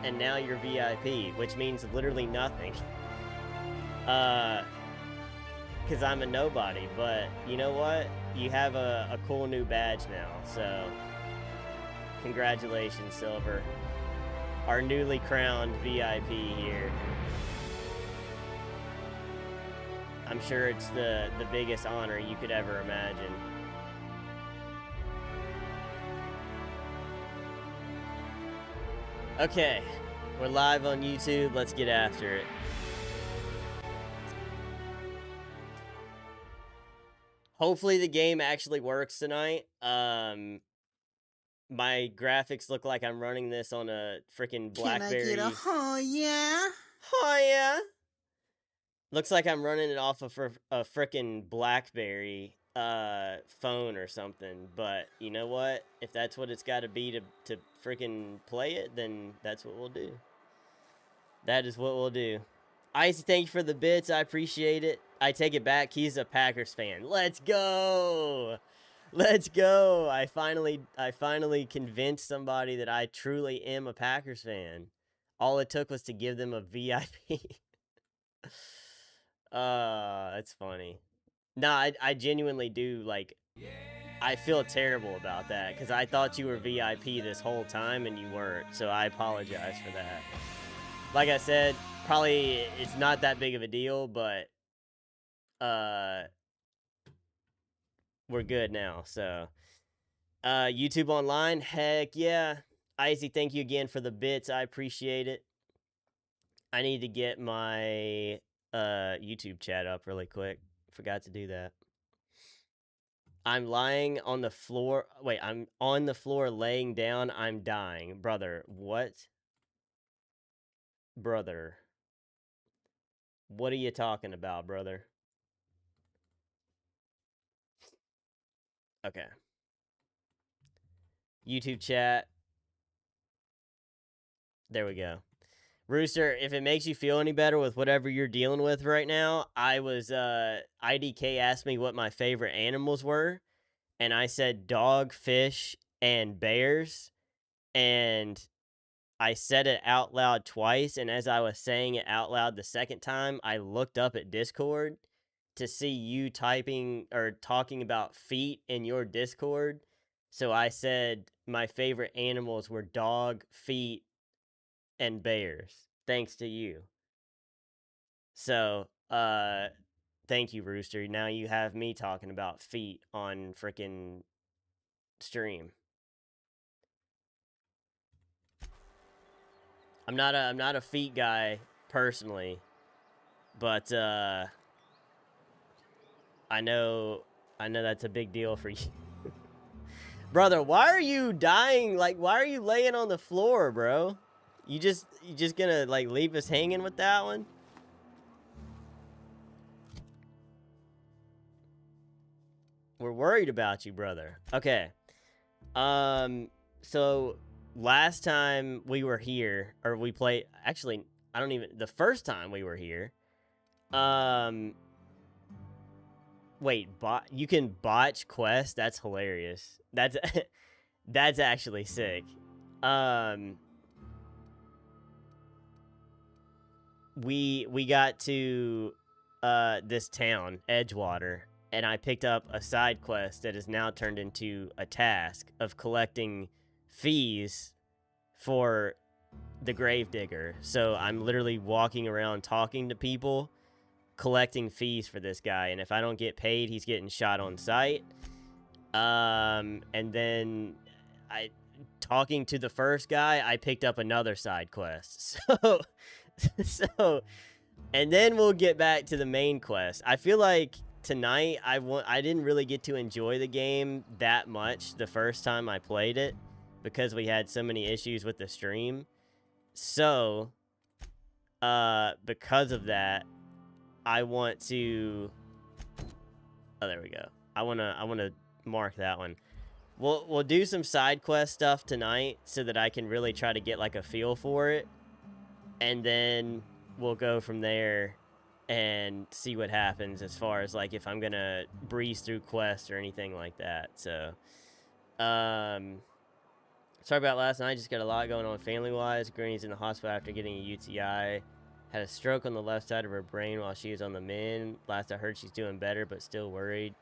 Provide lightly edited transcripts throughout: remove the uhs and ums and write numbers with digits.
and now you're VIP, which means literally nothing. Because I'm a nobody, but you know what? You have a cool new badge now, so congratulations, Silver. Our newly crowned VIP here. I'm sure it's the biggest honor you could ever imagine. Okay, we're live on YouTube. Let's get after it. Hopefully the game actually works tonight. My graphics look like I'm running this on a freaking BlackBerry. Can I get a oh yeah? Oh yeah. Looks like I'm running it off of a freaking BlackBerry phone or something. But you know what? If that's what it's got to be to freaking play it, then that's what we'll do. That is what we'll do. Icy, thank you for the bits. I appreciate it. I take it back. He's a Packers fan. Let's go. Let's go. I finally convinced somebody that I truly am a Packers fan. All it took was to give them a VIP. That's funny. Nah, I genuinely do, like, I feel terrible about that, because I thought you were VIP this whole time, and you weren't, so I apologize for that. Like I said, probably it's not that big of a deal, but, we're good now, so. YouTube online, heck yeah. Icy, thank you again for the bits, I appreciate it. I need to get my YouTube chat up really quick. Forgot to do that. I'm lying on the floor. Wait, I'm on the floor laying down. I'm dying. Brother, what? Brother. What are you talking about, brother? Okay. YouTube chat. There we go. Rooster, if it makes you feel any better with whatever you're dealing with right now, I was, IDK asked me what my favorite animals were, and I said dog, fish, and bears, and I said it out loud twice, and as I was saying it out loud the second time, I looked up at Discord to see you typing or talking about feet in your Discord, so I said my favorite animals were dog, feet, and bears, thanks to you. So, thank you, Rooster. Now you have me talking about feet on freaking stream. I'm not a feet guy personally, but I know that's a big deal for you. Brother, why are you dying? Like, why are you laying on the floor, bro? You just gonna, like, leave us hanging with that one? We're worried about you, brother. Okay. So last time we were here, or we played, actually, I don't even, the first time we were here, wait, you can botch quests? That's hilarious. That's, that's actually sick. We got to, this town, Edgewater, and I picked up a side quest that is now turned into a task of collecting fees for the Gravedigger. So I'm literally walking around talking to people, collecting fees for this guy, and if I don't get paid, he's getting shot on sight. And then talking to the first guy, I picked up another side quest. So and then we'll get back to the main quest. I feel like tonight I didn't really get to enjoy the game that much the first time I played it because we had so many issues with the stream. So, because of that, I want to. Oh, there we go. I wanna mark that one. We'll do some side quest stuff tonight so that I can really try to get like a feel for it, and then we'll go from there and see what happens as far as like if I'm gonna breeze through quests or anything like that. So Sorry about last night. Just got a lot going on family-wise. Granny's in the hospital after getting a UTI. Had a stroke on the left side of her brain while she was on the mend. Last I heard, she's doing better, but still worried.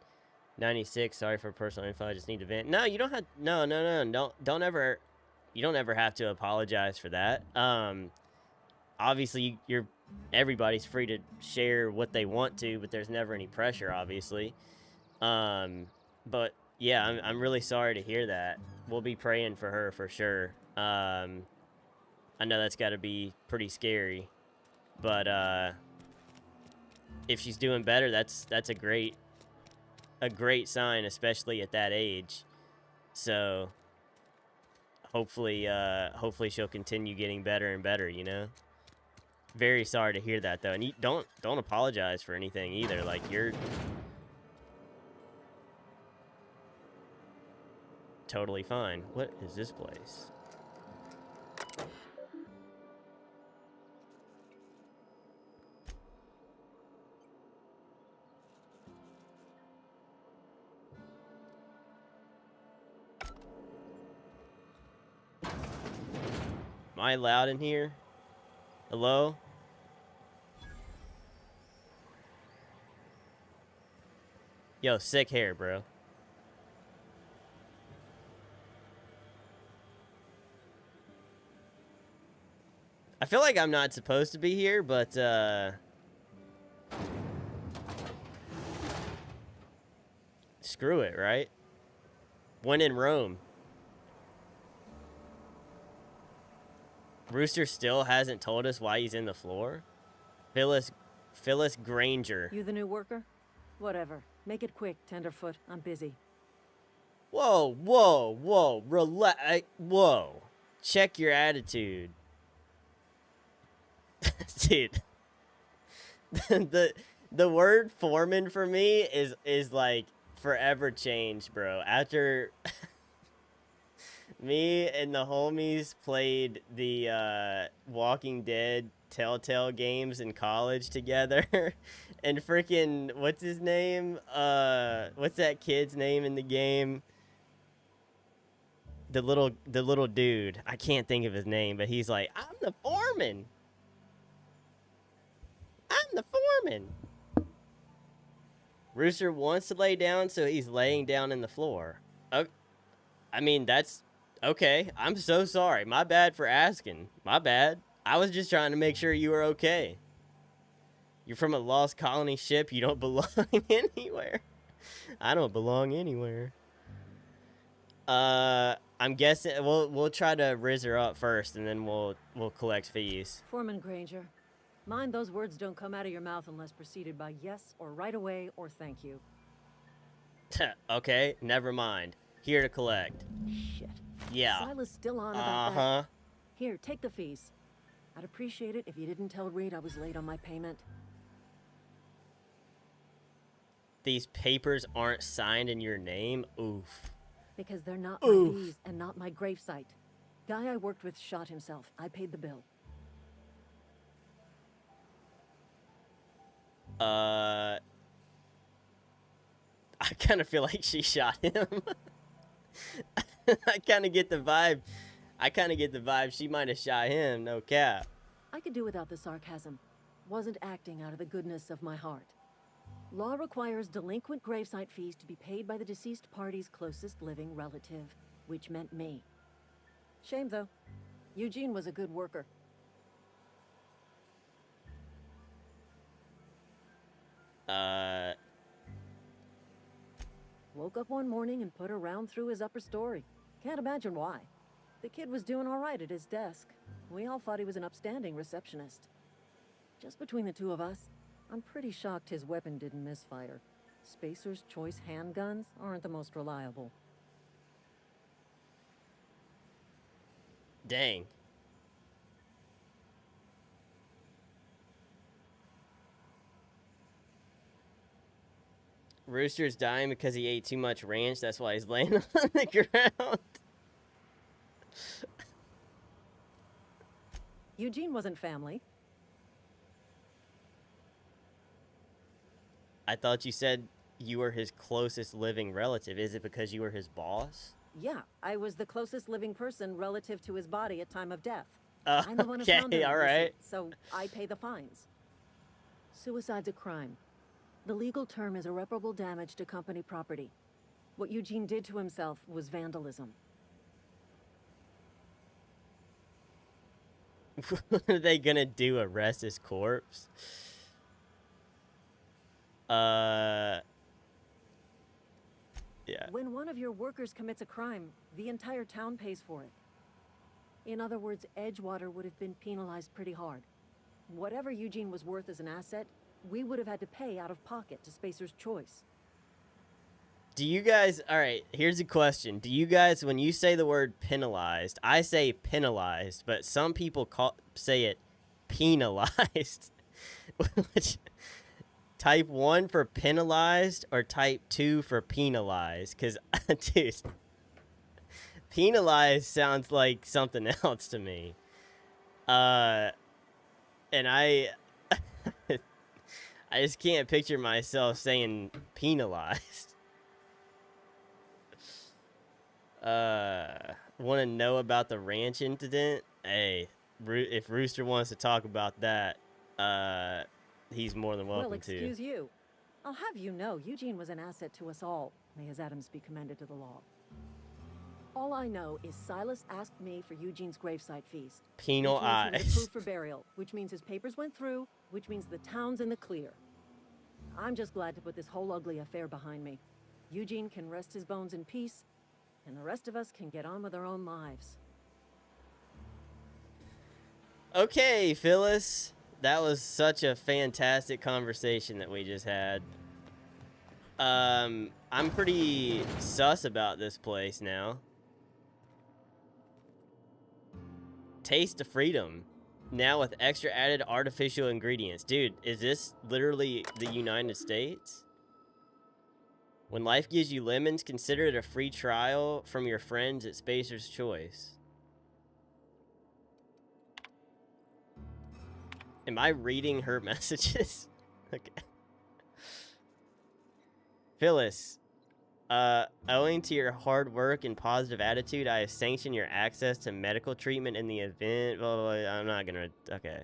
96. Sorry for personal info. I just need to vent. No, you don't have. No. Don't ever. You don't ever have to apologize for that. Obviously, everybody's free to share what they want to, but there's never any pressure, obviously. But yeah, I'm really sorry to hear that. We'll be praying for her for sure. I know that's got to be pretty scary, but if she's doing better, that's a great sign, especially at that age. So hopefully she'll continue getting better and better, you know. Very sorry to hear that though, and you don't apologize for anything either. Like, you're totally fine. What is this place? Am I loud in here? Hello? Yo, sick hair, bro. I feel like I'm not supposed to be here, but screw it, right? When in Rome. Rooster still hasn't told us why he's in the floor. Phyllis Granger. You the new worker? Whatever. Make it quick, Tenderfoot. I'm busy. Whoa. Relax. Whoa. Check your attitude. Dude. the word foreman for me is like forever changed, bro. After me and the homies played the Walking Dead Telltale games in college together, and freaking what's his name? What's that kid's name in the game? The little dude. I can't think of his name, but he's like, I'm the foreman. I'm the foreman. Rooster wants to lay down, so he's laying down in the floor. Oh, I mean, that's okay. I'm so sorry. My bad for asking. My bad. I was just trying to make sure you were okay. You're from a lost colony ship. You don't belong anywhere. I don't belong anywhere. I'm guessing we'll try to rizz her up first, and then we'll collect fees. Foreman Granger. Mind those words don't come out of your mouth unless preceded by yes or right away or thank you. Okay, never mind. Here to collect. Shit. Yeah. Silas still on about that. Here, take the fees. I'd appreciate it if you didn't tell Reed I was late on my payment. These papers aren't signed in your name? Oof. Because they're not my fees and not my gravesite. Guy I worked with shot himself. I paid the bill. I kind of feel like she shot him. I kind of get the vibe she might have shot him, no cap. I could do without the sarcasm. Wasn't acting out of the goodness of my heart. Law requires delinquent gravesite fees to be paid by the deceased party's closest living relative, which meant me. Shame, though. Eugene was a good worker. Woke up one morning and put a round through his upper story. Can't imagine why. The kid was doing all right at his desk. We all thought he was an upstanding receptionist. Just between the two of us, I'm pretty shocked his weapon didn't misfire. Spacer's Choice handguns aren't the most reliable. Dang. Rooster's dying because he ate too much ranch. That's why he's laying on the ground. Eugene wasn't family. I thought you said you were his closest living relative. Is it because you were his boss? Yeah, I was the closest living person relative to his body at time of death. I'm the one who found Okay, him, all you see, right. so I pay the fines. Suicide's a crime. The legal term is irreparable damage to company property. What Eugene did to himself was vandalism. What are they gonna do? Arrest his corpse? Yeah. When one of your workers commits a crime, the entire town pays for it. In other words, Edgewater would have been penalized pretty hard. Whatever Eugene was worth as an asset, we would have had to pay out of pocket to Spacer's Choice. Do you guys, all right, here's a question. Do you guys, when you say the word penalized, I say penalized, but some people say it penalized. Which, type 1 for penalized or type 2 for penalized? Because, dude, penalized sounds like something else to me. And I just can't picture myself saying penalized. Want to know about the ranch incident? Hey, if Rooster wants to talk about that, he's more than welcome Well, to. excuse you. I'll have you know, Eugene was an asset to us all. May his atoms be commended to the law. All I know is Silas asked me for Eugene's gravesite feast. Penal which means he was eyes. approved for burial, which means his papers went through, which means the town's in the clear. I'm just glad to put this whole ugly affair behind me. Eugene can rest his bones in peace, and the rest of us can get on with our own lives. Okay, Phyllis. That was such a fantastic conversation that we just had. I'm pretty sus about this place now. Taste of Freedom. Now with extra added artificial ingredients. Dude, is this literally the United States? When life gives you lemons, consider it a free trial from your friends at Spacer's Choice. Am I reading her messages? Okay. Phyllis, owing to your hard work and positive attitude, I have sanctioned your access to medical treatment in the event. Blah, blah, blah. I'm not gonna. Okay.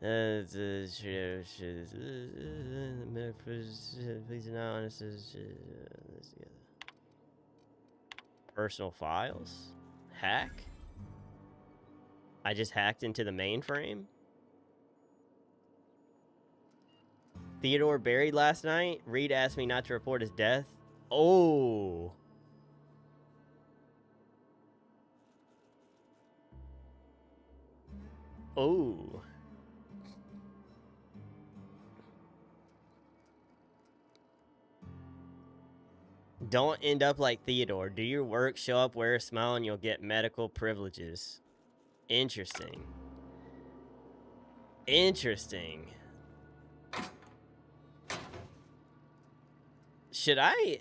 Please not. Personal files? Hack? I just hacked into the mainframe? Theodore buried last night. Reed asked me not to report his death. Oh. Oh. Don't end up like Theodore. Do your work, show up, wear a smile, and you'll get medical privileges. Interesting. Interesting. Should I...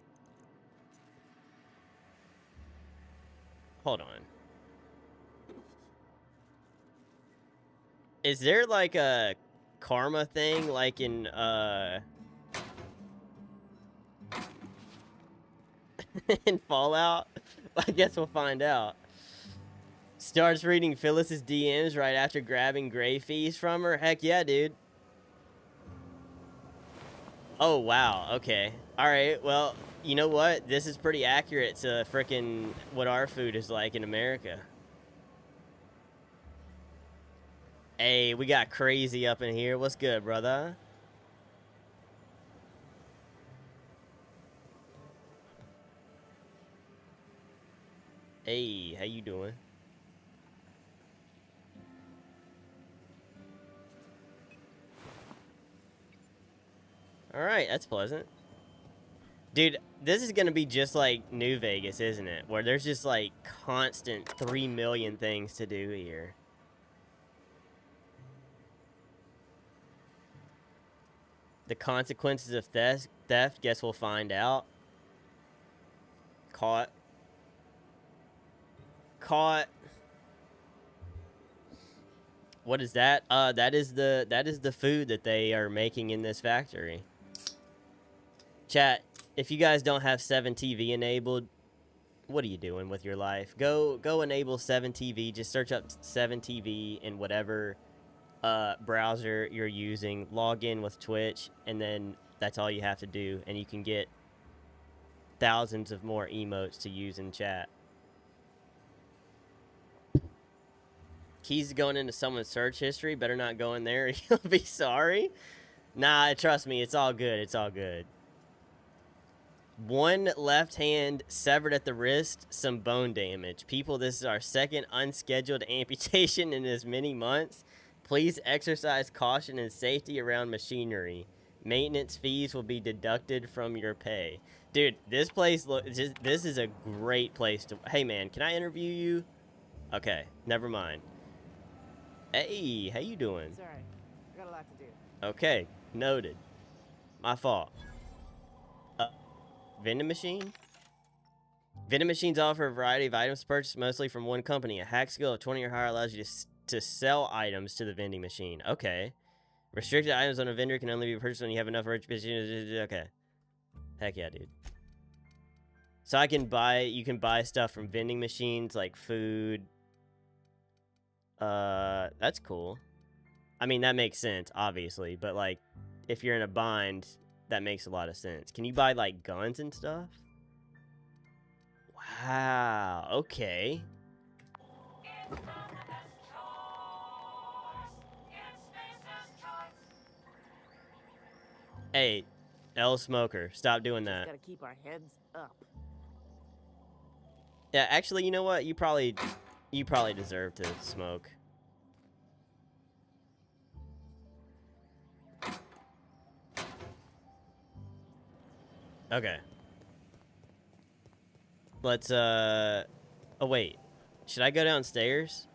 Hold on. Is there like a karma thing like in in Fallout? I guess we'll find out. Starts reading Phyllis's DMs right after grabbing gray fees from her. Heck yeah, dude. Oh, wow. Okay. All right. Well, you know what? This is pretty accurate to frickin' what our food is like in America. Hey, we got crazy up in here. What's good, brother? Hey, how you doing? All right, that's pleasant. Dude, this is going to be just like New Vegas, isn't it? Where there's just like constant 3 million things to do here. The consequences of theft, guess we'll find out. Caught. What is that? That is the food that they are making in this factory. Chat, if you guys don't have 7TV enabled, What are you doing with your life? Go enable 7TV. Just search up 7TV in whatever browser you're using. Log in with Twitch, and then that's all you have to do, and you can get thousands of more emotes to use in chat. Keys going into someone's search history. Better not go in there. You'll be sorry. Nah, trust me. It's all good. It's all good. One left hand severed at the wrist, some bone damage. People, this is our second unscheduled amputation in as many months. Please exercise caution and safety around machinery. Maintenance fees will be deducted from your pay. Dude, this place, this is a great place to... Hey, man, can I interview you? Okay, never mind. Hey, how you doing? Sorry, I got a lot to do. Okay, noted. My fault. Vending machine? Vending machines offer a variety of items purchased mostly from one company. A hack skill of 20 or higher allows you to sell items to the vending machine. Okay. Restricted items on a vendor can only be purchased when you have enough okay. Heck yeah, dude. So you can buy stuff from vending machines like food. That's cool. I mean, that makes sense, obviously, but like if you're in a bind, that makes a lot of sense. Can you buy like guns and stuff? Wow, okay. Hey, L Smoker, stop doing that. Gotta keep our heads up. Yeah, actually, you know what? You probably deserve to smoke. Okay. Let's, oh, wait. Should I go downstairs?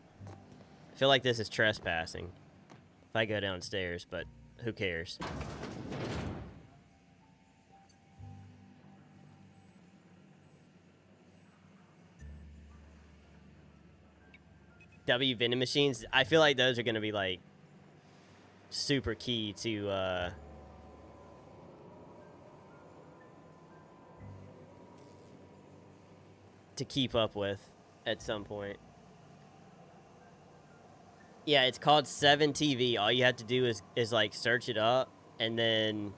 I feel like this is trespassing if I go downstairs, but who cares? W vending machines, I feel like those are going to be, like, super key to keep up with at some point. Yeah, it's called 7TV. All you have to do is like search it up and then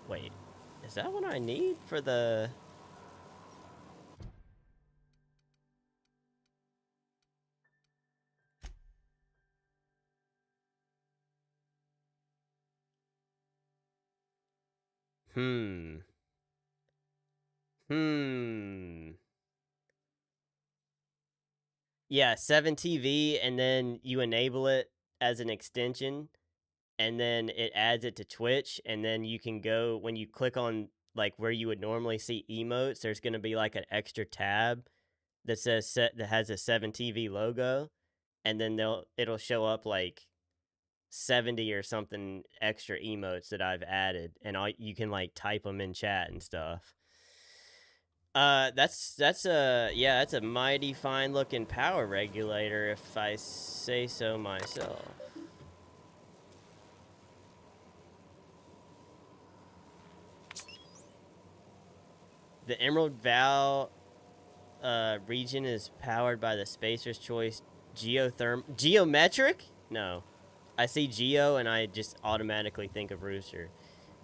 wait. Is that what I need for the Yeah, 7TV, and then you enable it as an extension, and then it adds it to Twitch, and then you can go, when you click on like where you would normally see emotes, there's going to be like an extra tab that says that has a 7TV logo, and then it'll show up like 70 or something extra emotes that I've added, and you can like type them in chat and stuff. That's a mighty fine looking power regulator, if I say so myself. The Emerald Val region is powered by the Spacer's Choice geometric? No. I see Geo and I just automatically think of Rooster.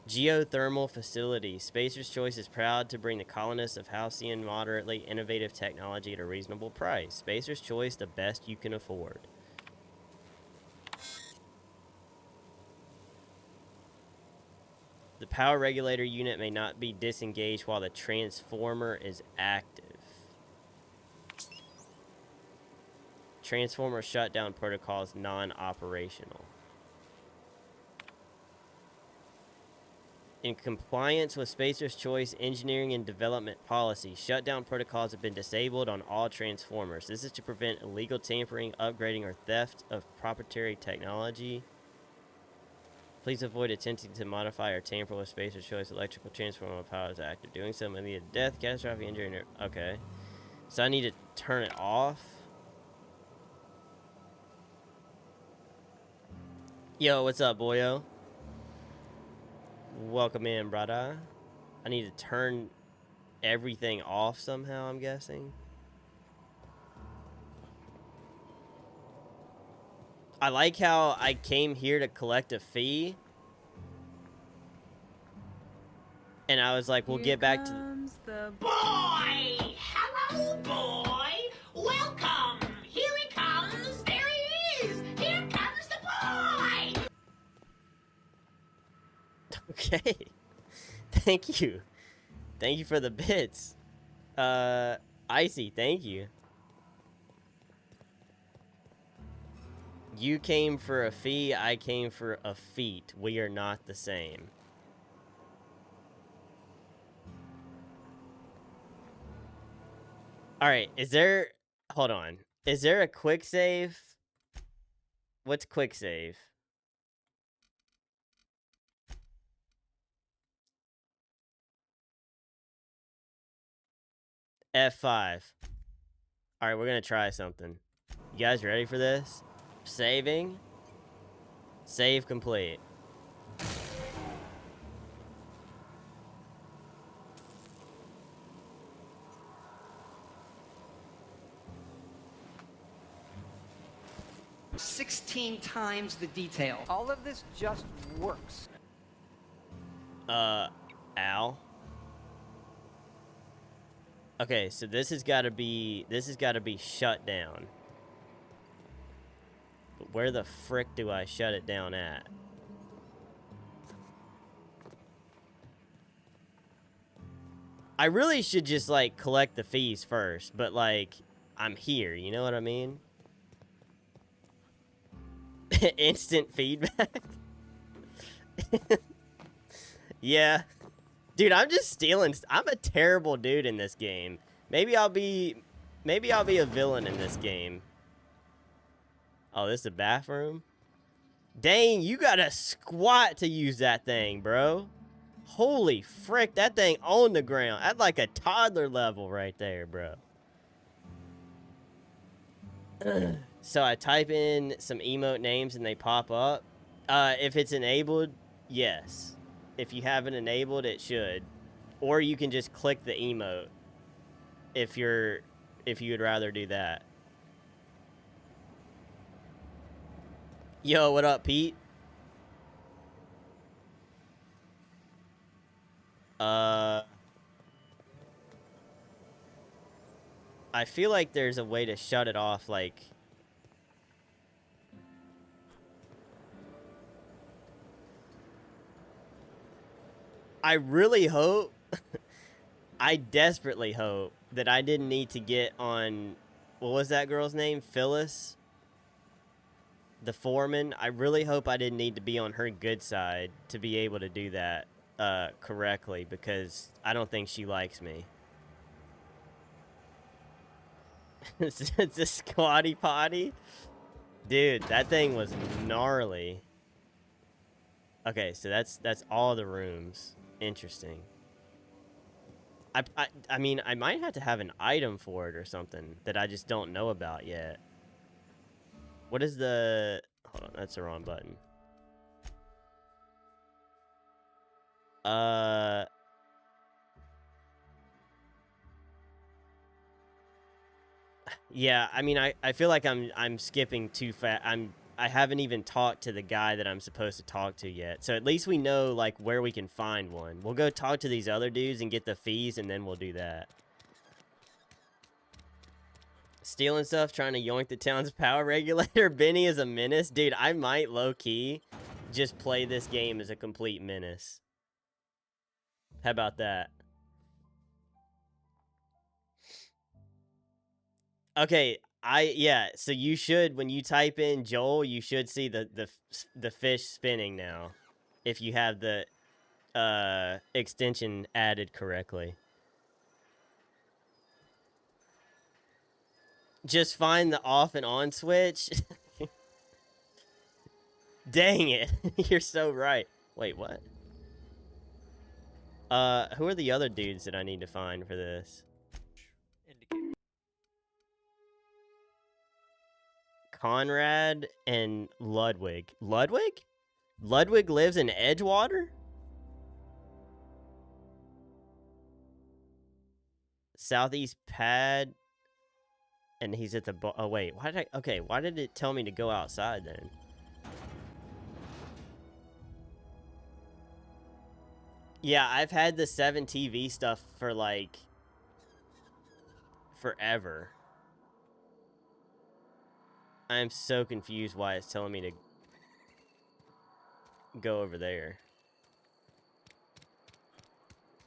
Geothermal facility. Spacer's Choice is proud to bring the colonists of Halcyon moderately innovative technology at a reasonable price. Spacer's Choice, the best you can afford. The power regulator unit may not be disengaged while the transformer is active. Transformer shutdown protocol is non-operational. In compliance with Spacer's Choice engineering and development policy, shutdown protocols have been disabled on all transformers. This is to prevent illegal tampering, upgrading, or theft of proprietary technology. Please avoid attempting to modify or tamper with Spacer's Choice electrical transformer power is active. Doing so may lead to death, catastrophic injury, okay. So I need to turn it off. Yo, what's up, boyo? Welcome in, brother. I need to turn everything off somehow, I'm guessing. I like how I came here to collect a fee. And I was like, we'll get back to the boy. Hello, boy. Welcome. Here he comes. There he is. Here comes the boy. Okay. Thank you. Thank you for the bits. Icy, thank you. You came for a fee, I came for a feat. We are not the same. Alright, is there... Hold on. Is there a quick save? What's quick save? F5. Alright, we're gonna try something. You guys ready for this? Saving. Save complete. "16 times the detail." All of this just works. Al? Okay, so this has gotta be shut down. But where the frick do I shut it down at? I really should just, like, collect the fees first, but, like, I'm here, you know what I mean? Instant feedback? Yeah. Dude, I'm just stealing. I'm a terrible dude in this game. Maybe I'll be a villain in this game. Oh, this is a bathroom? Dang, you gotta squat to use that thing, bro. Holy frick, that thing on the ground. That's like a toddler level right there, bro. So I type in some emote names and they pop up. If it's enabled, yes. If you haven't enabled, it should. Or you can just click the emote if you would rather do that. Yo, what up, Pete? I feel like there's a way to shut it off, like... I really hope, I desperately hope that I didn't need to get on, what was that girl's name? Phyllis? The foreman? I really hope I didn't need to be on her good side to be able to do that correctly, because I don't think she likes me. It's a squatty potty? Dude, that thing was gnarly. Okay, so that's all the rooms. Interesting. I mean, I might have to have an item for it or something that I just don't know about yet. What is the... Hold on, that's the wrong button. Yeah, I mean, I feel like I'm skipping too fast. I haven't even talked to the guy that I'm supposed to talk to yet. So at least we know, like, where we can find one. We'll go talk to these other dudes and get the fees, and then we'll do that. Stealing stuff, trying to yoink the town's power regulator. Benny is a menace. Dude, I might low-key just play this game as a complete menace. How about that? Okay, yeah, so you should, when you type in Joel, you should see the fish spinning now, if you have the extension added correctly. Just find the off and on switch. Dang it, you're so right. Wait, what? Who are the other dudes that I need to find for this? Conrad and Ludwig. Ludwig? Ludwig lives in Edgewater? southeast pad, and he's at the oh wait, why did it tell me to go outside then? Yeah, I've had the 7 TV stuff for like forever. I'm so confused why it's telling me to go over there.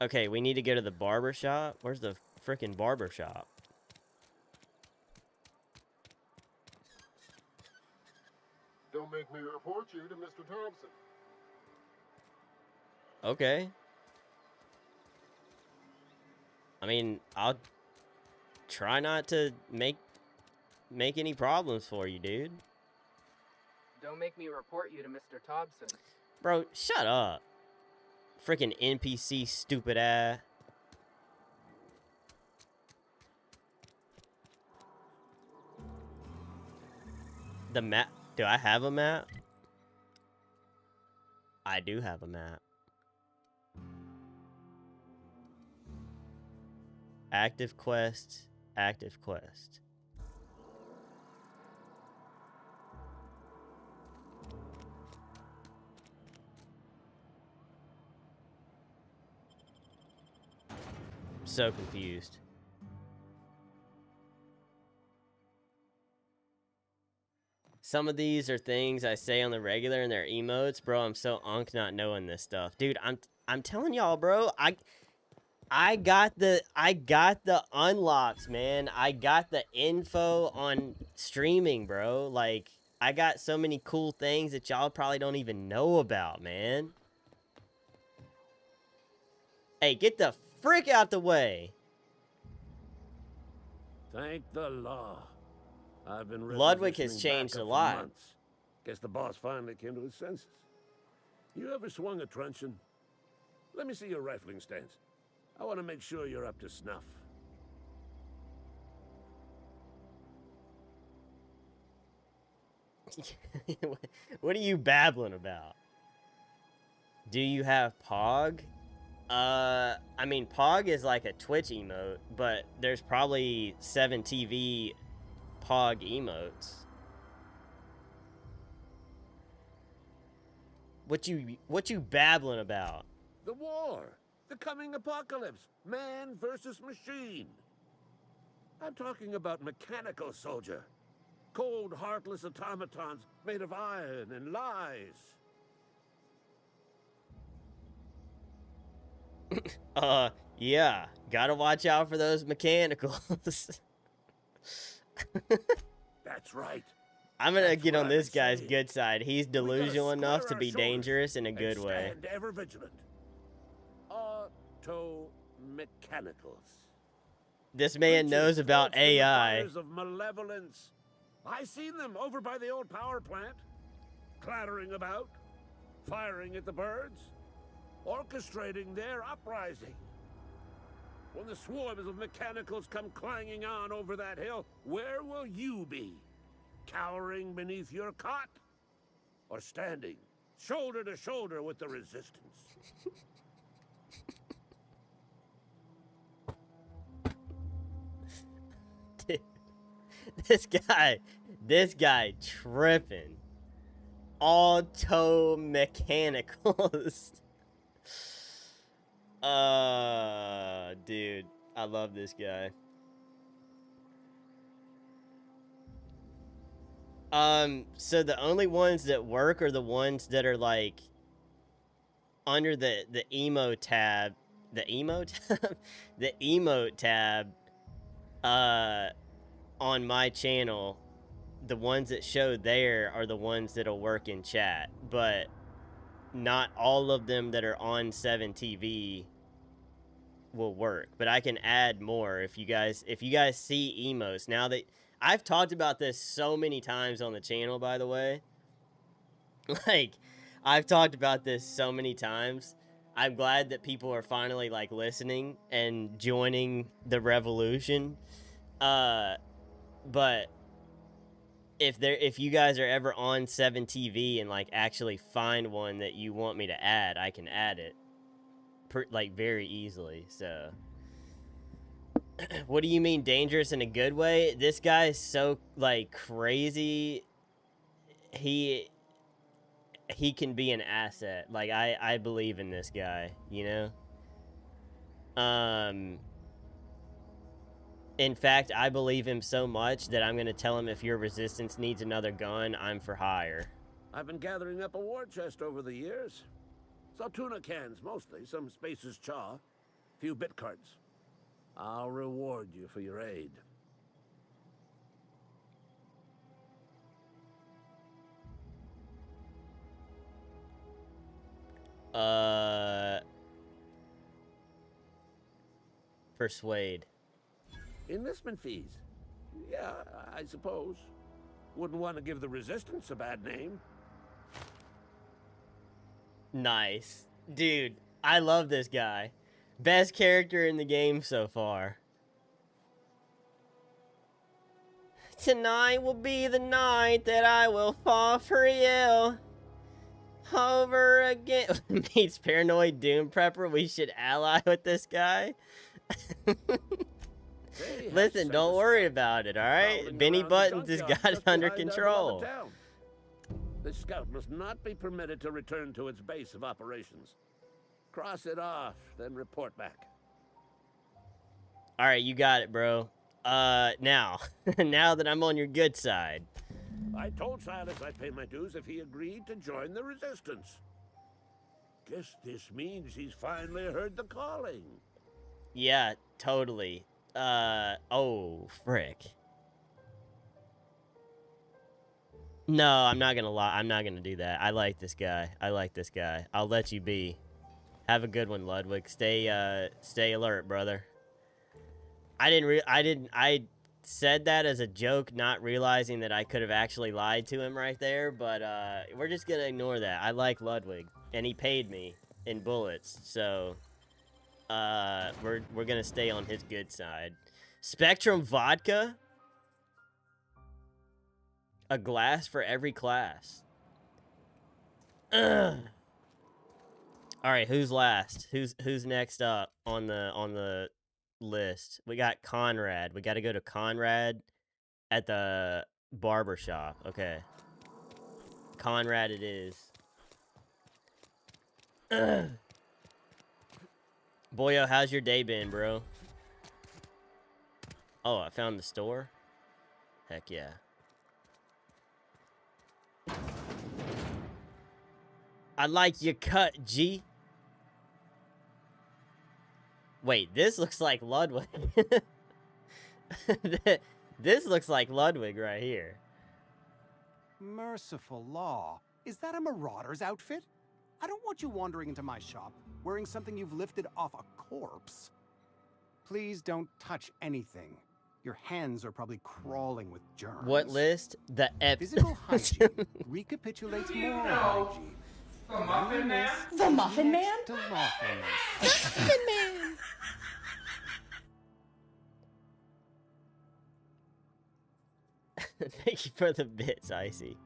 Okay, we need to go to the barber shop. Where's the frickin' barber shop? Don't make me report you to Mr. Thompson. Okay. I mean, I'll try not to make any problems for you, dude. Don't make me report you to Mr. Thompson. Bro, shut up. Freaking NPC stupid ass. The map. Do I have a map? I do have a map. Active quest. Active quest. So confused. Some of these are things I say on the regular and they're emotes, bro. I'm so unk not knowing this stuff, dude. I'm telling y'all, bro. I got the unlocks, man. I got the info on streaming, bro. Like, I got so many cool things that y'all probably don't even know about, man. Hey, get the frick out the way. Thank the law. I've been Ludwig has repositioning changed back a up for lot. months. Guess the boss finally came to his senses. You ever swung a truncheon? Let me see your rifling stance. I want to make sure you're up to snuff. What are you babbling about? Do you have Pog? I mean, Pog is like a Twitch emote, but there's probably 7 TV Pog emotes. What you babbling about? The war! The coming apocalypse! Man versus machine! I'm talking about Mechanical Soldier. Cold, heartless automatons made of iron and lies. Yeah. Gotta watch out for those mechanicals. That's right. I'm gonna That's get what on I've this been guy's saying. good side. He's We gotta delusional enough square to our be shoulders dangerous in a and good way. stand ever vigilant. Auto-mechanicals. This man knows Creatures about forged in the AI. fires of malevolence. I seen them over by the old power plant, clattering about, firing at the birds, orchestrating their uprising. When the swarms of mechanicals come clanging on over that hill, where will you be? Cowering beneath your cot? Or standing, shoulder to shoulder with the resistance? This guy tripping. Auto mechanicals. Dude, I love this guy. So the only ones that work are the ones that are like under the emo tab, the emote tab, on my channel. The ones that show there are the ones that'll work in chat, but not all of them that are on 7 TV will work. But I can add more if you guys see emotes. Now that I've talked about this so many times on the channel, by the way. Like, I've talked about this so many times. I'm glad that people are finally like listening and joining the revolution. But if you guys are ever on 7 TV and like actually find one that you want me to add, I can add it like very easily. So What do you mean dangerous in a good way? This guy is so like crazy. He can be an asset. Like I believe in this guy, you know? In fact, I believe him so much that I'm gonna tell him if your resistance needs another gun, I'm for hire. I've been gathering up a war chest over the years. Saltuna cans, mostly. Some Spacer's Chaw. Few bit cards. I'll reward you for your aid. Persuade. Enlistment fees. Yeah, I suppose. Wouldn't want to give the Resistance a bad name. Nice. Dude, I love this guy. Best character in the game so far. Tonight will be the night that I will fall for you. Over again. Meets Paranoid Doom Prepper. We should ally with this guy. Listen, don't worry about it, alright? Benny Buttons has got it under control. This scout must not be permitted to return to its base of operations. Cross it off, then report back. Alright, you got it, bro. Now that I'm on your good side. I told Silas I'd pay my dues if he agreed to join the Resistance. Guess this means he's finally heard the calling. Yeah, totally. Oh, frick. No, I'm not gonna lie. I'm not gonna do that. I like this guy. I'll let you be. Have a good one, Ludwig. Stay alert, brother. I said that as a joke, not realizing that I could have actually lied to him right there, but we're just gonna ignore that. I like Ludwig, and he paid me in bullets, so we're gonna stay on his good side. Spectrum vodka? A glass for every class. Ugh. All right, who's last? Who's next up on the list? We got Conrad. We got to go to Conrad at the barber shop. Okay. Conrad it is. Ugh. Boyo, how's your day been, bro? Oh, I found the store? Heck yeah. I like your cut, G. Wait, this looks like Ludwig. This looks like Ludwig right here. Merciful law. Is that a marauder's outfit? I don't want you wandering into my shop, wearing something you've lifted off a corpse. Please don't touch anything. Your hands are probably crawling with germs. What list? The Physical hygiene recapitulates moral hygiene. The Muffin Man? The Muffin Man? To lawfulness. Muffin Man. Thank you for the bits, Icy.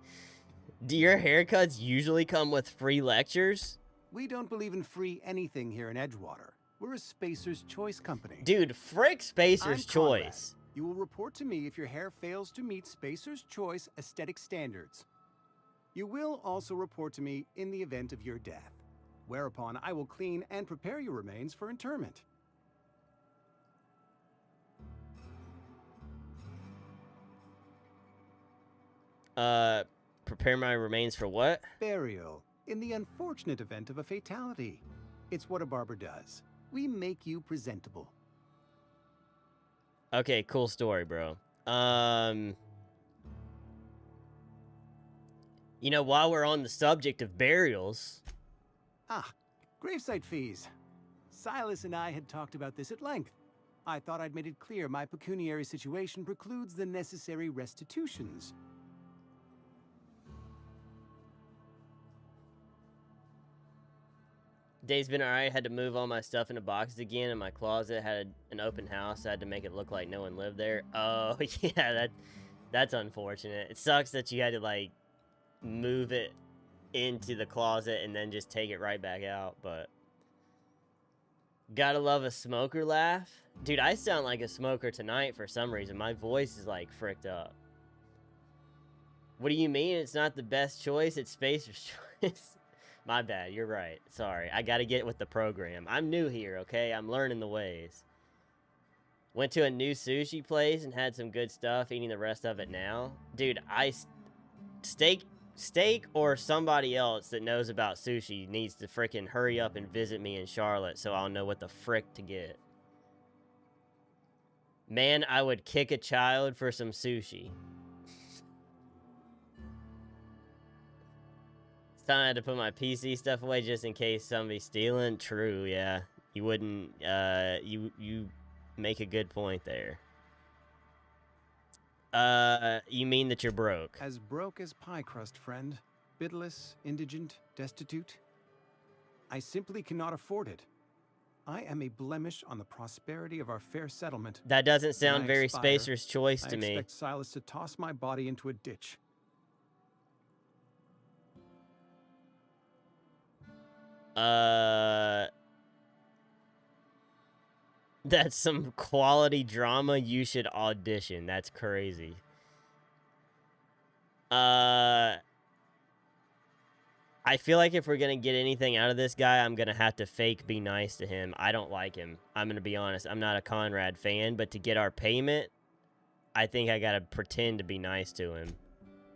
Do your haircuts usually come with free lectures? We don't believe in free anything here in Edgewater. We're a Spacer's Choice company. Dude, frick Spacer's I'm Conrad. Choice. You will report to me if your hair fails to meet Spacer's Choice aesthetic standards. You will also report to me in the event of your death, whereupon I will clean and prepare your remains for interment. Prepare my remains for what? Burial, in the unfortunate event of a fatality. It's what a barber does. We make you presentable. Okay, cool story, bro. You know, while we're on the subject of burials... Ah, gravesite fees. Silas and I had talked about this at length. I thought I'd made it clear my pecuniary situation precludes the necessary restitutions. Day's been alright. Had to move all my stuff into boxes again, and my closet had an open house. I had to make it look like no one lived there. Oh, yeah, that's unfortunate. It sucks that you had to, like, move it into the closet and then just take it right back out, but Gotta love a smoker laugh. Dude, I sound like a smoker tonight for some reason. My voice is like fricked up. What do you mean it's not the best choice? It's Spacer's choice. My bad, you're right. Sorry, I gotta get with the program. I'm new here, okay? I'm learning the ways. Went to a new sushi place and had some good stuff, eating the rest of it now. Dude, Steak or somebody else that knows about sushi needs to freaking hurry up and visit me in Charlotte so I'll know what the frick to get. Man, I would kick a child for some sushi. It's time I had to put my PC stuff away just in case somebody's stealing. True, yeah. You wouldn't, you make a good point there. You mean that you're broke? As broke as pie crust, friend. Bidless, indigent, destitute. I simply cannot afford it. I am a blemish on the prosperity of our fair settlement. That doesn't sound When I very expire, Spacer's choice to I me. expect Silas to toss my body into a ditch. That's some quality drama. You should audition. That's crazy. I feel like if we're gonna get anything out of this guy, I'm gonna have to fake be nice to him. I don't like him. I'm gonna be honest. I'm not a Conrad fan, but to get our payment, I think I gotta pretend to be nice to him.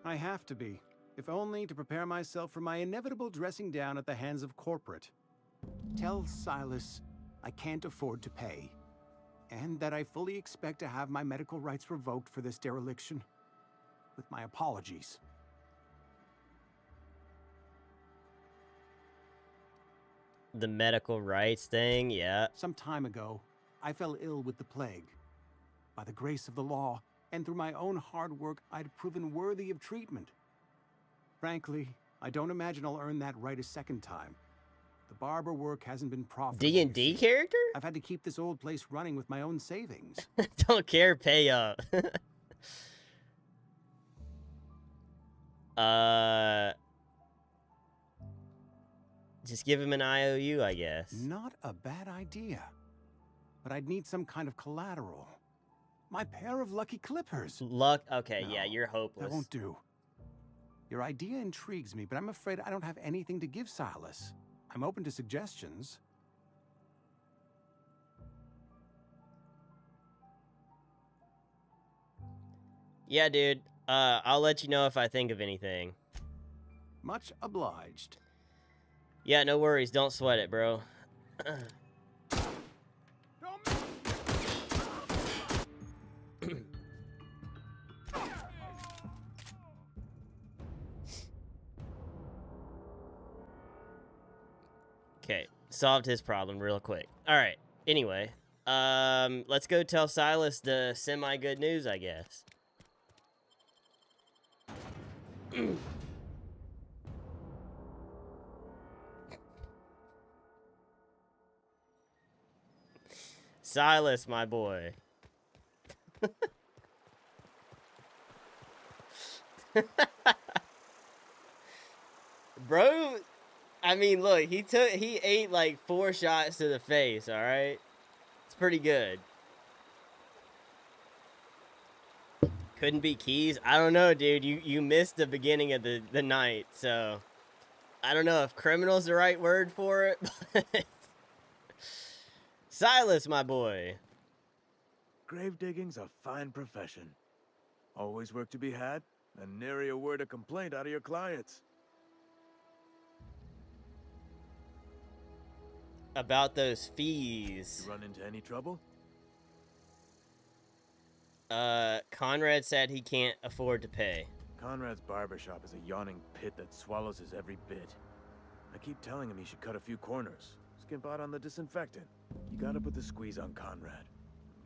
I have to be, if only to prepare myself for my inevitable dressing down at the hands of corporate. Tell Silas I can't afford to pay, and that I fully expect to have my medical rights revoked for this dereliction. With my apologies. The medical rights thing, yeah. Some time ago, I fell ill with the plague. By the grace of the law, and through my own hard work, I'd proven worthy of treatment. Frankly, I don't imagine I'll earn that right a second time. The barber work hasn't been profitable. D&D character? I've had to keep this old place running with my own savings. Don't care, pay up. Just give him an IOU, I guess. Not a bad idea. But I'd need some kind of collateral. My pair of lucky clippers. Luck? Okay, No, yeah, you're hopeless. That won't do. Your idea intrigues me, but I'm afraid I don't have anything to give Silas. I'm open to suggestions. Yeah, dude. I'll let you know if I think of anything. Much obliged. Yeah, no worries. Don't sweat it, bro. Okay, solved his problem real quick. All right. Anyway, let's go tell Silas the semi-good news, I guess. Silas, my boy. Bro, I mean, look, he ate like 4 shots to the face, all right? It's pretty good. Couldn't be keys. I don't know, dude. You missed the beginning of the night, so I don't know if criminal's the right word for it. But Silas, my boy. Grave digging's a fine profession. Always work to be had, and nary a word of complaint out of your clients. About those fees. You run into any trouble? Conrad said he can't afford to pay. Conrad's barbershop is a yawning pit that swallows his every bit. I keep telling him he should cut a few corners. Skimp out on the disinfectant. You gotta put the squeeze on Conrad.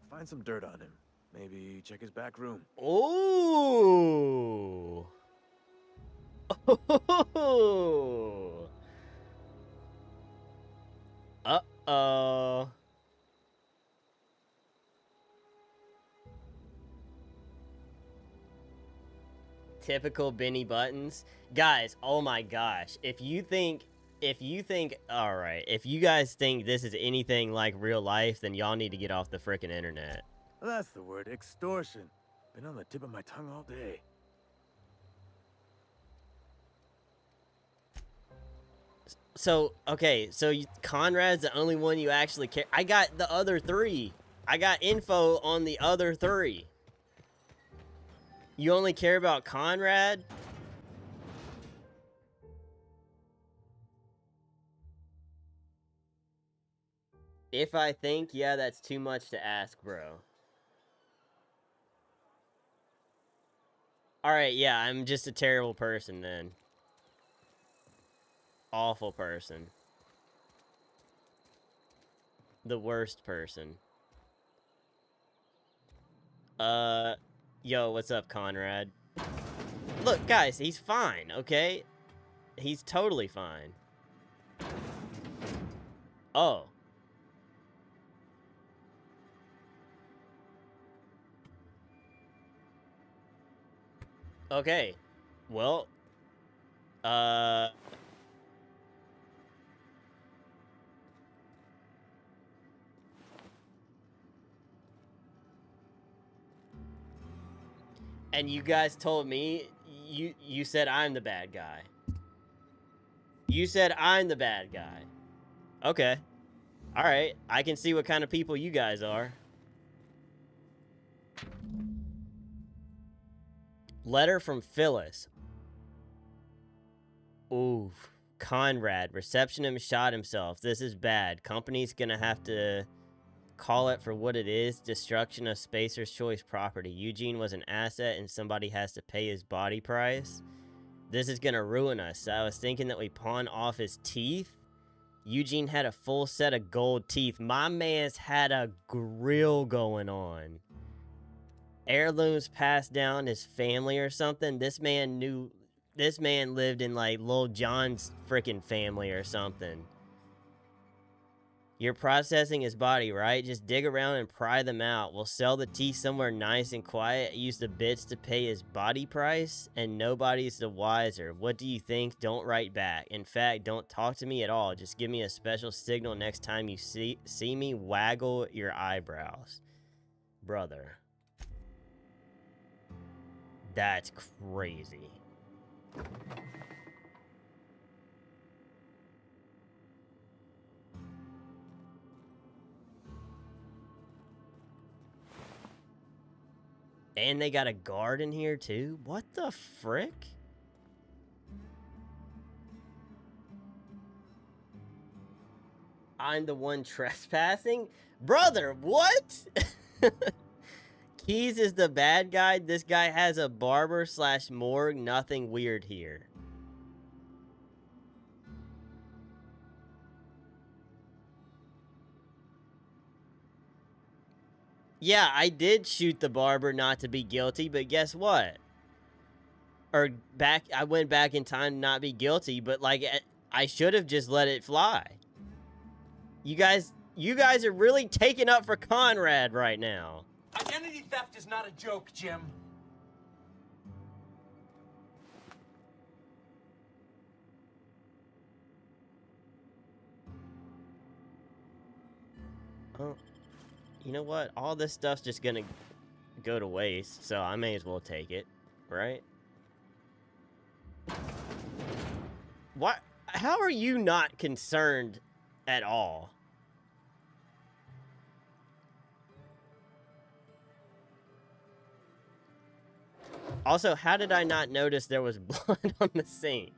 Find some dirt on him. Maybe check his back room. Ooh. Oh. Uh-oh. Typical Benny Buttons. Guys, oh my gosh. If you think if you think, all right, if you guys think this is anything like real life, then y'all need to get off the frickin' internet. That's the word, extortion. Been on the tip of my tongue all day. So, okay, so Conrad's the only one you actually care. I got the other 3. I got info on the other 3. You only care about Conrad? If I think, yeah, that's too much to ask, bro. Alright, yeah, I'm just a terrible person then. Awful person. The worst person. Yo, what's up, Conrad? Look, guys, he's fine, okay? He's totally fine. Oh. Okay. Well, and you guys told me, you said I'm the bad guy. You said I'm the bad guy. Okay. Alright, I can see what kind of people you guys are. Letter from Phyllis. Ooh, Conrad. Receptionist shot himself. This is bad. Company's gonna have to call it for what it is. Destruction of Spacer's Choice property. Eugene was an asset and somebody has to pay his body price. This is gonna ruin us. I was thinking that we pawn off his teeth. Eugene had a full set of gold teeth. My man's had a grill going on. Heirlooms passed down his family or something. This man lived in like Lil Jon's freaking family or something. You're processing his body, right? Just dig around and pry them out. We'll sell the teeth somewhere nice and quiet. Use the bits to pay his body price, and nobody's the wiser. What do you think? Don't write back. In fact, don't talk to me at all. Just give me a special signal next time you see me. Waggle your eyebrows. Brother. That's crazy. And they got a guard in here too? What the frick? I'm the one trespassing? Brother, what? Keys is the bad guy. This guy has a barber / morgue. Nothing weird here. Yeah, I did shoot the barber not to be guilty, but guess what? I went back in time to not be guilty, but like I should have just let it fly. You guys are really taking up for Conrad right now. Identity theft is not a joke, Jim. Oh, you know what? All this stuff's just gonna go to waste, so I may as well take it, right? What? How are you not concerned at all? Also, how did I not notice there was blood on the sink?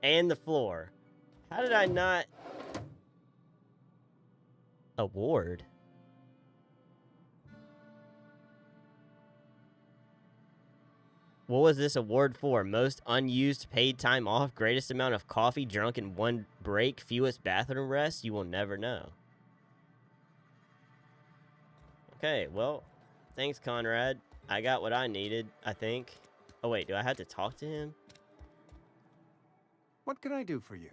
And the floor? How did I not... Award? What was this award for? Most unused paid time off, greatest amount of coffee drunk in one break, fewest bathroom rests? You will never know. Okay, well, thanks, Conrad. I got what I needed, I think. Oh, wait, do I have to talk to him? What can I do for you?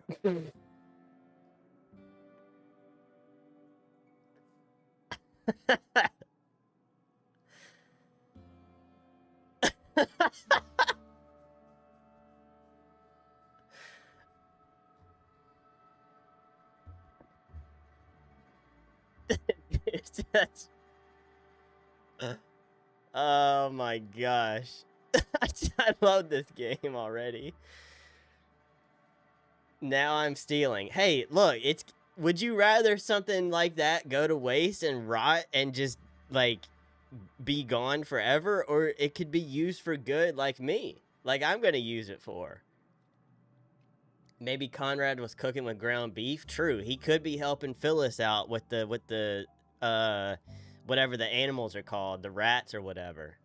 That's... Oh my gosh. I love this game already. Now I'm stealing. Hey, look, it's... Would you rather something like that go to waste and rot and just, like, be gone forever? Or it could be used for good like me? Like I'm gonna use it for. Maybe Conrad was cooking with ground beef. True, he could be helping Phyllis out with the whatever the animals are called, the rats or whatever.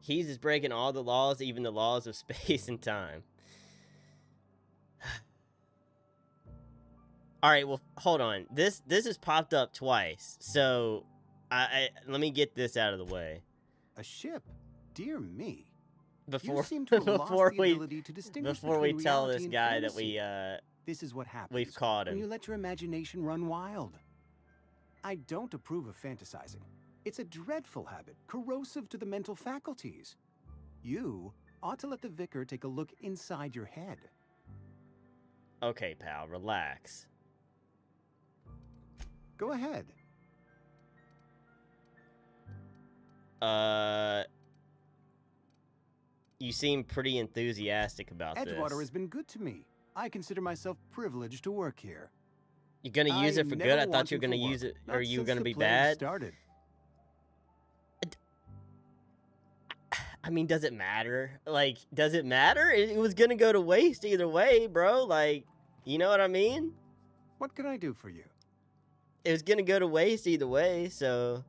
He's just breaking all the laws, even the laws of space and time. All right, well, hold on. This has popped up twice, so I let me get this out of the way. A ship? Dear me. Before you seem to have lost the ability to distinguish before we between tell reality this and guy that fantasy. This is what happens we've caught when him. you let your imagination run wild. I don't approve of fantasizing. It's a dreadful habit, corrosive to the mental faculties. You ought to let the vicar take a look inside your head. Okay, pal, relax. Go ahead. You seem pretty enthusiastic about this. Edgewater has been good to me. I consider myself privileged to work here. You're gonna use it for good? I thought you were gonna use it, or you were gonna be bad? Started. I mean, does it matter? Like, does it matter? It was gonna go to waste either way, bro. Like, you know what I mean? What can I do for you? It was gonna go to waste either way, so...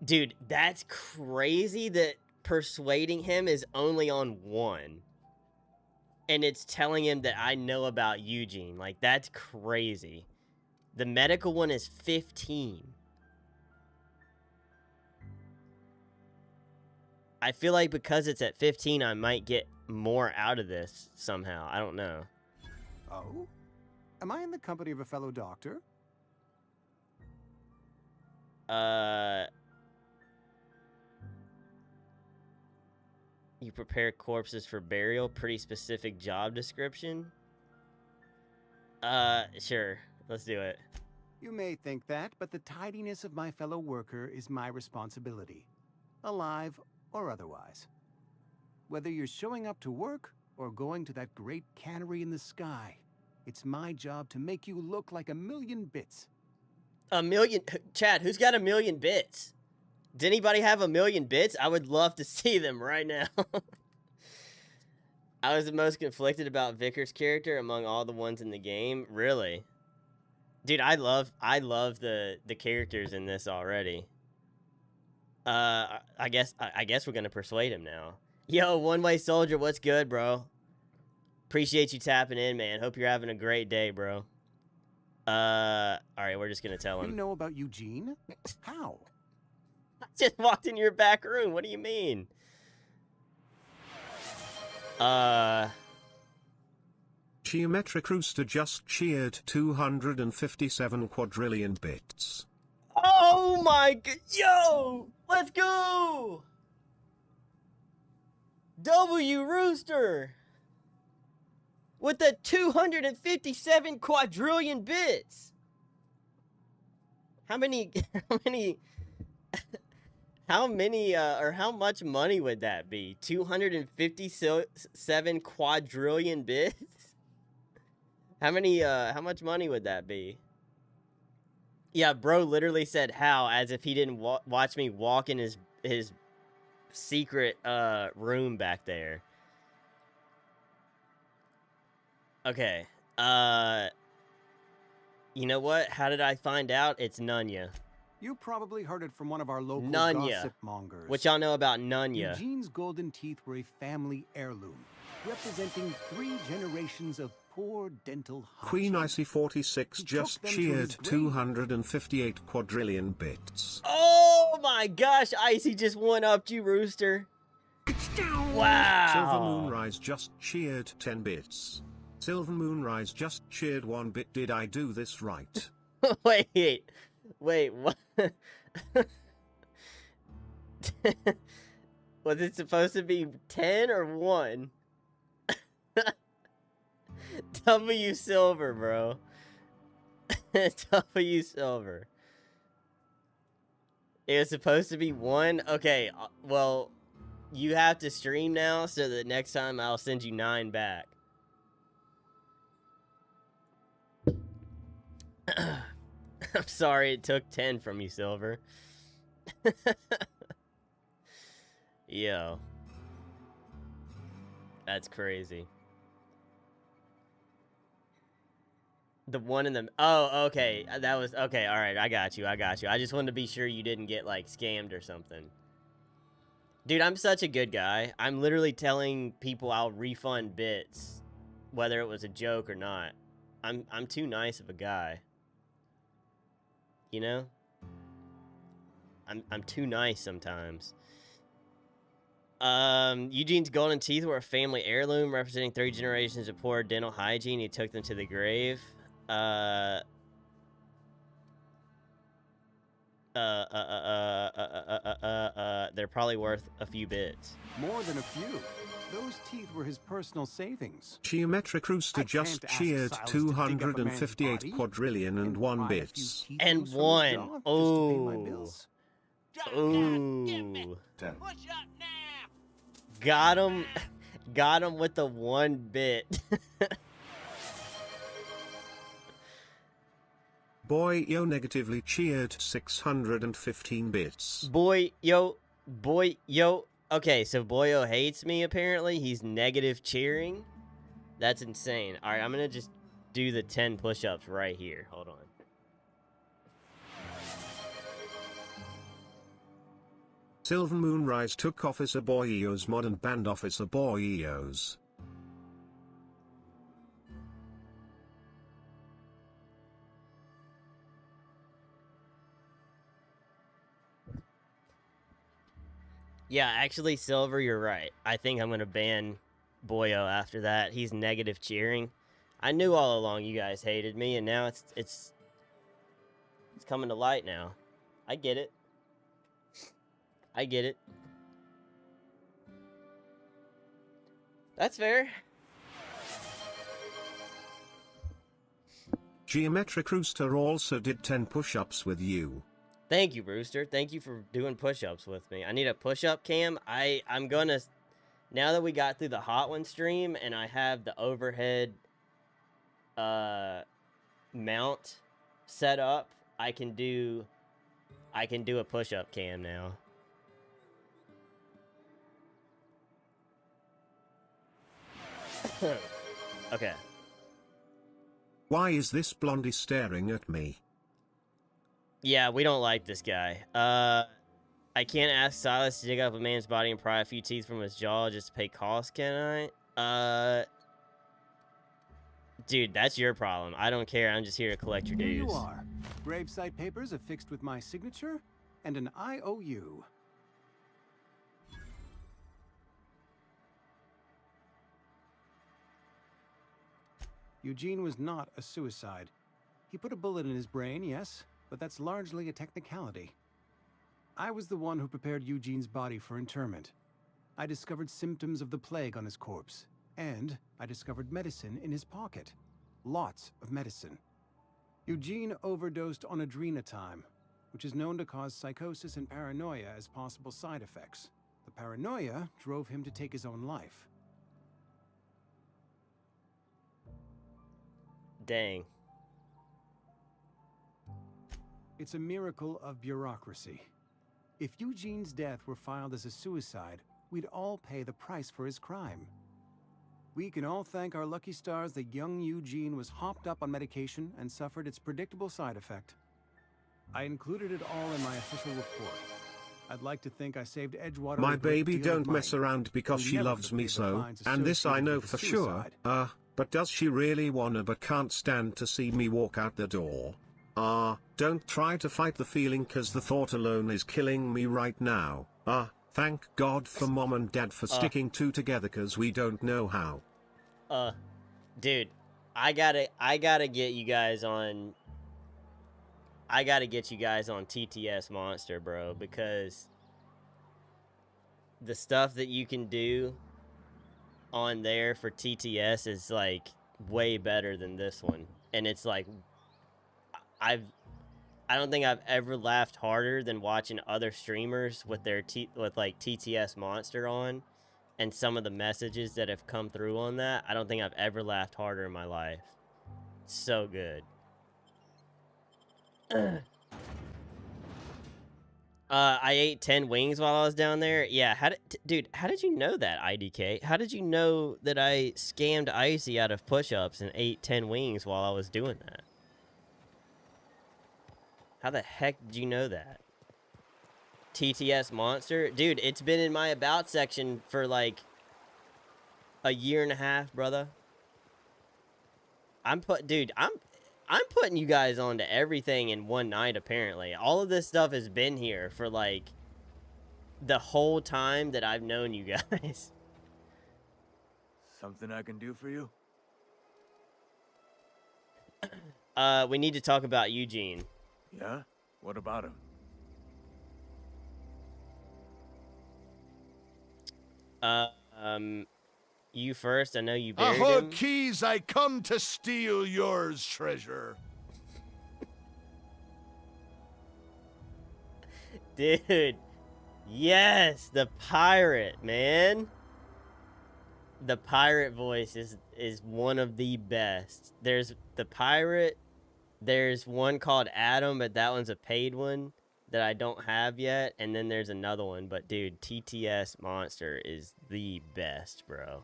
Dude, that's crazy that persuading him is only on 1. And it's telling him that I know about Eugene. Like, that's crazy. The medical one is 15. I feel like because it's at 15, I might get more out of this somehow. I don't know. Oh? Am I in the company of a fellow doctor? You prepare corpses for burial. Pretty specific job description. Sure. Let's do it. You may think that, but the tidiness of my fellow worker is my responsibility. Alive or otherwise. Whether you're showing up to work or going to that great cannery in the sky, it's my job to make you look like a million bits. A million? Chad, who's got a million bits? Does anybody have a million bits? I would love to see them right now. I was the most conflicted about Vickers' character among all the ones in the game. Really? Dude, I love the characters in this already. I guess we're gonna persuade him now. Yo, One Way Soldier, what's good, bro? Appreciate you tapping in, man. Hope you're having a great day, bro. All right, we're just gonna tell him. You know about Eugene? How? I just walked in your back room. What do you mean? Geometric Rooster just cheered 257 quadrillion bits. Oh my god. Yo! Let's go! W Rooster! With the 257 quadrillion bits! How many, or how much money would that be? 257 quadrillion bits? How much money would that be? Yeah, bro literally said how, as if he didn't watch me walk in his secret room back there. Okay. You know what? How did I find out? It's Nunya. You probably heard it from one of our local Nunya. gossip mongers. What y'all know about Nunya? Eugene's golden teeth were a family heirloom, representing 3 generations of poor dental hygiene. Queen IC46 just cheered 258 quadrillion bits. Oh my gosh, Icy just one-upped you, Rooster. Wow. Silver Moonrise just cheered 10 bits. Silver Moonrise just cheered 1 bit. Did I do this right? Wait, what? Was it supposed to be 10 or 1? W Silver, bro. W Silver. It was supposed to be 1. Okay, well, you have to stream now so that next time I'll send you 9 back. I'm sorry it took 10 from you, Silver. Yo. That's crazy. The one in the... Oh, okay. That was... Okay, alright. I got you. I just wanted to be sure you didn't get, like, scammed or something. Dude, I'm such a good guy. I'm literally telling people I'll refund bits, whether it was a joke or not. I'm too nice of a guy. You know? I'm too nice sometimes. Eugene's golden teeth were a family heirloom representing 3 generations of poor dental hygiene. He took them to the grave. They're probably worth a few bits. More than a few. Those teeth were his personal savings. Geometric Rooster just cheered 258 quadrillion and 1 bits. And 1. Oh. Ooh. 10. Got him with the 1 bit. Boy Yo negatively cheered 615 bits. Boy Yo. Okay, so Boyo hates me apparently. He's negative cheering. That's insane. All right, I'm gonna just do the 10 push-ups right here. Hold on. Silver Moonrise took Officer Boyo's mod and banned Officer Boyo's. Yeah, actually, Silver, you're right. I think I'm gonna ban Boyo after that. He's negative cheering. I knew all along you guys hated me, and now it's coming to light now. I get it. I get it. That's fair. Geometric Rooster also did 10 push-ups with you. Thank you, Brewster. Thank you for doing push-ups with me. I need a push-up cam. I'm gonna... Now that we got through the Hot One stream and I have the overhead mount set up, I can do a push-up cam now. Okay. Why is this blondie staring at me? Yeah, we don't like this guy. I can't ask Silas to dig up a man's body and pry a few teeth from his jaw just to pay costs, can I? Dude, that's your problem. I don't care. I'm just here to collect your dues. Here you are. Gravesite papers affixed with my signature and an IOU. Eugene was not a suicide. He put a bullet in his brain, yes, but that's largely a technicality. I was the one who prepared Eugene's body for interment. I discovered symptoms of the plague on his corpse, and I discovered medicine in his pocket. Lots of medicine. Eugene overdosed on adrenatime, which is known to cause psychosis and paranoia as possible side effects. The paranoia drove him to take his own life. Dang. It's a miracle of bureaucracy. If Eugene's death were filed as a suicide, we'd all pay the price for his crime. We can all thank our lucky stars that young Eugene was hopped up on medication and suffered its predictable side effect. I included it all in my official report. I'd like to think I saved Edgewater. My baby don't mess around because she loves me so, and this I know for sure. But does she really wanna but can't stand to see me walk out the door? Don't try to fight the feeling cause the thought alone is killing me right now. Thank God for mom and dad for sticking two together cause we don't know how. Dude, I gotta get you guys on... I gotta get you guys on TTS Monster, bro, because the stuff that you can do on there for TTS is like way better than this one. And it's like, I don't think I've ever laughed harder than watching other streamers with their like TTS Monster on, and some of the messages that have come through on that. I don't think I've ever laughed harder in my life. So good. I ate 10 wings while I was down there. Yeah, dude, how did you know that, IDK? How did you know that I scammed Icy out of push-ups and ate 10 wings while I was doing that? How the heck did you know that? TTS Monster? Dude, it's been in my about section for like a year and a half, brother. I'm putting you guys onto everything in one night, apparently. All of this stuff has been here for, like, the whole time that I've known you guys. Something I can do for you? We need to talk about Eugene. Yeah? What about him? You first. I know you buried him. Keys, I come to steal yours, treasure. Dude. Yes, the pirate, man. The pirate voice is one of the best. There's the pirate. There's one called Adam, but that one's a paid one that I don't have yet. And then there's another one. But, dude, TTS Monster is the best, bro.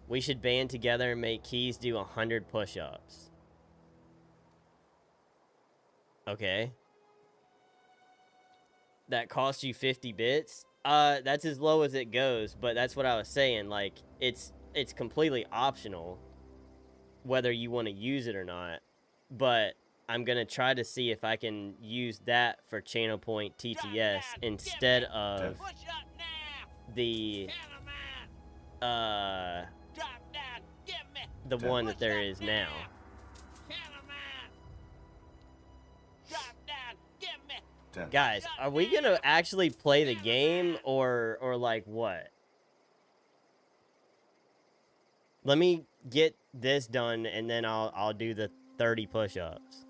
We should band together and make Keys do 100 push-ups. Okay. That costs you 50 bits? That's as low as it goes, but that's what I was saying. Like, it's completely optional whether you want to use it or not. But I'm going to try to see if I can use that for Channel Point TTS instead of the one that there is now. Guys, are we gonna actually play the game or like what? Let me get this done and then I'll do the 30 push-ups.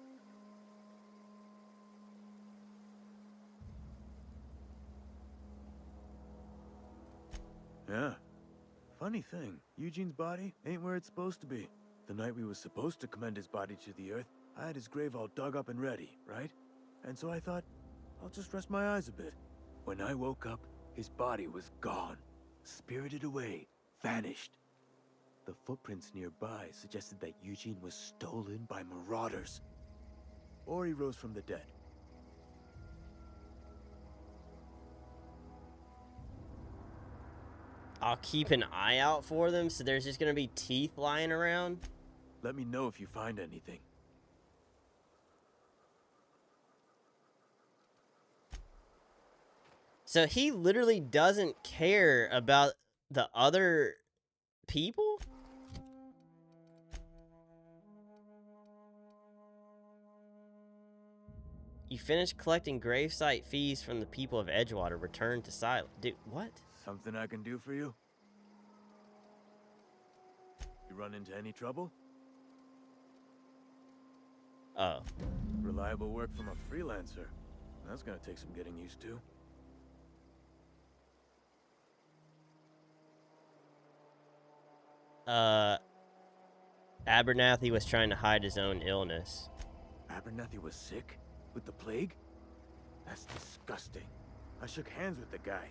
Yeah. Funny thing, Eugene's body ain't where it's supposed to be. The night we was supposed to commend his body to the earth, I had his grave all dug up and ready, right? And so I thought, I'll just rest my eyes a bit. When I woke up, his body was gone. Spirited away, vanished. The footprints nearby suggested that Eugene was stolen by marauders. Or he rose from the dead. I'll keep an eye out for them, so there's just gonna be teeth lying around. Let me know if you find anything. So he literally doesn't care about the other people? You finished collecting gravesite fees from the people of Edgewater. Return to Silent. Dude, what? Something I can do for you? You run into any trouble? Oh. Reliable work from a freelancer. That's gonna take some getting used to. Abernathy was trying to hide his own illness. Abernathy was sick? With the plague? That's disgusting. I shook hands with the guy.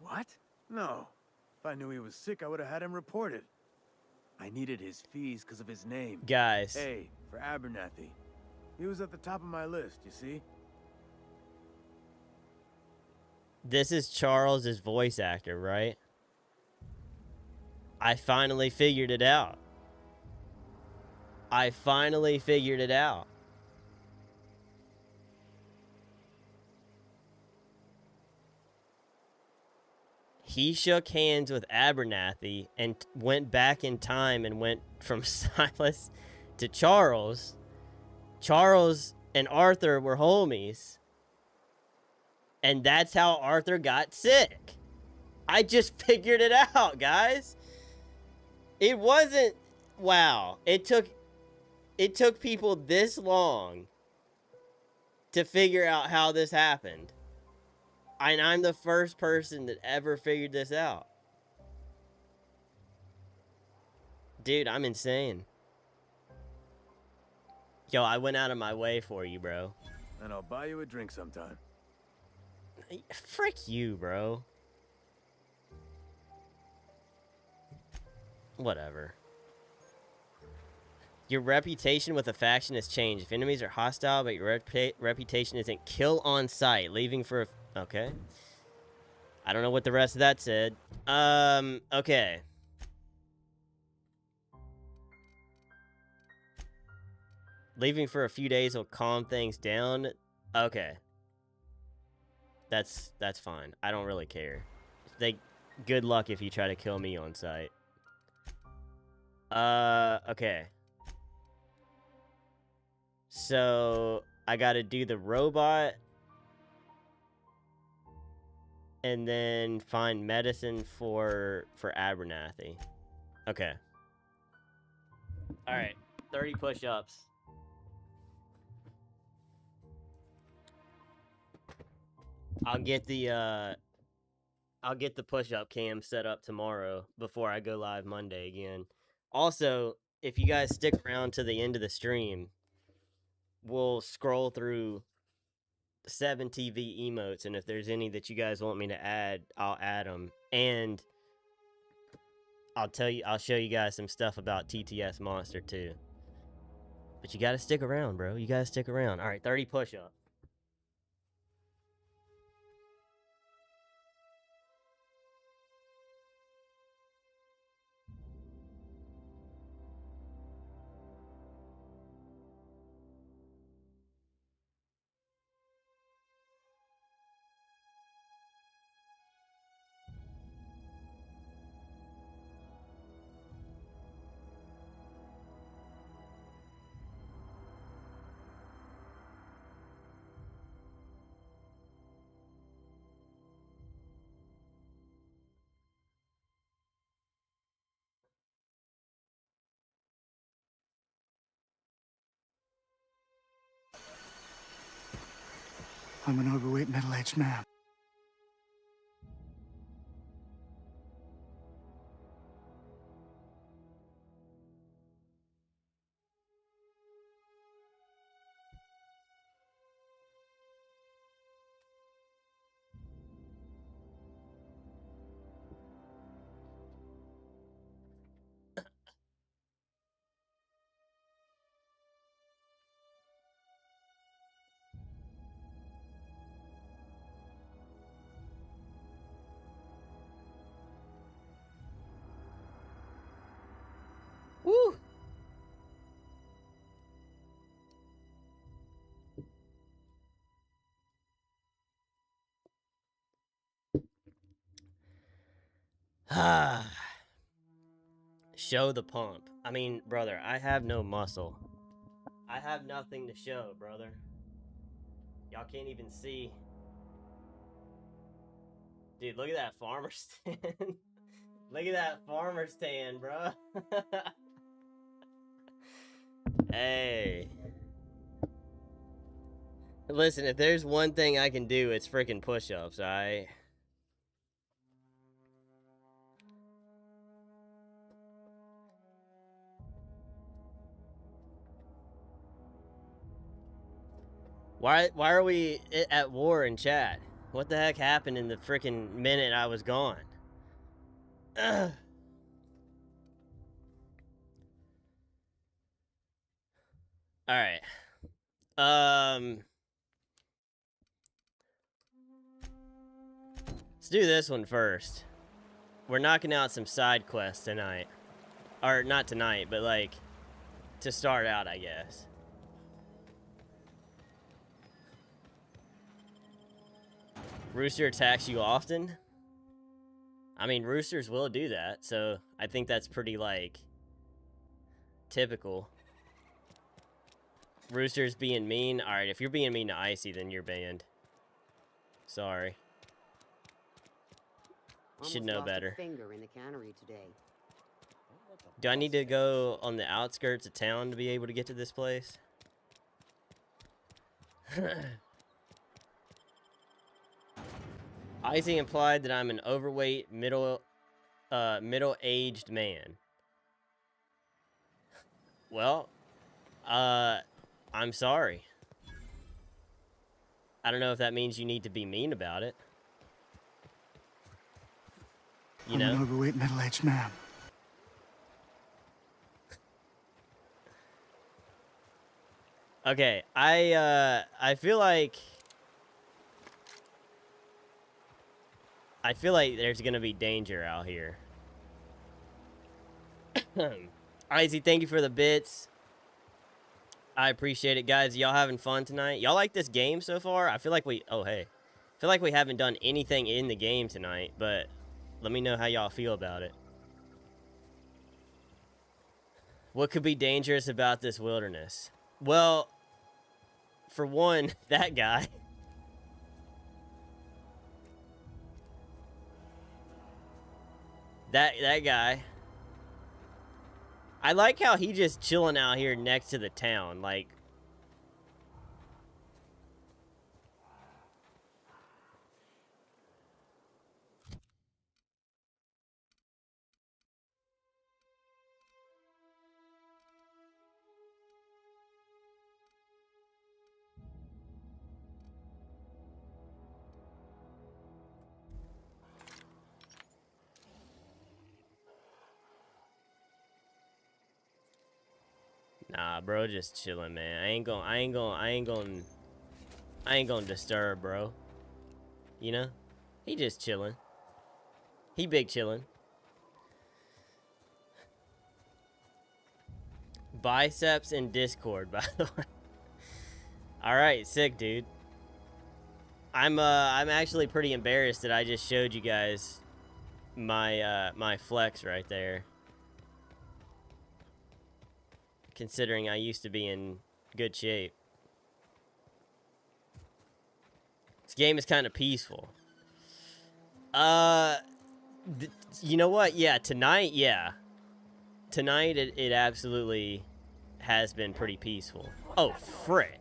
What? No. If I knew he was sick, I would have had him reported. I needed his fees because of his name. Guys. A for Abernathy. He was at the top of my list, you see? This is Charles's voice actor, right? I finally figured it out. I finally figured it out. he shook hands with Abernathy and went back in time and went from Silas to Charles. Charles and Arthur were homies. And that's how Arthur got sick. I just figured it out, guys. It wasn't, wow. It took people this long to figure out how this happened. And I'm the first person that ever figured this out. Dude, I'm insane. Yo, I went out of my way for you, bro. And I'll buy you a drink sometime. Frick you, bro. Whatever. Your reputation with a faction has changed. If enemies are hostile, but your reputation isn't kill on sight, leaving for a... Okay. I don't know what the rest of that said. Okay. Leaving for a few days will calm things down. Okay. That's fine. I don't really care. Good luck if you try to kill me on sight. Okay. So, I gotta do the robot. And then find medicine for Abernathy. Okay. Alright. 30 push-ups. I'll get the push-up cam set up tomorrow before I go live Monday again. Also, if you guys stick around to the end of the stream, we'll scroll through 7 TV emotes, and if there's any that you guys want me to add, I'll add them. And I'll show you guys some stuff about TTS Monster too. But you gotta stick around, bro. You gotta stick around. All right, 30 push-ups. I'm an overweight, middle-aged man. Woo! Show the pump. I mean, brother, I have no muscle. I have nothing to show, brother. Y'all can't even see. Dude, look at that farmer stand. Look at that farmer stand, bro. Hey. Listen, if there's one thing I can do, it's freaking push-ups, alright? Why are we at war in chat? What the heck happened in the freaking minute I was gone? Ugh. All right. Let's do this one first. We're knocking out some side quests tonight. Or not tonight, but like to start out, I guess. Rooster attacks you often? I mean, roosters will do that, so I think that's pretty, like, typical. Roosters being mean. All right, if you're being mean to Icy, then you're banned. Sorry. You should know better. Finger in the cannery today. Do I need to go on the outskirts of town to be able to get to this place? Icy implied that I'm an overweight, middle-aged man. Well, I'm sorry. I don't know if that means you need to be mean about it. You know? I'm an overweight, middle-aged man. Okay, I feel like there's gonna be danger out here. Icy, thank you for the bits. I appreciate it, guys. Y'all having fun tonight? Y'all like this game so far? I feel like we haven't done anything in the game tonight, but let me know how y'all feel about it. What could be dangerous about this wilderness? Well, for one, that guy. That guy. I like how he just chilling out here next to the town, like. Nah, bro, just chilling, man. I ain't gonna disturb, bro. You know? He just chilling. He big chilling. Biceps in Discord, by the way. All right, sick, dude. I'm actually pretty embarrassed that I just showed you guys my my flex right there. Considering I used to be in good shape. This game is kind of peaceful. You know what? Yeah, tonight, yeah. Tonight, it absolutely has been pretty peaceful. Oh, frick.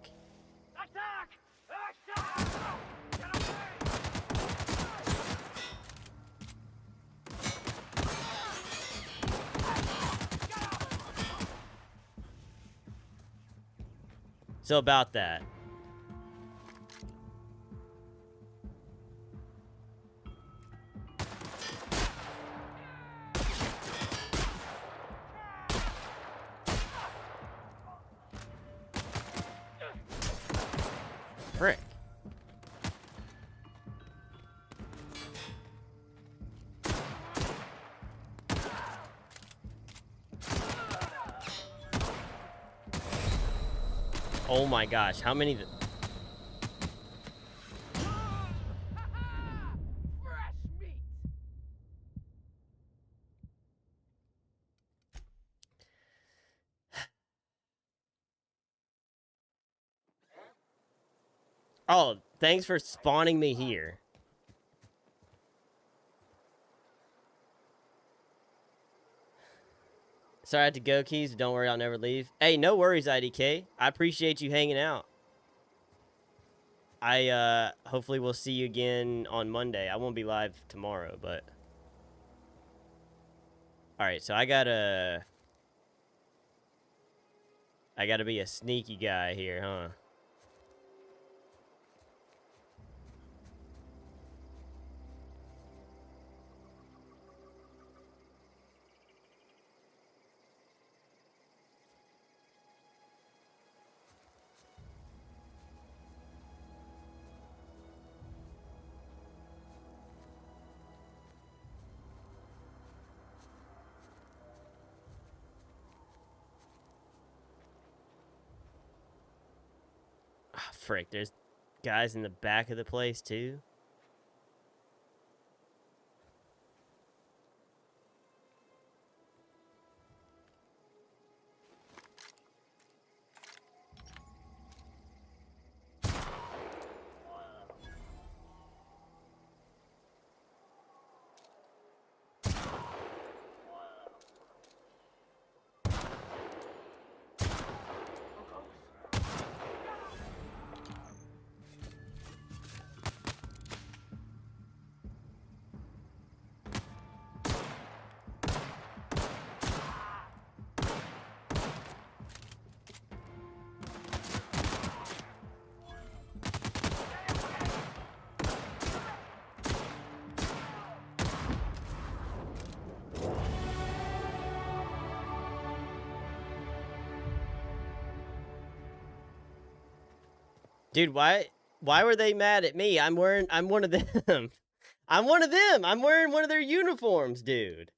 So about that. Frick. Oh my gosh, how many... Oh, thanks for spawning me here. Sorry I had to go, Keys. Don't worry, I'll never leave. Hey, no worries, IDK. I appreciate you hanging out. Hopefully we'll see you again on Monday. I won't be live tomorrow, but... Alright, so I gotta be a sneaky guy here, huh? Frick, there's guys in the back of the place too. Dude, why were they mad at me? I'm one of them. I'm one of them. I'm wearing one of their uniforms, dude.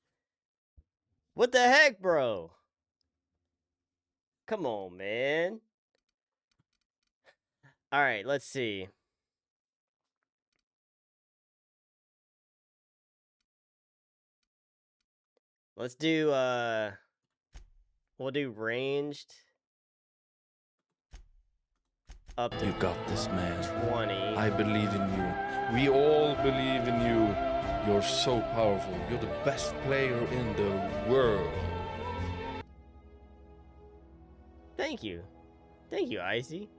What the heck, bro? Come on, man. All right, let's see. Let's do we'll do ranged up to You got this, man. 20. I believe in you. We all believe in you. You're so powerful. You're the best player in the world. Thank you. Thank you, Icy.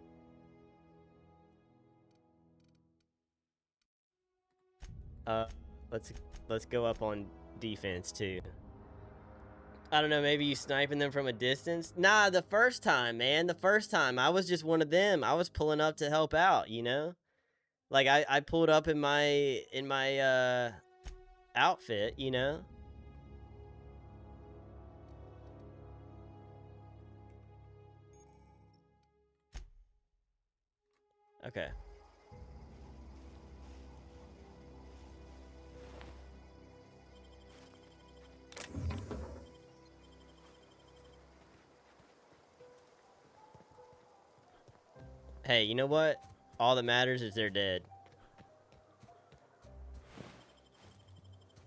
Let's go up on defense too. I don't know, maybe you sniping them from a distance? Nah, the first time, man. The first time. I was just one of them. I was pulling up to help out, you know? Like I pulled up in my outfit, you know? Okay. Hey, you know what? All that matters is they're dead.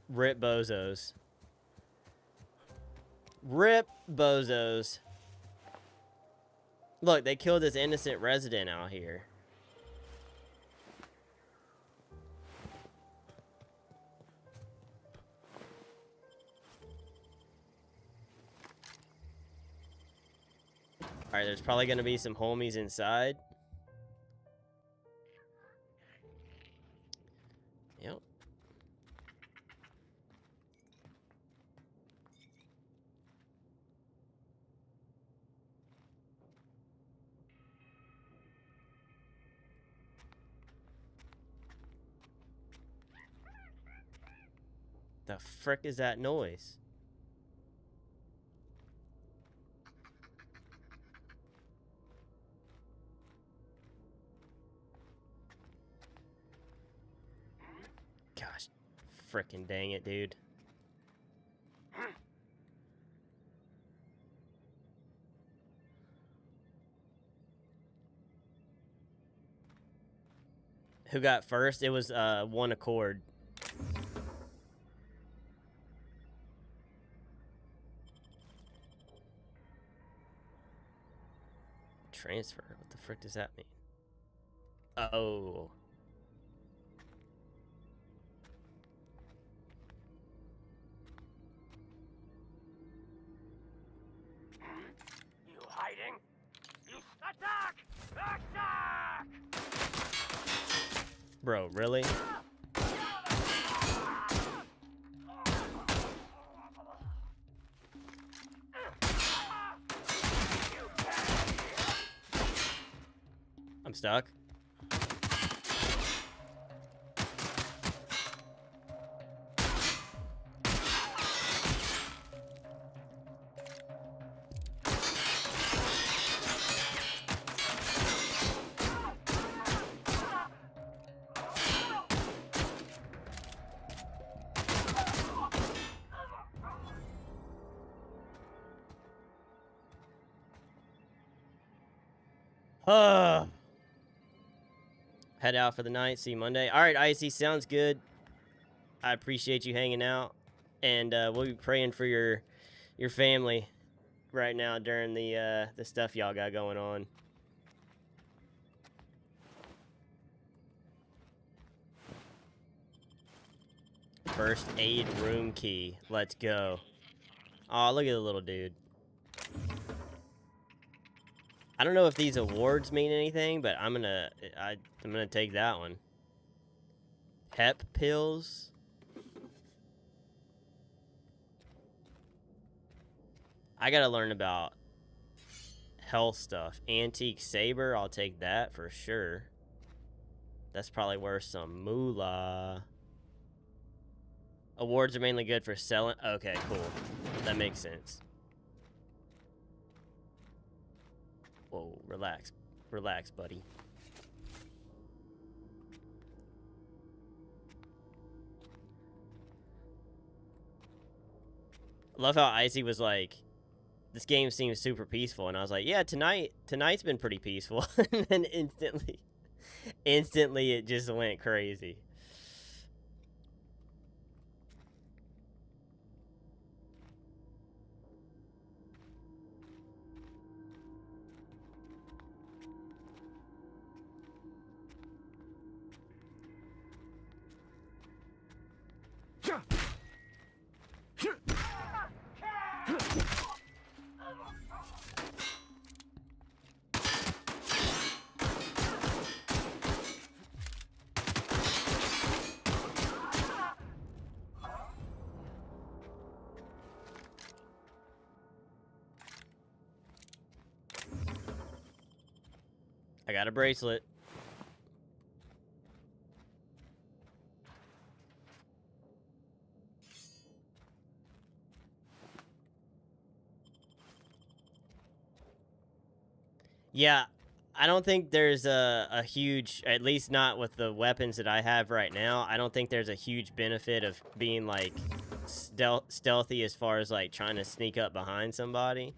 Rip bozos. Rip bozos. Look, they killed this innocent resident out here. Alright, there's probably gonna be some homies inside. Yep. The frick is that noise? Gosh, frickin' dang it, dude. Who got first? It was One Accord. Transfer? What the frick does that mean? Oh. You hiding? You attack! Attack! Bro, really? I'm stuck. Head out for the night. See you Monday. All right, Icy, sounds good. I appreciate you hanging out, and we'll be praying for your family right now during the stuff y'all got going on. First aid room key. Let's go. Oh, look at the little dude. I don't know if these awards mean anything, but I'm gonna take that one. Pep pills. I gotta learn about health stuff. Antique saber, I'll take that for sure. That's probably worth some moolah. Awards are mainly good for selling. Okay, cool. That makes sense. Whoa, relax. Relax, buddy. I love how Icy was like, this game seems super peaceful, and I was like, yeah, tonight's been pretty peaceful. And then instantly it just went crazy. I got a bracelet. Yeah, I don't think there's a huge, at least not with the weapons that I have right now, I don't think there's a huge benefit of being, like, stealthy as far as, like, trying to sneak up behind somebody.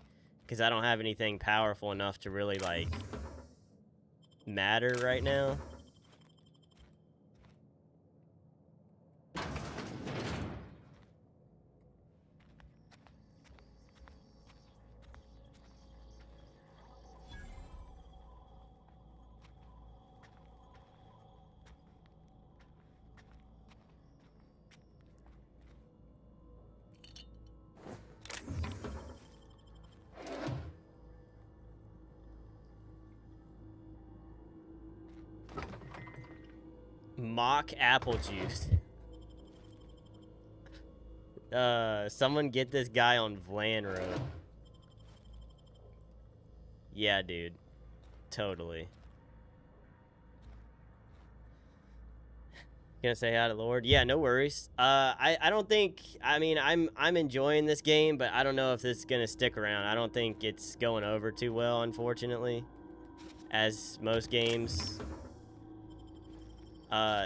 Because I don't have anything powerful enough to really, like, matter right now. Mock apple juice. Someone get this guy on Vlan Road. Yeah, dude. Totally. Gonna say hi to Lord? Yeah, no worries. I don't think, I mean, I'm enjoying this game, but I don't know if this is gonna stick around. I don't think it's going over too well, unfortunately. As most games.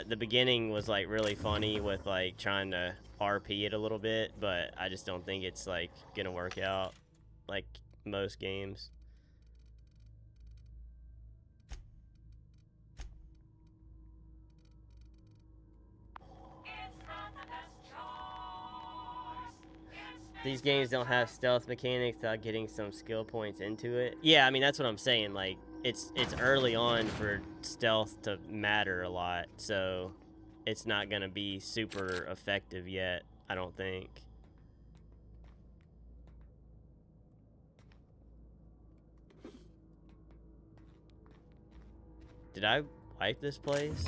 The beginning was, like, really funny with, like, trying to RP it a little bit, but I just don't think it's, like, gonna work out like most games. These games don't have stealth mechanics without getting some skill points into it. Yeah, I mean, that's what I'm saying. Like, it's early on for stealth to matter a lot, so it's not gonna be super effective yet, I don't think. Did I wipe this place?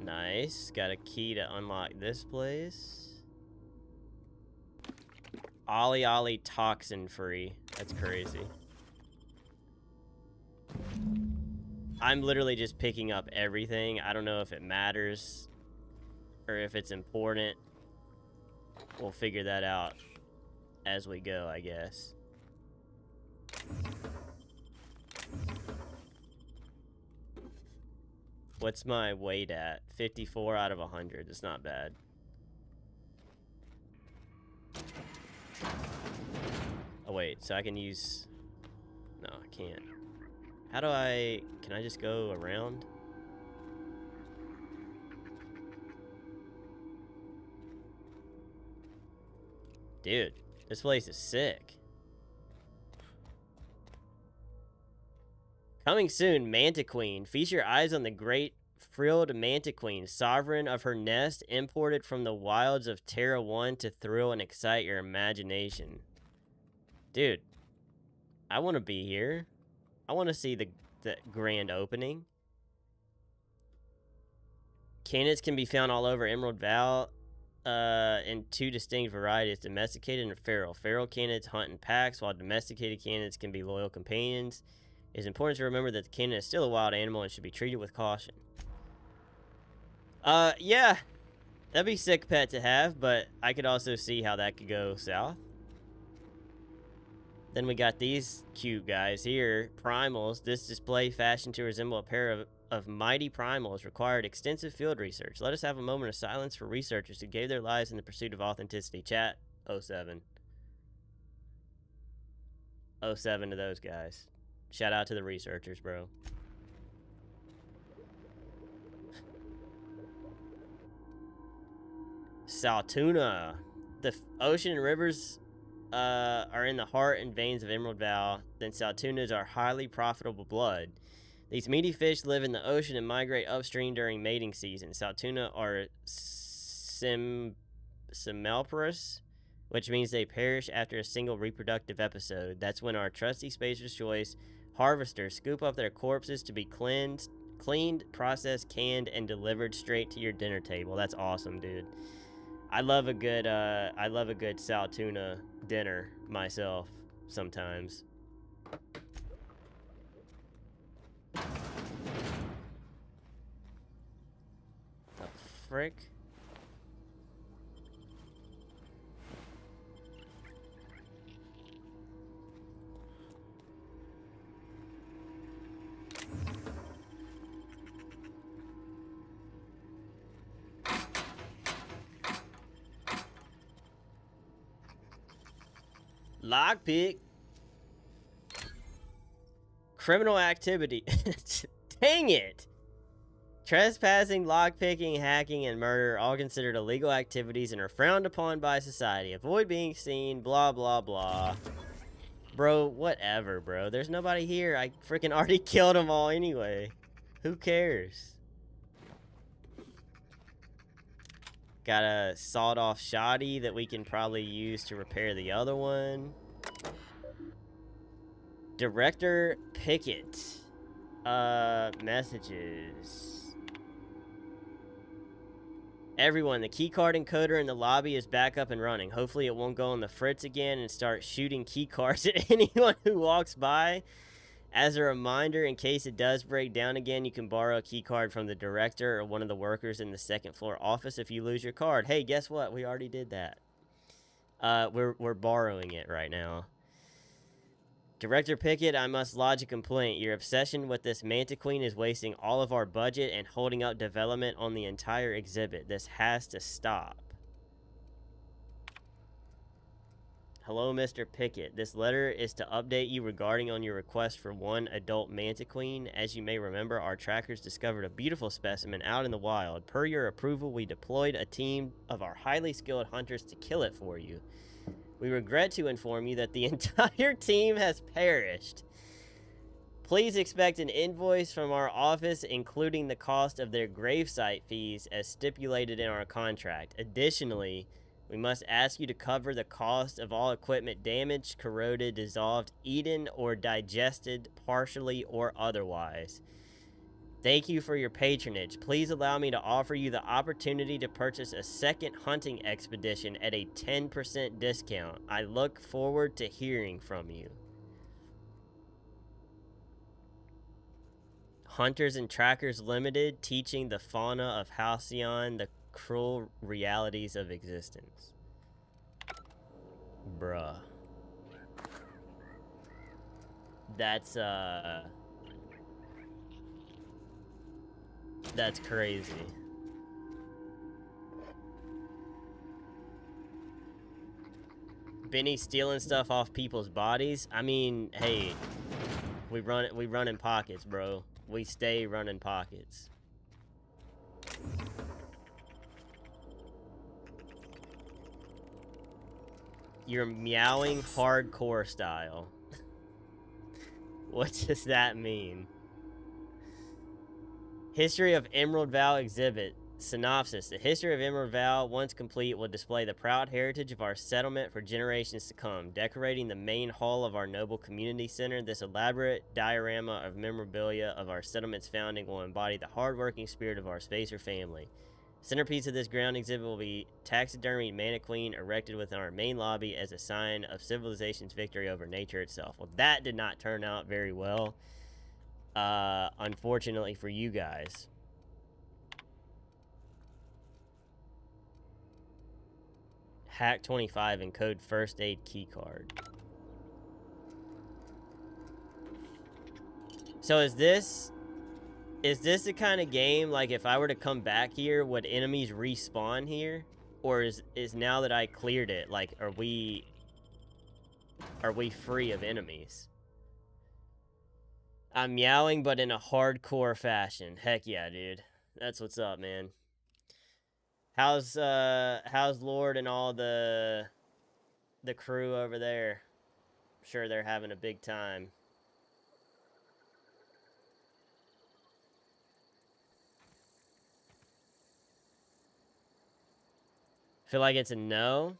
Nice. Got a key to unlock this place. Ollie Ollie toxin free. That's crazy. I'm literally just picking up everything. I don't know if it matters or if it's important. We'll figure that out as we go, I guess. What's my weight at? 54 out of 100. It's not bad. Oh, wait. So I can use... No, I can't. How do I... Can I just go around? Dude, this place is sick. Coming soon, Mantiqueen. Feast your eyes on the great frilled Mantiqueen, sovereign of her nest, imported from the wilds of Terra 1 to thrill and excite your imagination. Dude, I want to be here. I want to see the grand opening. Canids can be found all over Emerald Vale in two distinct varieties, domesticated and feral. Feral canids hunt in packs, while domesticated canids can be loyal companions. It is important to remember that the canid is still a wild animal and should be treated with caution. Yeah. That'd be a sick pet to have, but I could also see how that could go south. Then we got these cute guys here. Primals. This display fashioned to resemble a pair of mighty primals required extensive field research. Let us have a moment of silence for researchers who gave their lives in the pursuit of authenticity. Chat, 07. 07 to those guys. Shout out to the researchers, bro. Saltuna. The ocean and rivers are in the heart and veins of Emerald Val. Then Saltunas are highly profitable blood. These meaty fish live in the ocean and migrate upstream during mating season. Saltuna are semelparous, which means they perish after a single reproductive episode. That's when our trusty Spacer's Choice harvesters scoop up their corpses to be cleaned, processed, canned, and delivered straight to your dinner table. That's awesome, dude. I love a good Saltuna dinner myself sometimes. The frick? Lockpick. Criminal activity. Dang it. Trespassing, lockpicking, hacking, and murder are all considered illegal activities and are frowned upon by society. Avoid being seen, blah, blah, blah. Bro, whatever, bro. There's nobody here. I freaking already killed them all anyway. Who cares? Got a sawed-off shoddy that we can probably use to repair the other one. Director Pickett. Messages. Everyone, the keycard encoder in the lobby is back up and running. Hopefully it won't go on the fritz again and start shooting keycards at anyone who walks by. As a reminder, in case it does break down again, you can borrow a key card from the director or one of the workers in the second floor office if you lose your card. Hey, guess what? We already did that. We're borrowing it right now. Director Pickett, I must lodge a complaint. Your obsession with this Mantiqueen is wasting all of our budget and holding up development on the entire exhibit. This has to stop. Hello, Mr. Pickett. This letter is to update you regarding on your request for one adult Mantiqueen. As you may remember, our trackers discovered a beautiful specimen out in the wild. Per your approval, we deployed a team of our highly skilled hunters to kill it for you. We regret to inform you that the entire team has perished. Please expect an invoice from our office, including the cost of their gravesite fees as stipulated in our contract. Additionally, we must ask you to cover the cost of all equipment damaged, corroded, dissolved, eaten, or digested, partially or otherwise. Thank you for your patronage. Please allow me to offer you the opportunity to purchase a second hunting expedition at a 10% discount. I look forward to hearing from you. Hunters and Trackers Limited, teaching the fauna of Halcyon the cruel realities of existence. Bruh. That's crazy. Benny stealing stuff off people's bodies. I mean, hey, we run in pockets, bro. We stay running pockets. You're meowing hardcore style. What does that mean? History of Emerald Val exhibit. Synopsis. The history of Emerald Val, once complete, will display the proud heritage of our settlement for generations to come. Decorating the main hall of our noble community center, this elaborate diorama of memorabilia of our settlement's founding will embody the hardworking spirit of our Spacer family. Centerpiece of this ground exhibit will be taxidermied Mantiqueen erected within our main lobby as a sign of civilization's victory over nature itself. Well, that did not turn out very well, unfortunately for you guys. Hack 25 and code first aid keycard. So is this Is this the kind of game, like, if I were to come back here, would enemies respawn here? Or is now that I cleared it, like, are we free of enemies? I'm meowing, but in a hardcore fashion. Heck yeah, dude. That's what's up, man. How's Lord and all the crew over there? I'm sure they're having a big time. Feel like it's a no.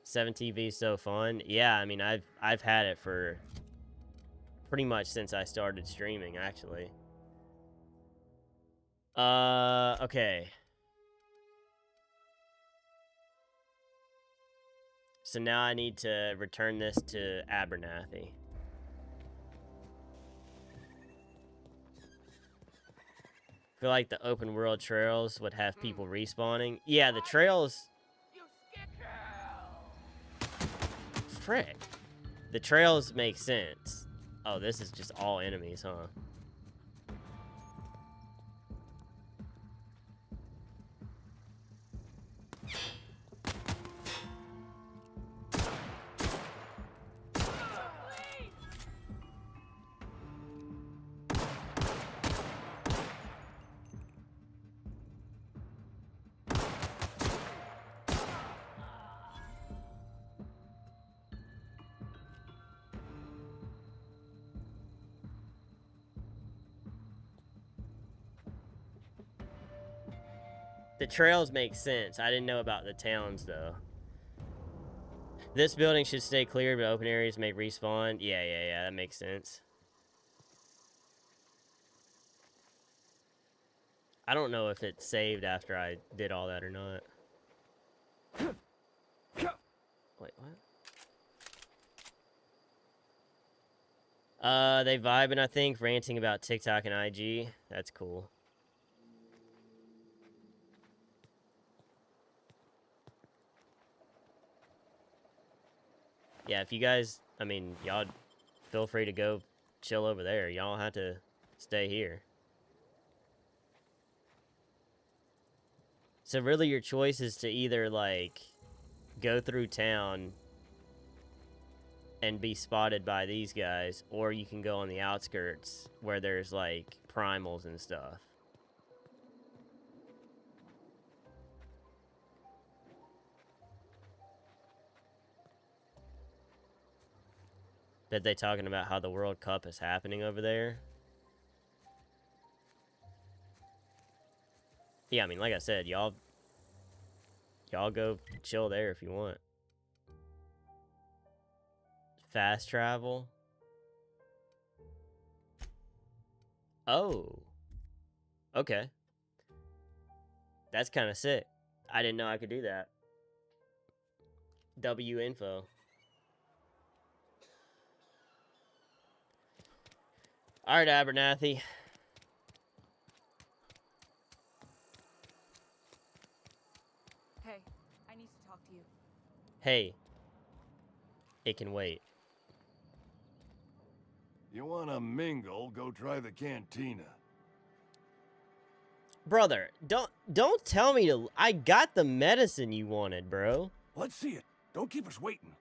7TV is so fun. Yeah, I mean, I've had it for pretty much since I started streaming, actually. Okay. So now I need to return this to Abernathy. Feel like the open world trails would have people respawning. Yeah, the trails. Frick. The trails make sense. Oh, this is just all enemies, huh? The trails make sense. I didn't know about the towns, though. This building should stay clear, but open areas may respawn. Yeah, that makes sense. I don't know if it saved after I did all that or not. Wait, what? They vibing, I think, ranting about TikTok and IG. That's cool. Yeah, if you guys, I mean, y'all feel free to go chill over there. Y'all have to stay here. So really your choice is to either, like, go through town and be spotted by these guys, or you can go on the outskirts where there's, like, primals and stuff. Bet they talking about how the World Cup is happening over there. Yeah, I mean, like I said, y'all go chill there if you want. Fast travel. Oh. Okay. That's kind of sick. I didn't know I could do that. W info. All right, Abernathy. Hey, I need to talk to you. Hey. It can wait. You wanna mingle, go try the cantina. Brother, don't tell me to... I got the medicine you wanted, bro. Let's see it. Don't keep us waiting.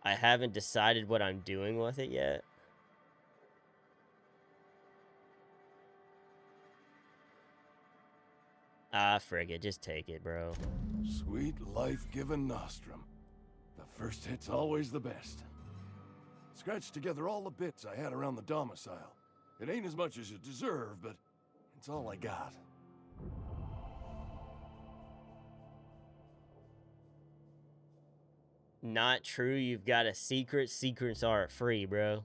I haven't decided what I'm doing with it yet. Ah, frig it. Just take it, bro. Sweet life-giving nostrum. The first hit's always the best. Scratched together all the bits I had around the domicile. It ain't as much as you deserve, but it's all I got. Not true. You've got a secret. Secrets aren't free, bro.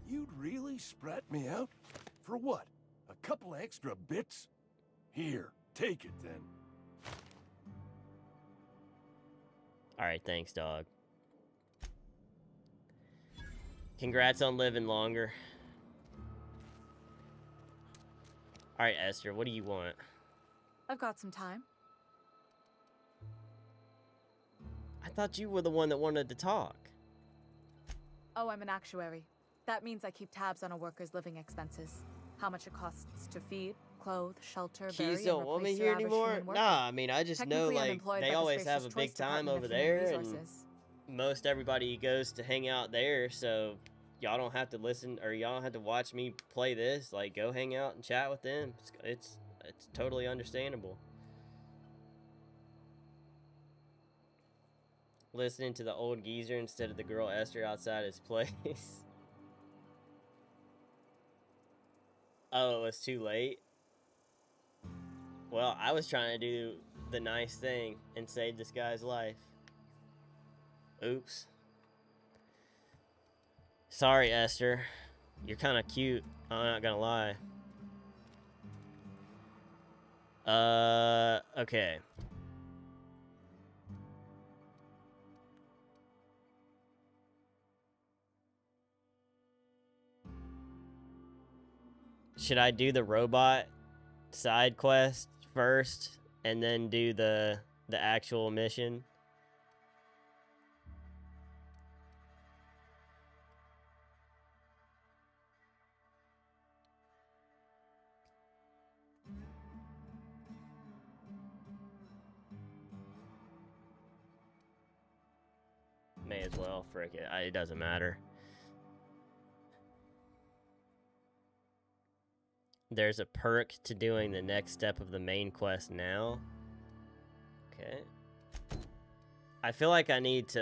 You'd really sprat me out? For what? A couple extra bits? Here, take it then. Alright, thanks, dog. Congrats on living longer. Alright, Esther, what do you want? I've got some time. I thought you were the one that wanted to talk. Oh, I'm an actuary. That means I keep tabs on a worker's living expenses. How much it costs to feed, clothe, shelter, bury, Keys and don't want me replace your here average anymore? human worker. Nah, I mean, I just know, Technically, I'm like, employed they by the always have a Spacer's big Choice time Department over of Human there, and Resources. most everybody goes to hang out there, so y'all don't have to listen, or y'all don't have to watch me play this. Like, go hang out and chat with them. It's totally understandable. Listening to the old geezer instead of the girl Esther outside his place. Oh, it was too late? Well, I was trying to do the nice thing and save this guy's life. Oops. Sorry, Esther. You're kind of cute. I'm not gonna lie. Okay. Should I do the robot side quest first and then do the actual mission? May as well, frick it. It doesn't matter. There's a perk to doing the next step of the main quest now. Okay. I feel like I need to,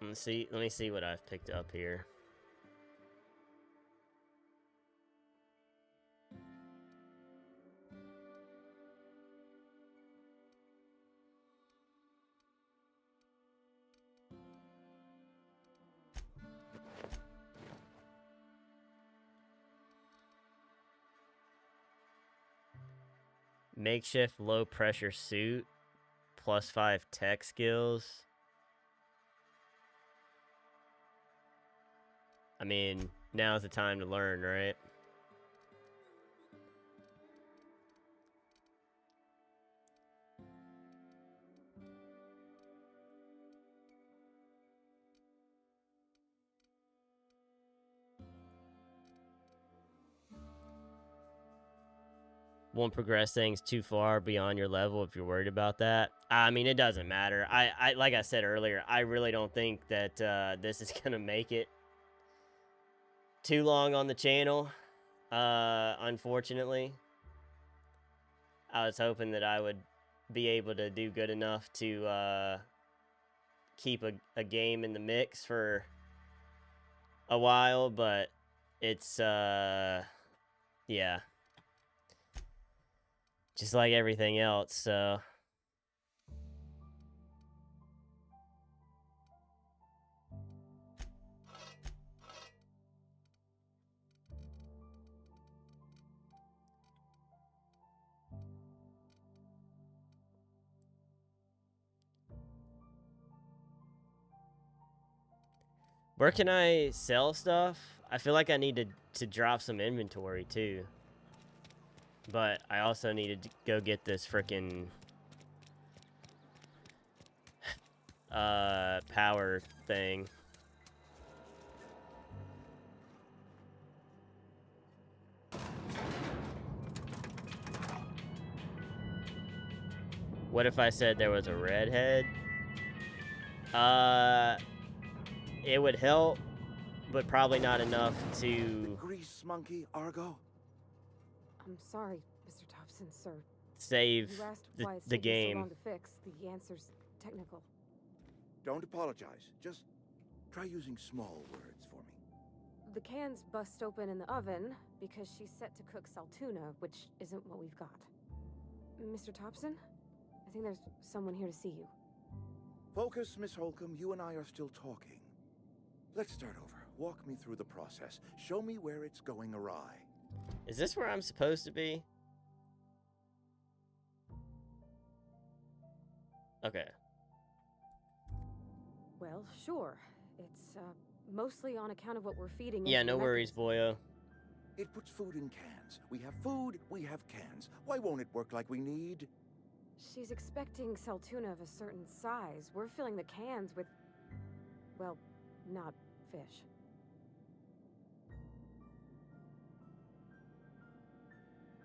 let me see what I've picked up here. Makeshift low pressure suit, +5 tech skills. I mean, now's the time to learn, right? Won't progress things too far beyond your level if you're worried about that. I mean, it doesn't matter. I like I said earlier, I really don't think that this is gonna make it too long on the channel. Unfortunately, I was hoping that I would be able to do good enough to keep a game in the mix for a while, but it's yeah. Just like everything else, so. Where can I sell stuff? I feel like I need to drop some inventory too. But I also needed to go get this frickin' power thing. What if I said there was a redhead? It would help, but probably not enough to Grease monkey, Argo? I'm sorry, Mr. Thompson, sir. save You asked why it's the taking so game. long to fix. The answer's technical. Don't apologize. Just try using small words for me. The cans bust open in the oven because she's set to cook saltuna, which isn't what we've got. Mr. Thompson? I think there's someone here to see you. Focus, Miss Holcomb. You and I are still talking. Let's start over. Walk me through the process. Show me where it's going awry. Is this where I'm supposed to be? Okay. Well, sure. It's mostly on account of what we're feeding. Yeah, into no the worries, boyo. It puts food in cans. We have food, we have cans. Why won't it work like we need? She's expecting Saltuna of a certain size. We're filling the cans with, well, not fish.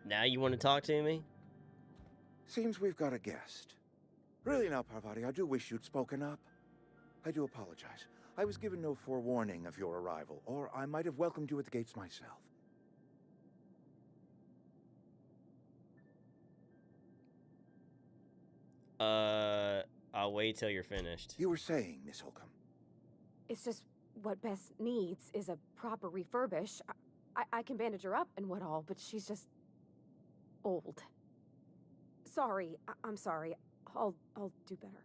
Now you want to talk to me? Seems we've got a guest. Really now, Parvati, I do wish you'd spoken up. I do apologize. I was given no forewarning of your arrival, or I might have welcomed you at the gates myself. I'll wait till you're finished. You were saying, Miss Holcomb. It's just what Bess needs is a proper refurbish. I can bandage her up and what all, but she's just old. Sorry, I'm sorry. I'll do better.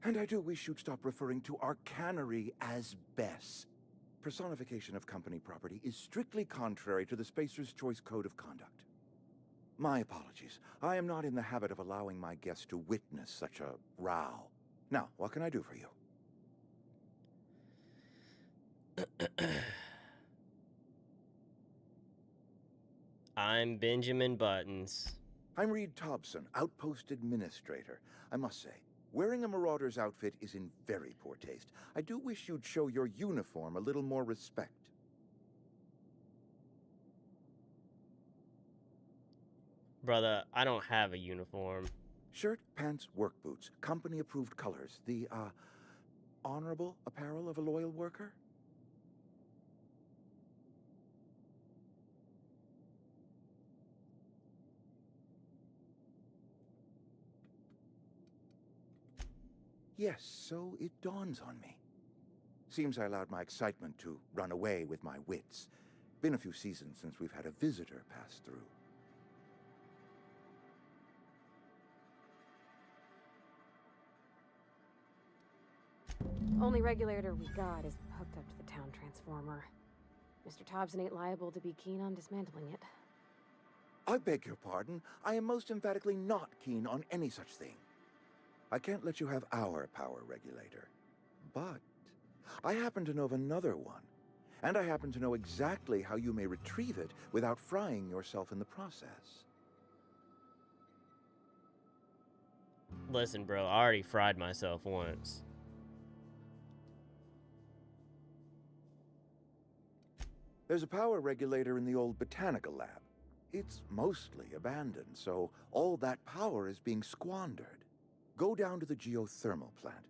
And I do wish you'd stop referring to our cannery as Bess. Personification of company property is strictly contrary to the Spacer's Choice Code of Conduct. My apologies. I am not in the habit of allowing my guests to witness such a row. Now, what can I do for you? I'm Benjamin Buttons. I'm Reed Thompson, Outpost Administrator. I must say, wearing a Marauder's outfit is in very poor taste. I do wish you'd show your uniform a little more respect. Brother, I don't have a uniform. Shirt, pants, work boots, company-approved colors. The, honorable apparel of a loyal worker? Yes, so it dawns on me. Seems I allowed my excitement to run away with my wits. Been a few seasons since we've had a visitor pass through. Only regulator we got is hooked up to the town transformer. Mr. Thompson ain't liable to be keen on dismantling it. I beg your pardon. I am most emphatically not keen on any such thing. I can't let you have our power regulator. But I happen to know of another one. And I happen to know exactly how you may retrieve it without frying yourself in the process. Listen, bro, I already fried myself once. There's a power regulator in the old botanical lab. It's mostly abandoned, so all that power is being squandered. Go down to the geothermal plant.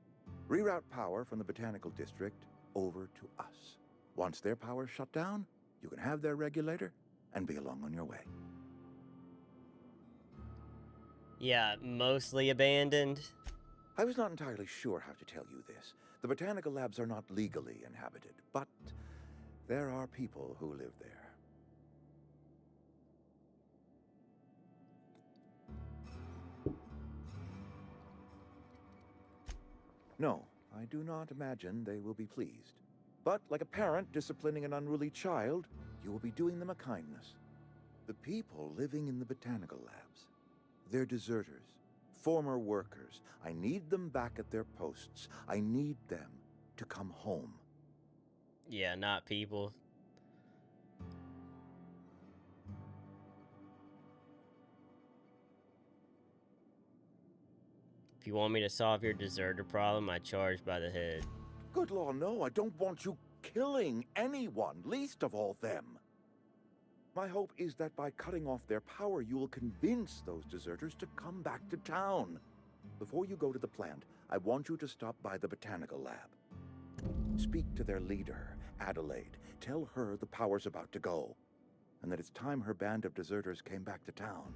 Reroute power from the botanical district over to us. Once their power's shut down, you can have their regulator and be along on your way. Yeah, mostly abandoned. I was not entirely sure how to tell you this. The botanical labs are not legally inhabited, but there are people who live there. No, I do not imagine they will be pleased. But like a parent disciplining an unruly child, you will be doing them a kindness. The people living in the botanical labs, they're deserters, former workers. I need them back at their posts. I need them to come home. Yeah, not people. If you want me to solve your deserter problem, I charge by the head. Good law, no, I don't want you killing anyone, least of all them. My hope is that by cutting off their power, you will convince those deserters to come back to town. Before you go to the plant, I want you to stop by the botanical lab. Speak to their leader, Adelaide. Tell her the power's about to go, and that it's time her band of deserters came back to town.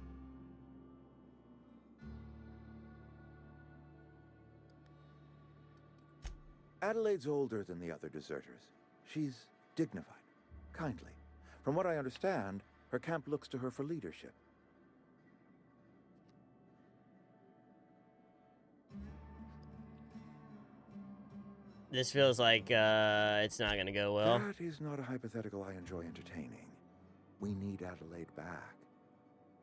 Adelaide's older than the other deserters. She's dignified, kindly. From what I understand, her camp looks to her for leadership. This feels like it's not gonna go well. That is not a hypothetical I enjoy entertaining. We need Adelaide back.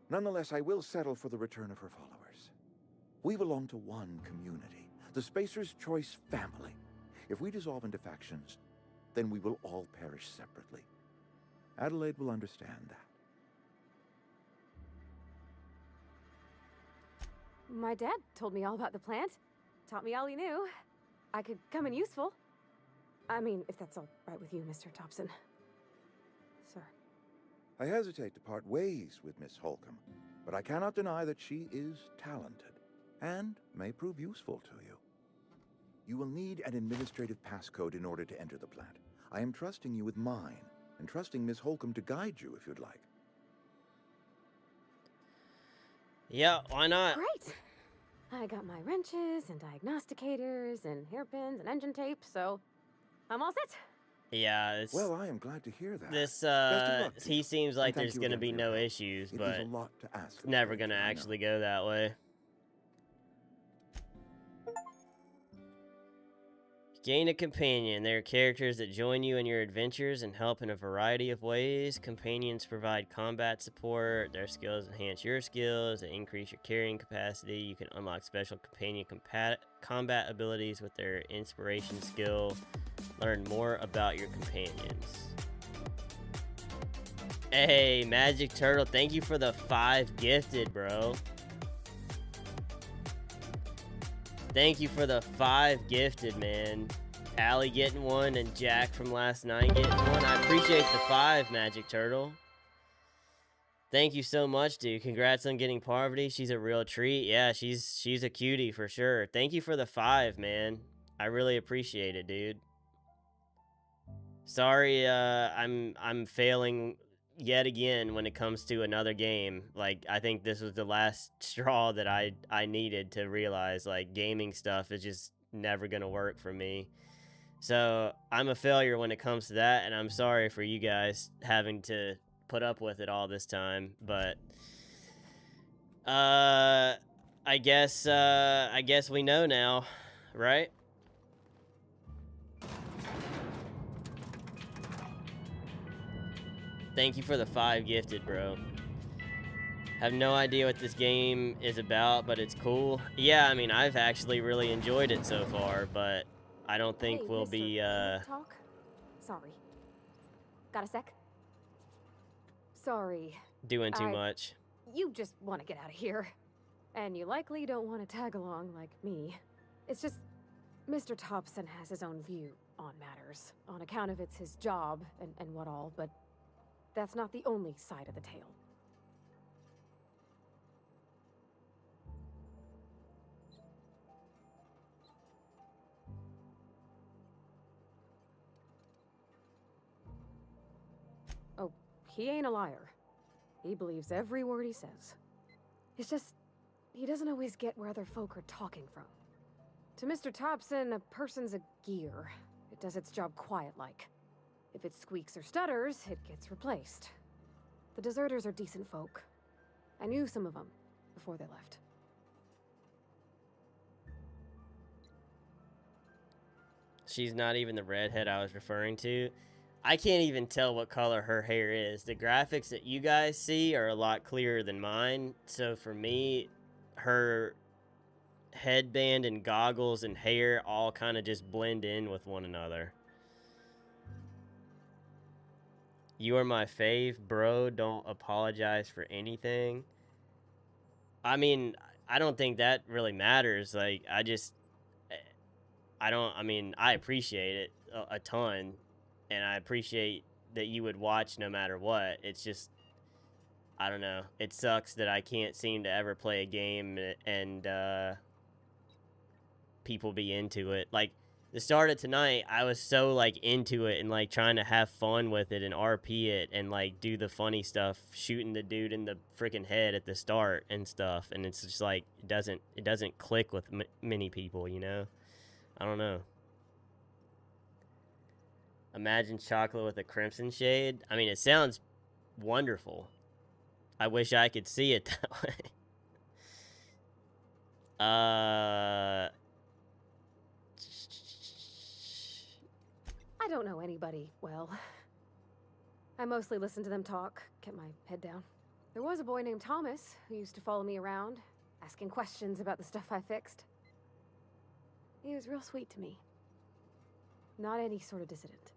Nonetheless, I will settle for the return of her followers. We belong to one community, the Spacer's Choice family. If we dissolve into factions, then we will all perish separately. Adelaide will understand that. My dad told me all about the plant. Taught me all he knew. I could come in useful. I mean, if that's all right with you, Mr. Thompson. Sir. I hesitate to part ways with Miss Holcomb, but I cannot deny that she is talented and may prove useful to you. You will need an administrative passcode in order to enter the plant. I am trusting you with mine, and trusting Miss Holcomb to guide you if you'd like. Yeah, why not? Great! I got my wrenches and diagnosticators and hairpins and engine tape, so I'm all set. Yeah, well, I am glad to hear that. This, Best of luck to he you. seems like And thank there's you gonna again be for no your help. issues, It but is a lot to ask it's of never you, gonna I know. actually go that way. Gain a companion. They are characters that join you in your adventures and help in a variety of ways. Companions provide combat support. Their skills enhance your skills. They increase your carrying capacity. You can unlock special companion combat abilities with their inspiration skill. Learn more about your companions. Hey, Magic Turtle, thank you for the 5 gifted, bro. Thank you for the 5 gifted, man. Allie getting one and Jack from last night getting one. I appreciate the 5, Magic Turtle. Thank you so much, dude. Congrats on getting Parvati. She's a real treat. Yeah, she's a cutie for sure. Thank you for the 5, man. I really appreciate it, dude. Sorry, I'm failing yet again when it comes to another game. Like, I think this was the last straw that I needed to realize, like, gaming stuff is just never gonna work for me. So I'm a failure when it comes to that, and I'm sorry for you guys having to put up with it all this time. But I guess we know now, right? Thank you for the 5 gifted, bro. Have no idea what this game is about, but it's cool. Yeah, I mean, I've actually really enjoyed it so far, but I don't think we'll Mr. be, Talk? Sorry. Got a sec? Sorry. doing too much. You just want to get out of here. And you likely don't want to tag along like me. It's just, Mr. Thompson has his own view on matters, on account of it's his job and what all, but that's not the only side of the tale. Oh, he ain't a liar. He believes every word he says. It's just, he doesn't always get where other folk are talking from. To Mr. Thompson, a person's a gear. It does its job quiet-like. If it squeaks or stutters, it gets replaced. The deserters are decent folk. I knew some of them before they left. She's not even the redhead I was referring to. I can't even tell what color her hair is. The graphics that you guys see are a lot clearer than mine. So for me, her headband and goggles and hair all kind of just blend in with one another. You are my fave, bro. Don't apologize for anything. I mean, I don't think that really matters. Like, I appreciate it a ton. And I appreciate that you would watch no matter what. It's just, I don't know. It sucks that I can't seem to ever play a game and people be into it. Like, the start of tonight, I was so, like, into it and, like, trying to have fun with it and RP it and, like, do the funny stuff, shooting the dude in the freaking head at the start and stuff. And it's just, like, it doesn't click with many people, you know? I don't know. Imagine chocolate with a crimson shade. I mean, it sounds wonderful. I wish I could see it that way. I don't know anybody well. I mostly listen to them talk, kept my head down. There was a boy named Thomas who used to follow me around, asking questions about the stuff I fixed. He was real sweet to me. Not any sort of dissident.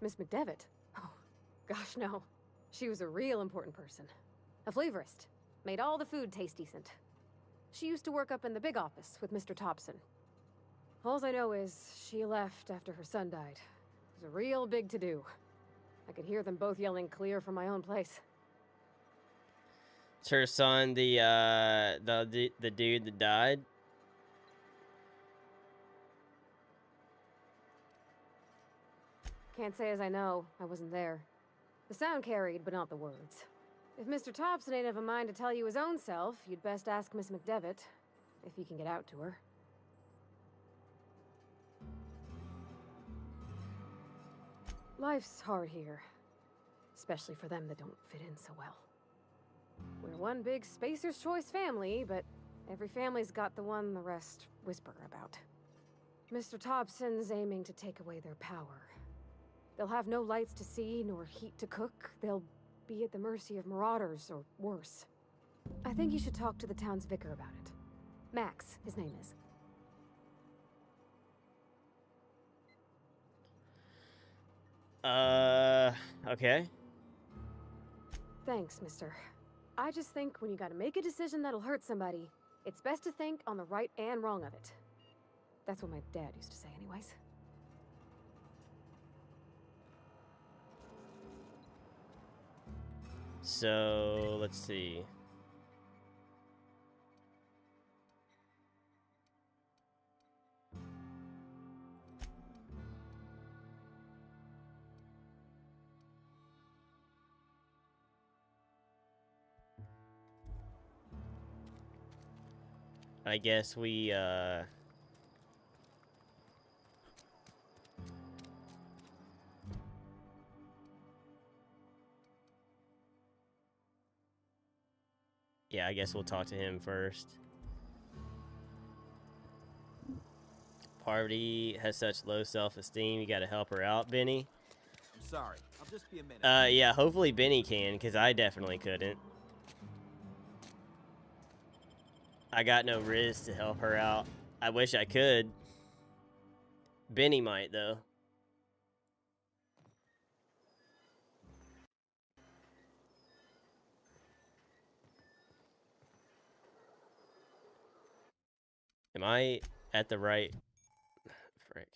Miss McDevitt? Oh, gosh, no. She was a real important person. A flavorist. Made all the food taste decent. She used to work up in the big office with Mr. Thompson. Alls I know is she left after her son died. It was a real big to-do. I could hear them both yelling clear from my own place. Is her son the dude that died? Can't say as I know. I wasn't there. The sound carried, but not the words. If Mr. Thompson ain't of a mind to tell you his own self, you'd best ask Miss McDevitt, if you can get out to her. Life's hard here, especially for them that don't fit in so well. We're one big Spacer's Choice family, but every family's got the one the rest whisper about. Mr. Thompson's aiming to take away their power. They'll have no lights to see, nor heat to cook. They'll be at the mercy of marauders, or worse. I think you should talk to the town's vicar about it. Max, his name is. Okay. Thanks, mister. I just think when you gotta make a decision that'll hurt somebody, it's best to think on the right and wrong of it. That's what my dad used to say anyways. So, let's see. I guess we, yeah, I guess we'll talk to him first. Parvati has such low self-esteem. You gotta help her out, Benny. I'm sorry. I'll just be a minute. Yeah, hopefully Benny can, because I definitely couldn't. I got no Riz to help her out. I wish I could. Benny might, though. Am I at the right... Frick.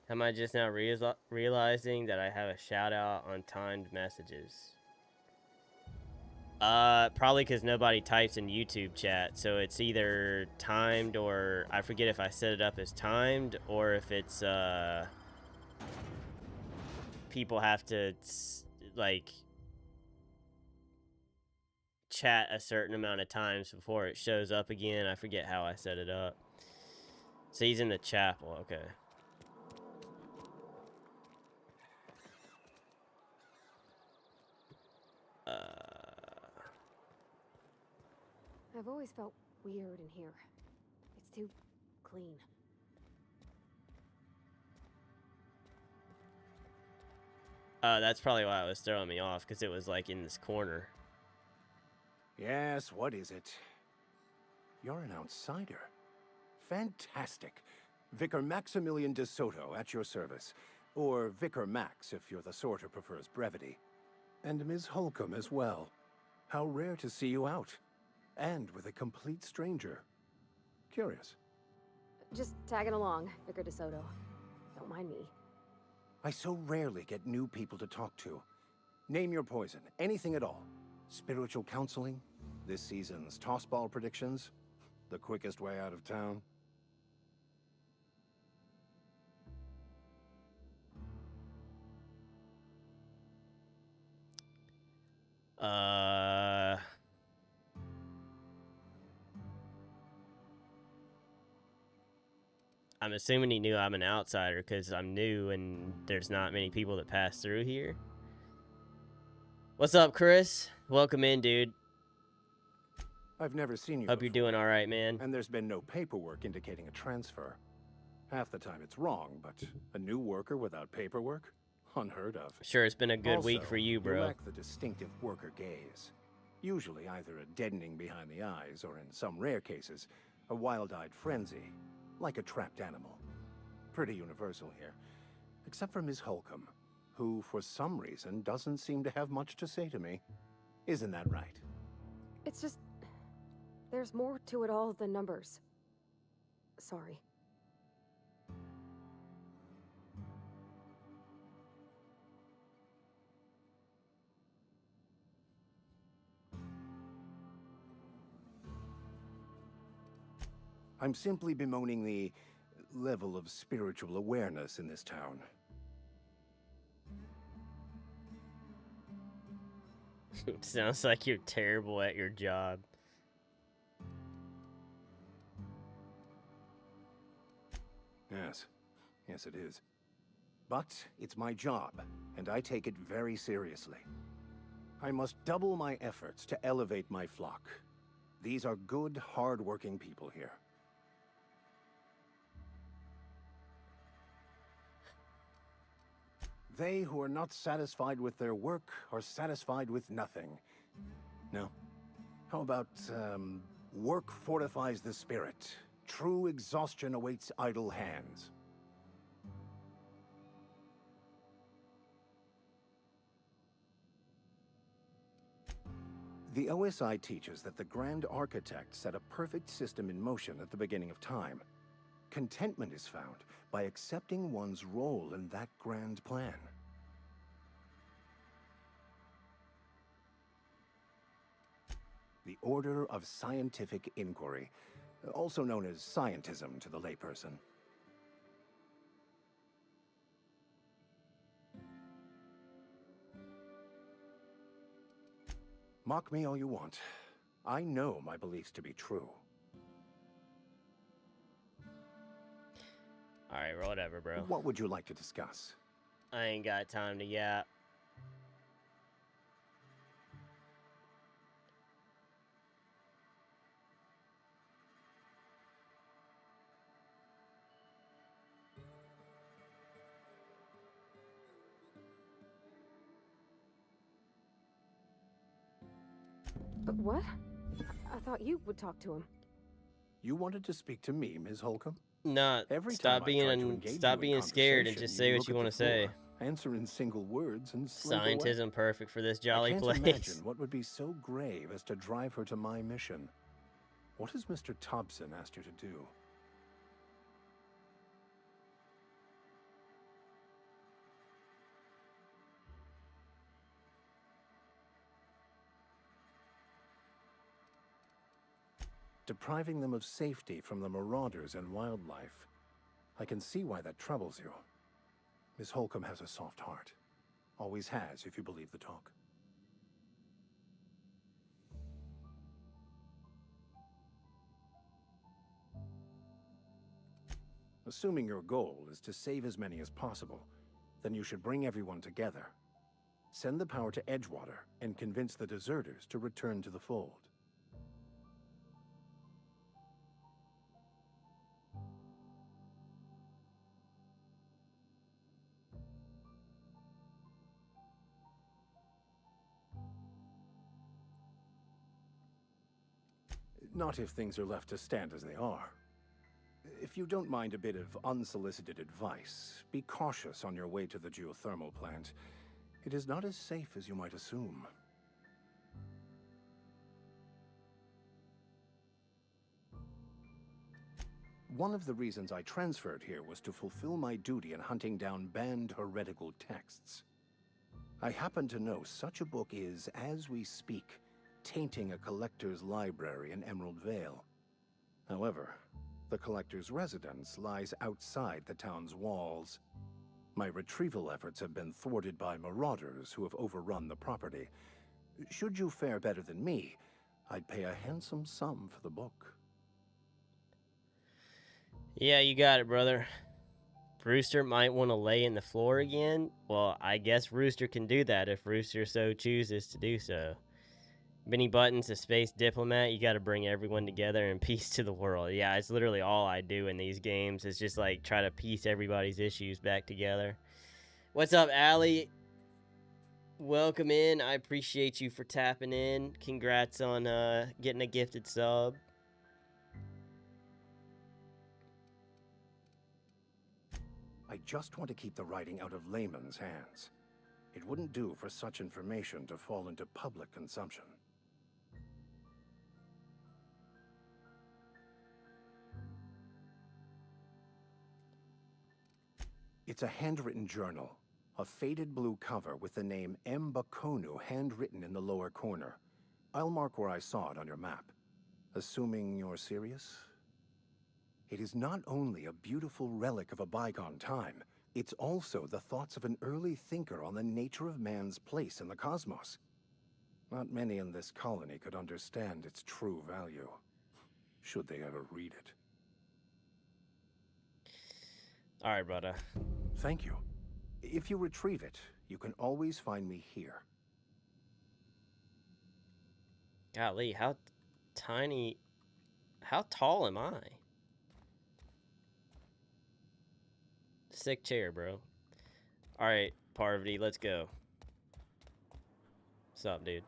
Am I just now realizing that I have a shout out on timed messages? Probably because nobody types in YouTube chat, so it's either timed or I forget if I set it up as timed or if it's people have to like chat a certain amount of times before it shows up again. I forget how I set it up. So he's in the chapel, okay. I've always felt weird in here. It's too clean. That's probably why it was throwing me off, because it was like in this corner. Yes, what is it? You're an outsider. Fantastic. Vicar Maximilian de Soto at your service. Or Vicar Max, if you're the sort who prefers brevity. And Ms. Holcomb as well. How rare to see you out. And with a complete stranger. Curious. Just tagging along, Vicar de Soto. Don't mind me. I so rarely get new people to talk to. Name your poison, anything at all. Spiritual counseling, this season's tossball predictions, the quickest way out of town. I'm assuming he knew I'm an outsider because I'm new and there's not many people that pass through here. What's up, Chris? Welcome in, dude. I've never seen you Hope you're doing all right, man. And there's been no paperwork indicating a transfer. Half the time it's wrong, but a new worker without paperwork? Unheard of. Sure, it's been a good week for you, bro. You lack the distinctive worker gaze. Usually either a deadening behind the eyes, or in some rare cases, a wild-eyed frenzy, like a trapped animal. Pretty universal here. Except for Ms. Holcomb, who, for some reason, doesn't seem to have much to say to me. Isn't that right? It's just... there's more to it all than numbers. Sorry. I'm simply bemoaning the level of spiritual awareness in this town. Sounds like you're terrible at your job. Yes it is. But it's my job, and I take it very seriously. I must double my efforts to elevate my flock. These are good, hard-working people here. They who are not satisfied with their work are satisfied with nothing. No? How about, work fortifies the spirit. True exhaustion awaits idle hands. The OSI teaches that the Grand Architect set a perfect system in motion at the beginning of time. Contentment is found by accepting one's role in that grand plan. The Order of Scientific Inquiry, also known as scientism to the layperson. Mock me all you want. I know my beliefs to be true. Alright, whatever, bro. What would you like to discuss? I ain't got time to yap. What? I thought you would talk to him. You wanted to speak to me, Ms. Holcomb? No, stop being scared and just say what you want to say. Answer in single words and slink Scientism away. perfect for this jolly I can't place. imagine what would be so grave as to drive her to my mission. What has Mr. Thompson asked you to do? Depriving them of safety from the marauders and wildlife. I can see why that troubles you. Miss Holcomb has a soft heart. Always has, if you believe the talk. Assuming your goal is to save as many as possible, then you should bring everyone together. Send the power to Edgewater and convince the deserters to return to the fold. Not if things are left to stand as they are. If you don't mind a bit of unsolicited advice, be cautious on your way to the geothermal plant. It is not as safe as you might assume. One of the reasons I transferred here was to fulfill my duty in hunting down banned heretical texts. I happen to know such a book is, as we speak, tainting a collector's library in Emerald Vale. However, the collector's residence lies outside the town's walls. My retrieval efforts have been thwarted by marauders who have overrun the property. Should you fare better than me, I'd pay a handsome sum for the book. Yeah, you got it, brother. Rooster might want to lay in the floor again. Well, I guess Rooster can do that if Rooster so chooses to do so. Benny Button's a space diplomat. You got to bring everyone together and peace to the world. Yeah, it's literally all I do in these games. It's just like try to piece everybody's issues back together. What's up, Allie? Welcome in. I appreciate you for tapping in. Congrats on getting a gifted sub. I just want to keep the writing out of layman's hands. It wouldn't do for such information to fall into public consumption. It's a handwritten journal, a faded blue cover with the name M. Bakonu handwritten in the lower corner. I'll mark where I saw it on your map. Assuming you're serious? It is not only a beautiful relic of a bygone time, it's also the thoughts of an early thinker on the nature of man's place in the cosmos. Not many in this colony could understand its true value, should they ever read it. All right, brother. Thank you. If you retrieve it, you can always find me here. Golly, how tall am I? Sick chair, bro. All right, Parvati, let's go. What's up, dude?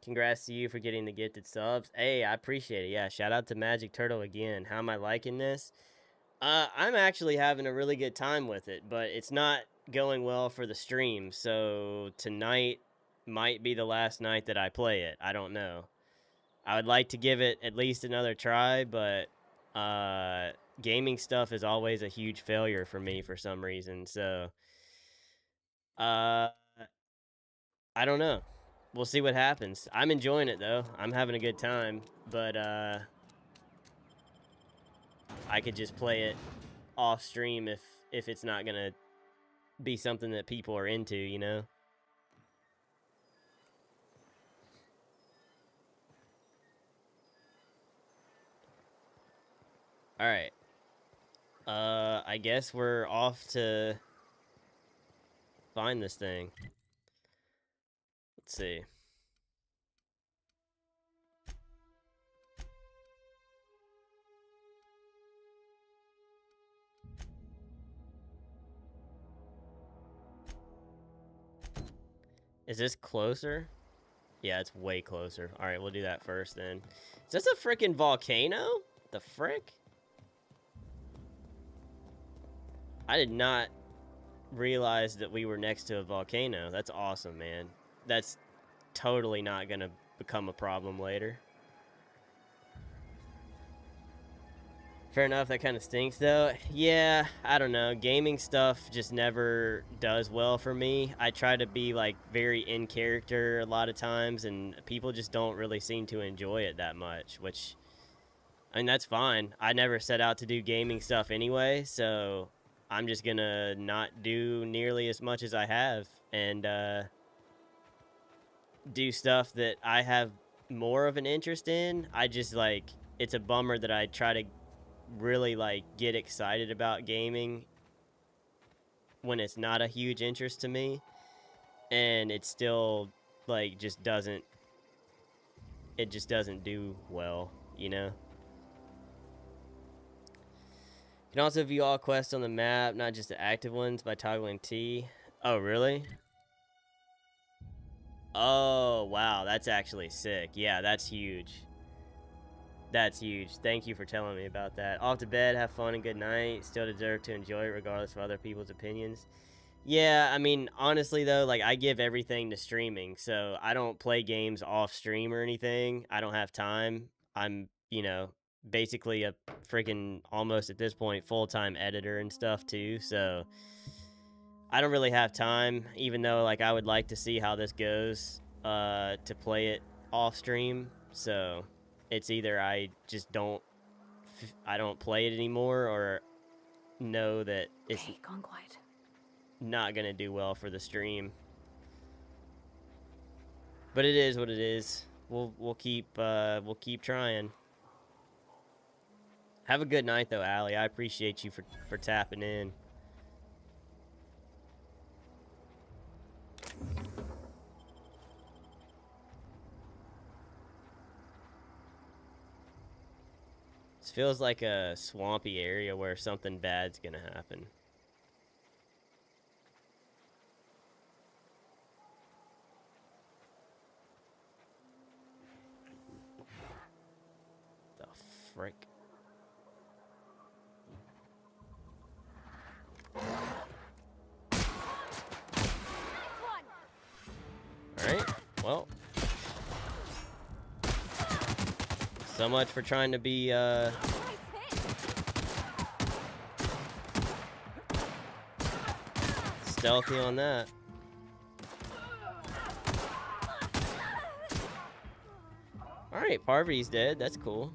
Congrats to you for getting the gifted subs. Hey, I appreciate it. Yeah, shout out to Magic Turtle again. How am I liking this? I'm actually having a really good time with it, but it's not going well for the stream. So tonight might be the last night that I play it. I don't know. I would like to give it at least another try, but gaming stuff is always a huge failure for me for some reason. So I don't know. We'll see what happens. I'm enjoying it though. I'm having a good time, but I could just play it off stream if it's not gonna be something that people are into, you know? All right. I guess we're off to find this thing. Let's see. Is this closer? Yeah, it's way closer. All right, we'll do that first then. Is this a freaking volcano? The frick? I did not realize that we were next to a volcano. That's awesome, man. That's totally not gonna become a problem later. Fair enough, that kind of stinks though. Yeah, I don't know. Gaming stuff just never does well for me. I try to be like very in character a lot of times, and people just don't really seem to enjoy it that much, which, I mean, that's fine. I never set out to do gaming stuff anyway, so I'm just gonna not do nearly as much as I have and do stuff that I have more of an interest in. I just like, it's a bummer that I try to really like get excited about gaming when it's not a huge interest to me, and it still like just doesn't do well, you know. You can also view all quests on the map, not just the active ones, by toggling T. Oh, really? Oh, wow, that's actually sick. Yeah, that's huge. That's huge. Thank you for telling me about that. Off to bed, have fun, and good night. Still deserve to enjoy it regardless of other people's opinions. Yeah, I mean, honestly, though, like, I give everything to streaming, so I don't play games off stream or anything. I don't have time. I'm, you know, basically a freaking, almost at this point, full-time editor and stuff, too, so I don't really have time, even though, like, I would like to see how this goes, to play it off stream, so it's either I just don't play it anymore, or know that it's gone quiet. Not gonna do well for the stream. But it is what it is. we'll keep trying. Have a good night though, Allie. I appreciate you for tapping in. This feels like a swampy area where something bad's gonna happen. The frick? Alright, well. So much for trying to be, stealthy on that. Alright, Parvati's dead. That's cool.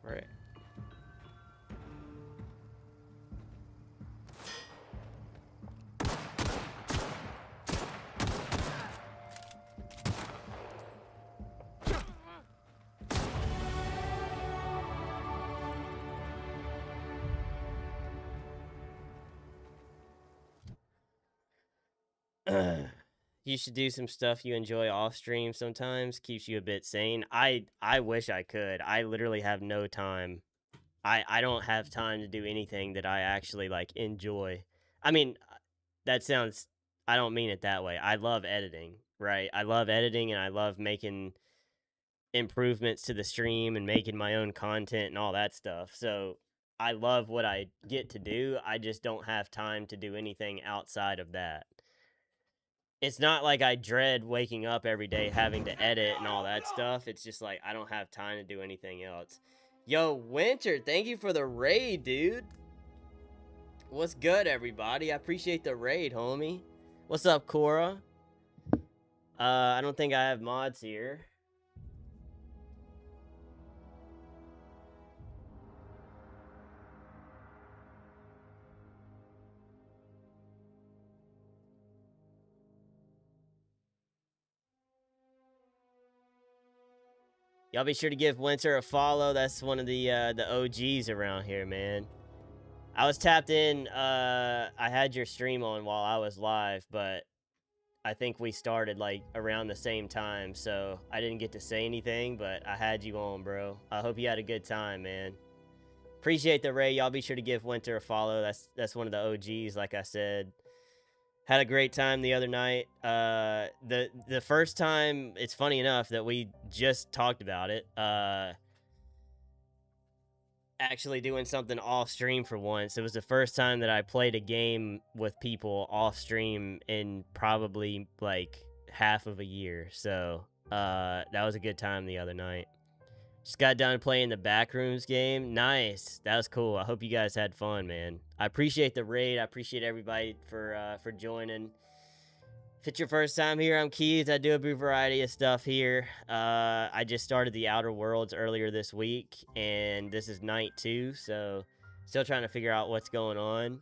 Right. You should do some stuff you enjoy off stream sometimes. Keeps you a bit sane. I wish I could. I literally have no time. I don't have time to do anything that I actually like enjoy. I mean, that sounds, I don't mean it that way. I love editing, right? I love editing and I love making improvements to the stream and making my own content and all that stuff. So I love what I get to do. I just don't have time to do anything outside of that. It's not like I dread waking up every day having to edit and all that stuff. It's just like I don't have time to do anything else. Yo, Winter, thank you for the raid, dude. What's good, everybody? I appreciate the raid, homie. What's up, Cora? I don't think I have mods here. Y'all be sure to give Winter a follow. That's one of the OGs around here, man. I was tapped in. I had your stream on while I was live, but I think we started like around the same time, so I didn't get to say anything, but I had you on, bro. I hope you had a good time, man. Appreciate the raid. Y'all be sure to give Winter a follow. That's one of the OGs, like I said. Had a great time the other night. The first time, it's funny enough that we just talked about it. Actually doing something off stream for once. It was the first time that I played a game with people off stream in probably like half of a year. So that was a good time the other night. Just got done playing the Backrooms game. Nice. That was cool. I hope you guys had fun, man. I appreciate the raid. I appreciate everybody for joining. If it's your first time here, I'm Keith. I do a big variety of stuff here. I just started the Outer Worlds earlier this week, and this is night 2, so still trying to figure out what's going on.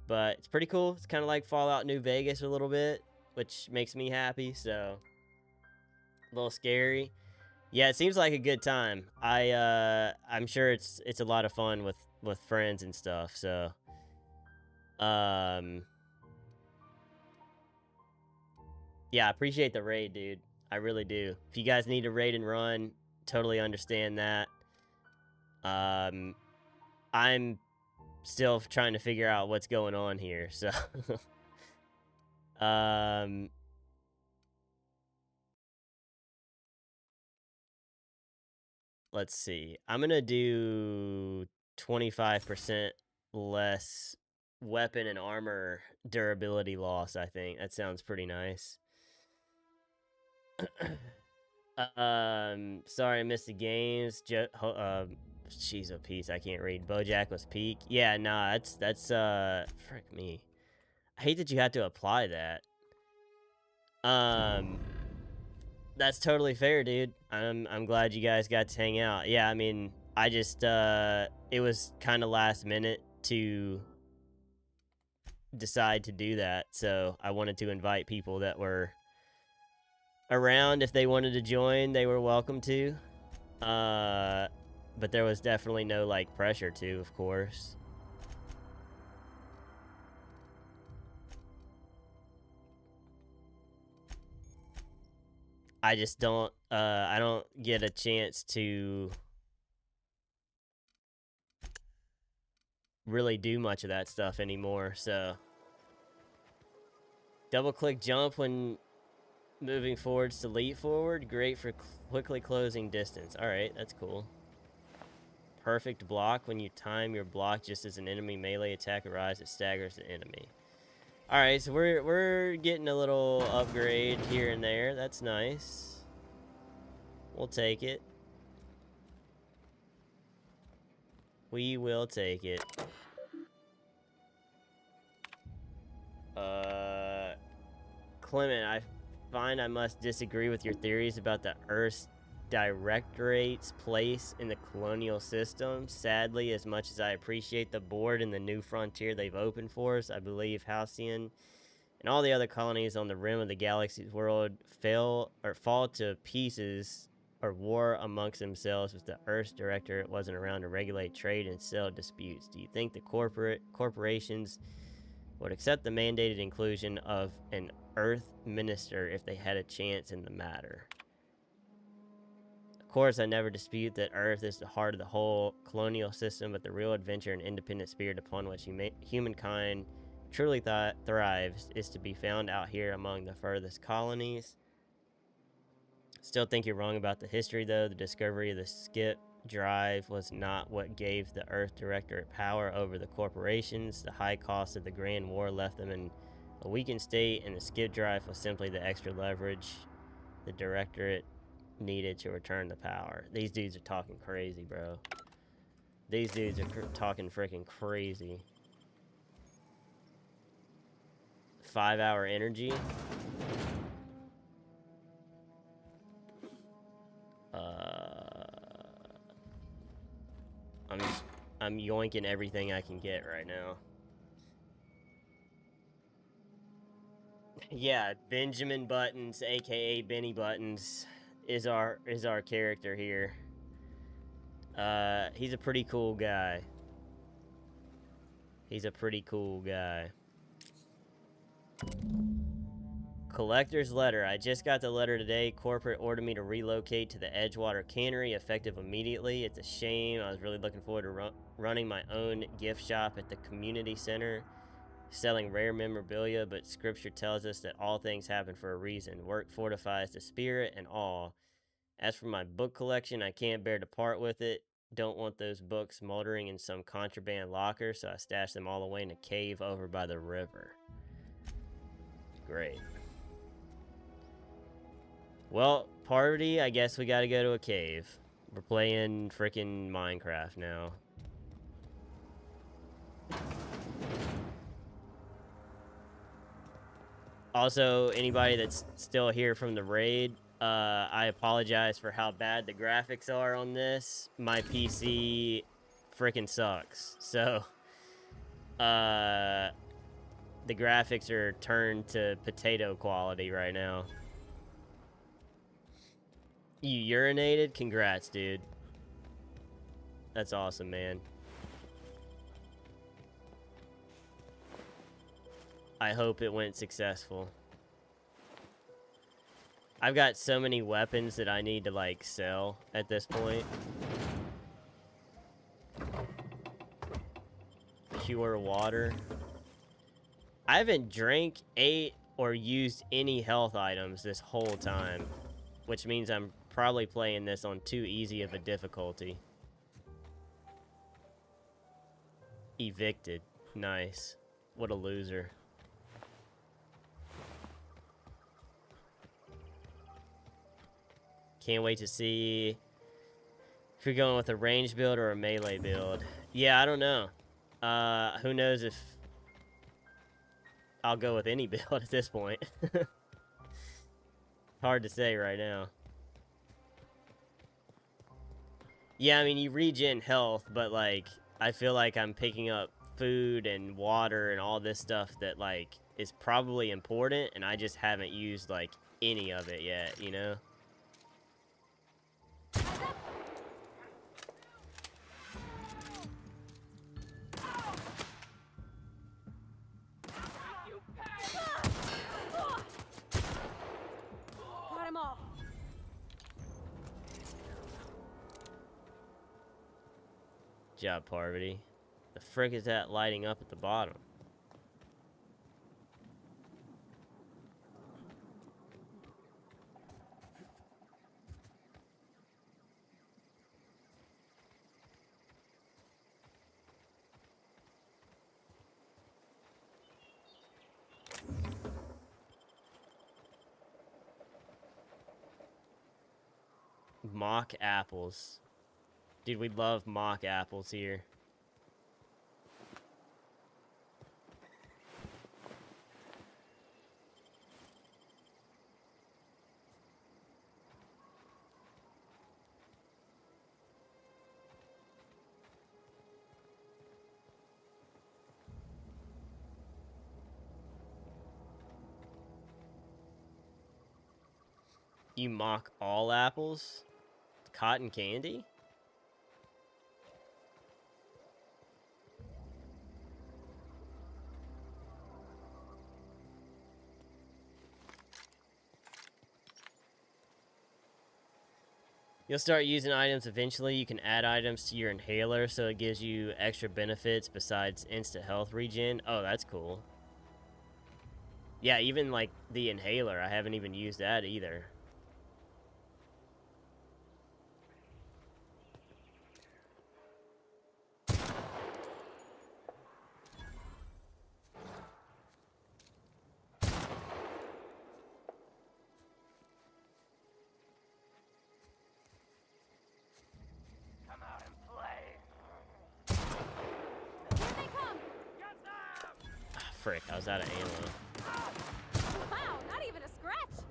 But it's pretty cool. It's kind of like Fallout New Vegas a little bit, which makes me happy, so a little scary. Yeah, it seems like a good time. I'm sure it's a lot of fun with friends and stuff. So, yeah, I appreciate the raid, dude. I really do. If you guys need a raid and run, totally understand that. I'm still trying to figure out what's going on here. So, let's see. I'm going to do 25% less weapon and armor durability loss, I think. That sounds pretty nice. Sorry I missed the games. She's a piece. I can't read. BoJack was peak. Yeah, nah, that's frick me. I hate that you have to apply that. That's totally fair, dude. I'm glad you guys got to hang out. Yeah, I mean, I just, it was kind of last minute to decide to do that, so I wanted to invite people that were around. If they wanted to join, they were welcome to. But there was definitely no, like, pressure to, of course. I just don't, I don't get a chance to really do much of that stuff anymore, so. Double-click jump when moving forwards to leap forward. Great for quickly closing distance. Alright, that's cool. Perfect block when you time your block just as an enemy melee attack arrives, it staggers the enemy. Alright, so we're getting a little upgrade here and there. That's nice. We'll take it. We will take it. Clement, I find I must disagree with your theories about the Earth's Directorate's place in the colonial system. Sadly, as much as I appreciate the board and the new frontier they've opened for us, I believe Halcyon and all the other colonies on the rim of the galaxy's world fall to pieces or war amongst themselves if the Earth's Directorate wasn't around to regulate trade and settle disputes. Do you think the corporations would accept the mandated inclusion of an Earth Minister if they had a chance in the matter? Of course, I never dispute that Earth is the heart of the whole colonial system, but the real adventure and independent spirit upon which humankind truly thrives is to be found out here among the furthest colonies. Still think you're wrong about the history, though. The discovery of the skip drive was not what gave the Earth Directorate power over the corporations. The high cost of the Grand War left them in a weakened state, and the skip drive was simply the extra leverage the Directorate needed to return the power. These dudes are talking crazy, bro. These dudes are talking freaking crazy. 5-hour energy. I'm yoinking everything I can get right now. Yeah, Benjamin Buttons, aka Benny Buttons, is our character here. He's a pretty cool guy. He's a pretty cool guy. Collector's letter. I just got the letter today. Corporate ordered me to relocate to the Edgewater Cannery, effective immediately. It's a shame. I was really looking forward to running my own gift shop at the community center, selling rare memorabilia, but scripture tells us that all things happen for a reason. Work fortifies the spirit and all. As for my book collection, I can't bear to part with it. Don't want those books moldering in some contraband locker, so I stashed them all away in a cave over by the river. Great. Well, party, I guess we gotta go to a cave. We're playing frickin' Minecraft now. Also, anybody that's still here from the raid, I apologize for how bad the graphics are on this. My PC frickin' sucks. So, the graphics are turned to potato quality right now. You urinated? Congrats, dude. That's awesome, man. I hope it went successful. I've got so many weapons that I need to, like, sell at this point. Pure water. I haven't drank, ate, or used any health items this whole time, which means I'm probably playing this on too easy of a difficulty. Evicted. Nice. What a loser. Can't wait to see if you're going with a range build or a melee build. Yeah, I don't know. Who knows if I'll go with any build at this point. Hard to say right now. Yeah, I mean, you regen health, but, like, I feel like I'm picking up food and water and all this stuff that, like, is probably important, and I just haven't used, like, any of it yet, you know? Got him all. Good job, Parvati. The frick is that lighting up at the bottom? Mock apples. Dude, we love mock apples here. You mock all apples? Cotton candy? You'll start using items eventually. You can add items to your inhaler so it gives you extra benefits besides instant health regen. Oh, that's cool. Yeah, even like the inhaler, I haven't even used that either. Frick, I was out of ammo. Wow, not even a scratch.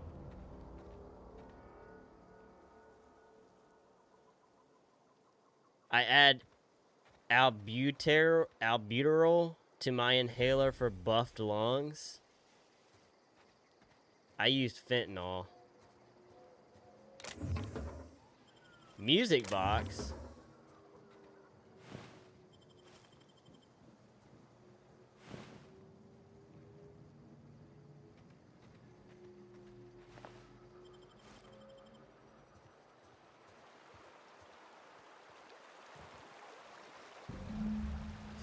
I add albuterol to my inhaler for buffed lungs. I used fentanyl. Music box.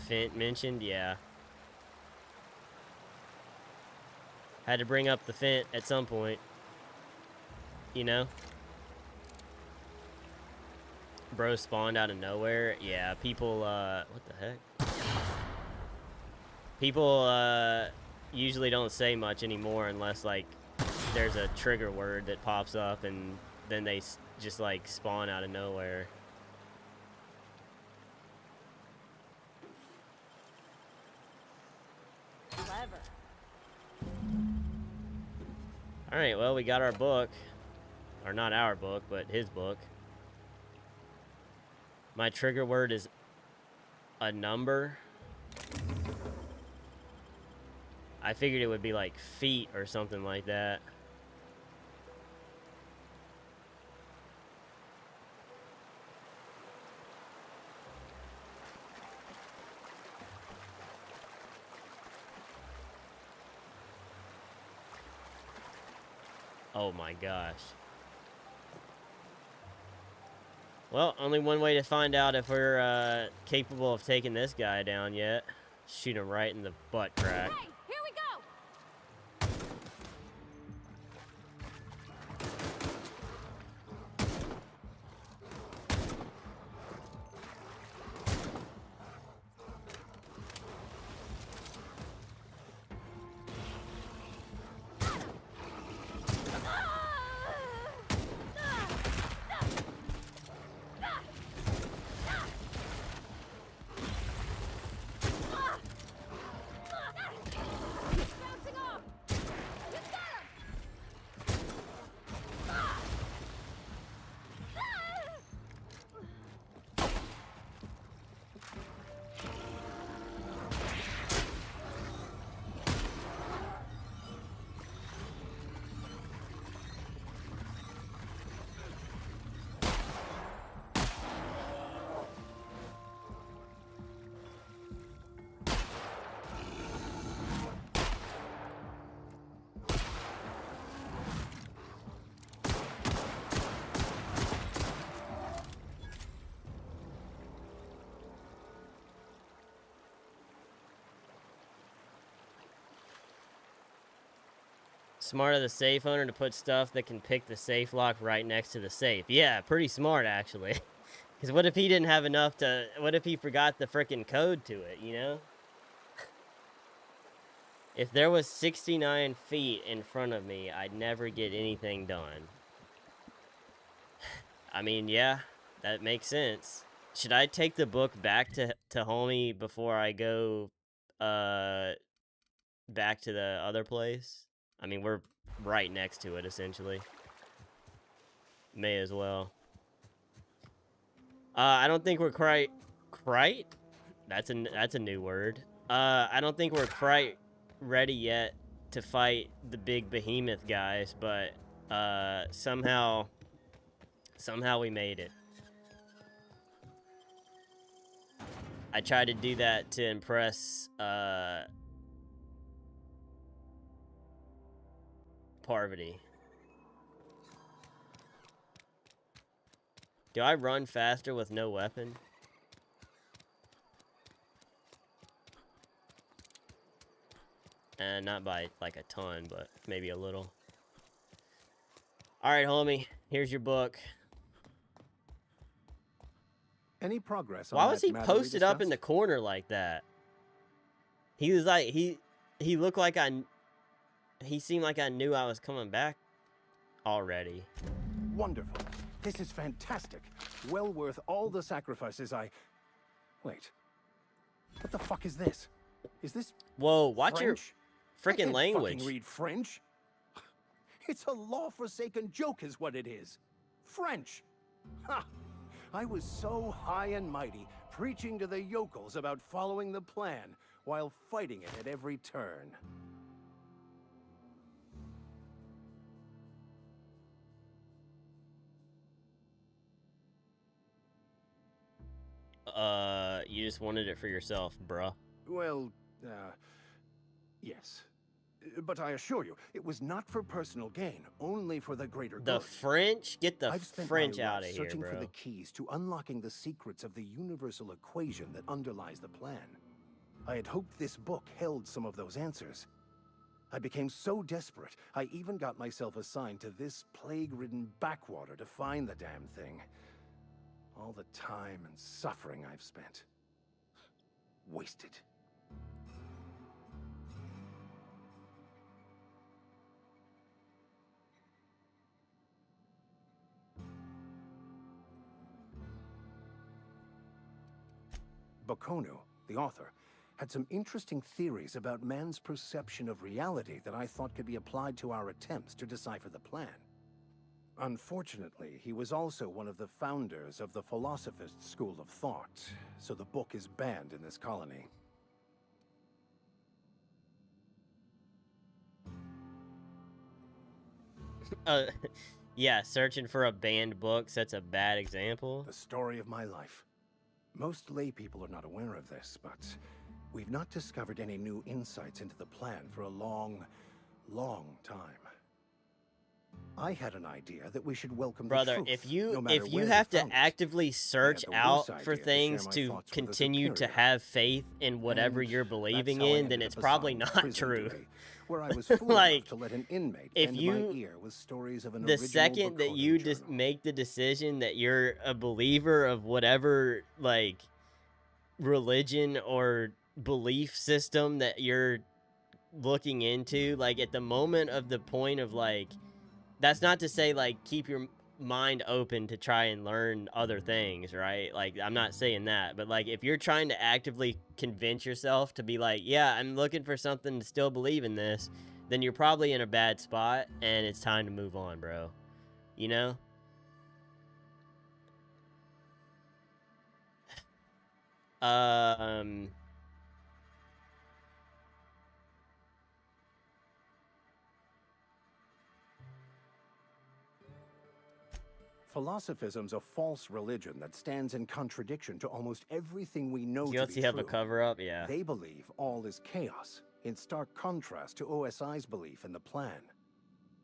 Fent mentioned, yeah. Had to bring up the Fent at some point. You know? Bro spawned out of nowhere. Yeah, people, what the heck? People, usually don't say much anymore unless, like, there's a trigger word that pops up and then they just, like, spawn out of nowhere. Clever. Alright, well, we got our book. Or not our book, but his book. My trigger word is a number. I figured it would be like feet or something like that. Oh my gosh. Well, only one way to find out if we're capable of taking this guy down yet. Shoot him right in the butt crack. Hey, here we go. Smart of the safe owner to put stuff that can pick the safe lock right next to the safe. Yeah, pretty smart, actually. Because what if he didn't have enough to... What if he forgot the frickin' code to it, you know? If there was 69 feet in front of me, I'd never get anything done. I mean, yeah, that makes sense. Should I take the book back to homie before I go back to the other place? I mean, we're right next to it, essentially. May as well. I don't think we're quite... That's a new word. I don't think we're quite ready yet to fight the big behemoth guys, but somehow we made it. I tried to do that to impress Parvati. Do I run faster with no weapon? Not by like a ton, but maybe a little. Alright, homie. Here's your book. Any progress on Why that was he matter we posted up in the discussed? corner like that? He was like, he looked like he seemed like I knew I was coming back already. Wonderful. This is fantastic. Well worth all the sacrifices I... Wait. What the fuck is this? Is this... Whoa, watch your French? I freaking can't language. fucking read French. It's a law-forsaken joke is what it is. French. Ha! I was so high and mighty, preaching to the yokels about following the plan, while fighting it at every turn. You just wanted it for yourself, bruh. Well, yes. But I assure you, it was not for personal gain, only for the greater The good. French? Get the I've spent French my out life of here, searching for bro. the keys to unlocking the secrets of the universal equation that underlies the plan. I had hoped this book held some of those answers. I became so desperate, I even got myself assigned to this plague-ridden backwater to find the damn thing. All the time and suffering I've spent. Wasted. Bakonu, the author, had some interesting theories about man's perception of reality that I thought could be applied to our attempts to decipher the plan. Unfortunately, he was also one of the founders of the Philosophist school of thought, so the book is banned in this colony. Yeah, searching for a banned book sets a bad example. The story of my life. Most lay people are not aware of this, but we've not discovered any new insights into the plan for a long, long time. I had an idea that we should welcome Brother, the truth, if you no matter if you where have we to found it. actively search the worst out for idea to share things my to thoughts with a continue to superior. have faith in whatever And you're that's believing how I in, ended then up it's probably assigned not prison true. duty, where I was fool Like, enough to let an inmate if bend you- my ear with stories of an The original second that Bakonu you journal. just make the decision that you're a believer of whatever like religion or belief system that you're looking into, like at the moment of the point of like, that's not to say like keep your mind open to try and learn other things, right? Like I'm not saying that, but like if you're trying to actively convince yourself to be like, yeah, I'm looking for something to still believe in this, then you're probably in a bad spot and it's time to move on, bro. You know? Philosophism's a false religion that stands in contradiction to almost everything we know You to don't be see have a true. cover up? Yeah. They believe all is chaos, in stark contrast to OSI's belief in the plan.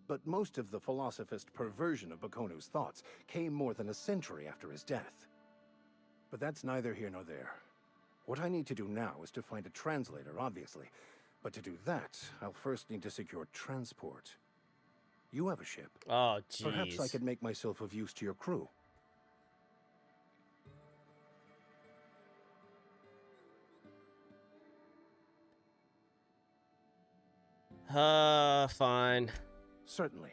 But most of the philosophist perversion of Bakonu's thoughts came more than a century after his death. But that's neither here nor there. What I need to do now is to find a translator, obviously. But to do that, I'll first need to secure transport. You have a ship. Oh, jeez. Perhaps I could make myself of use to your crew. Fine. Certainly.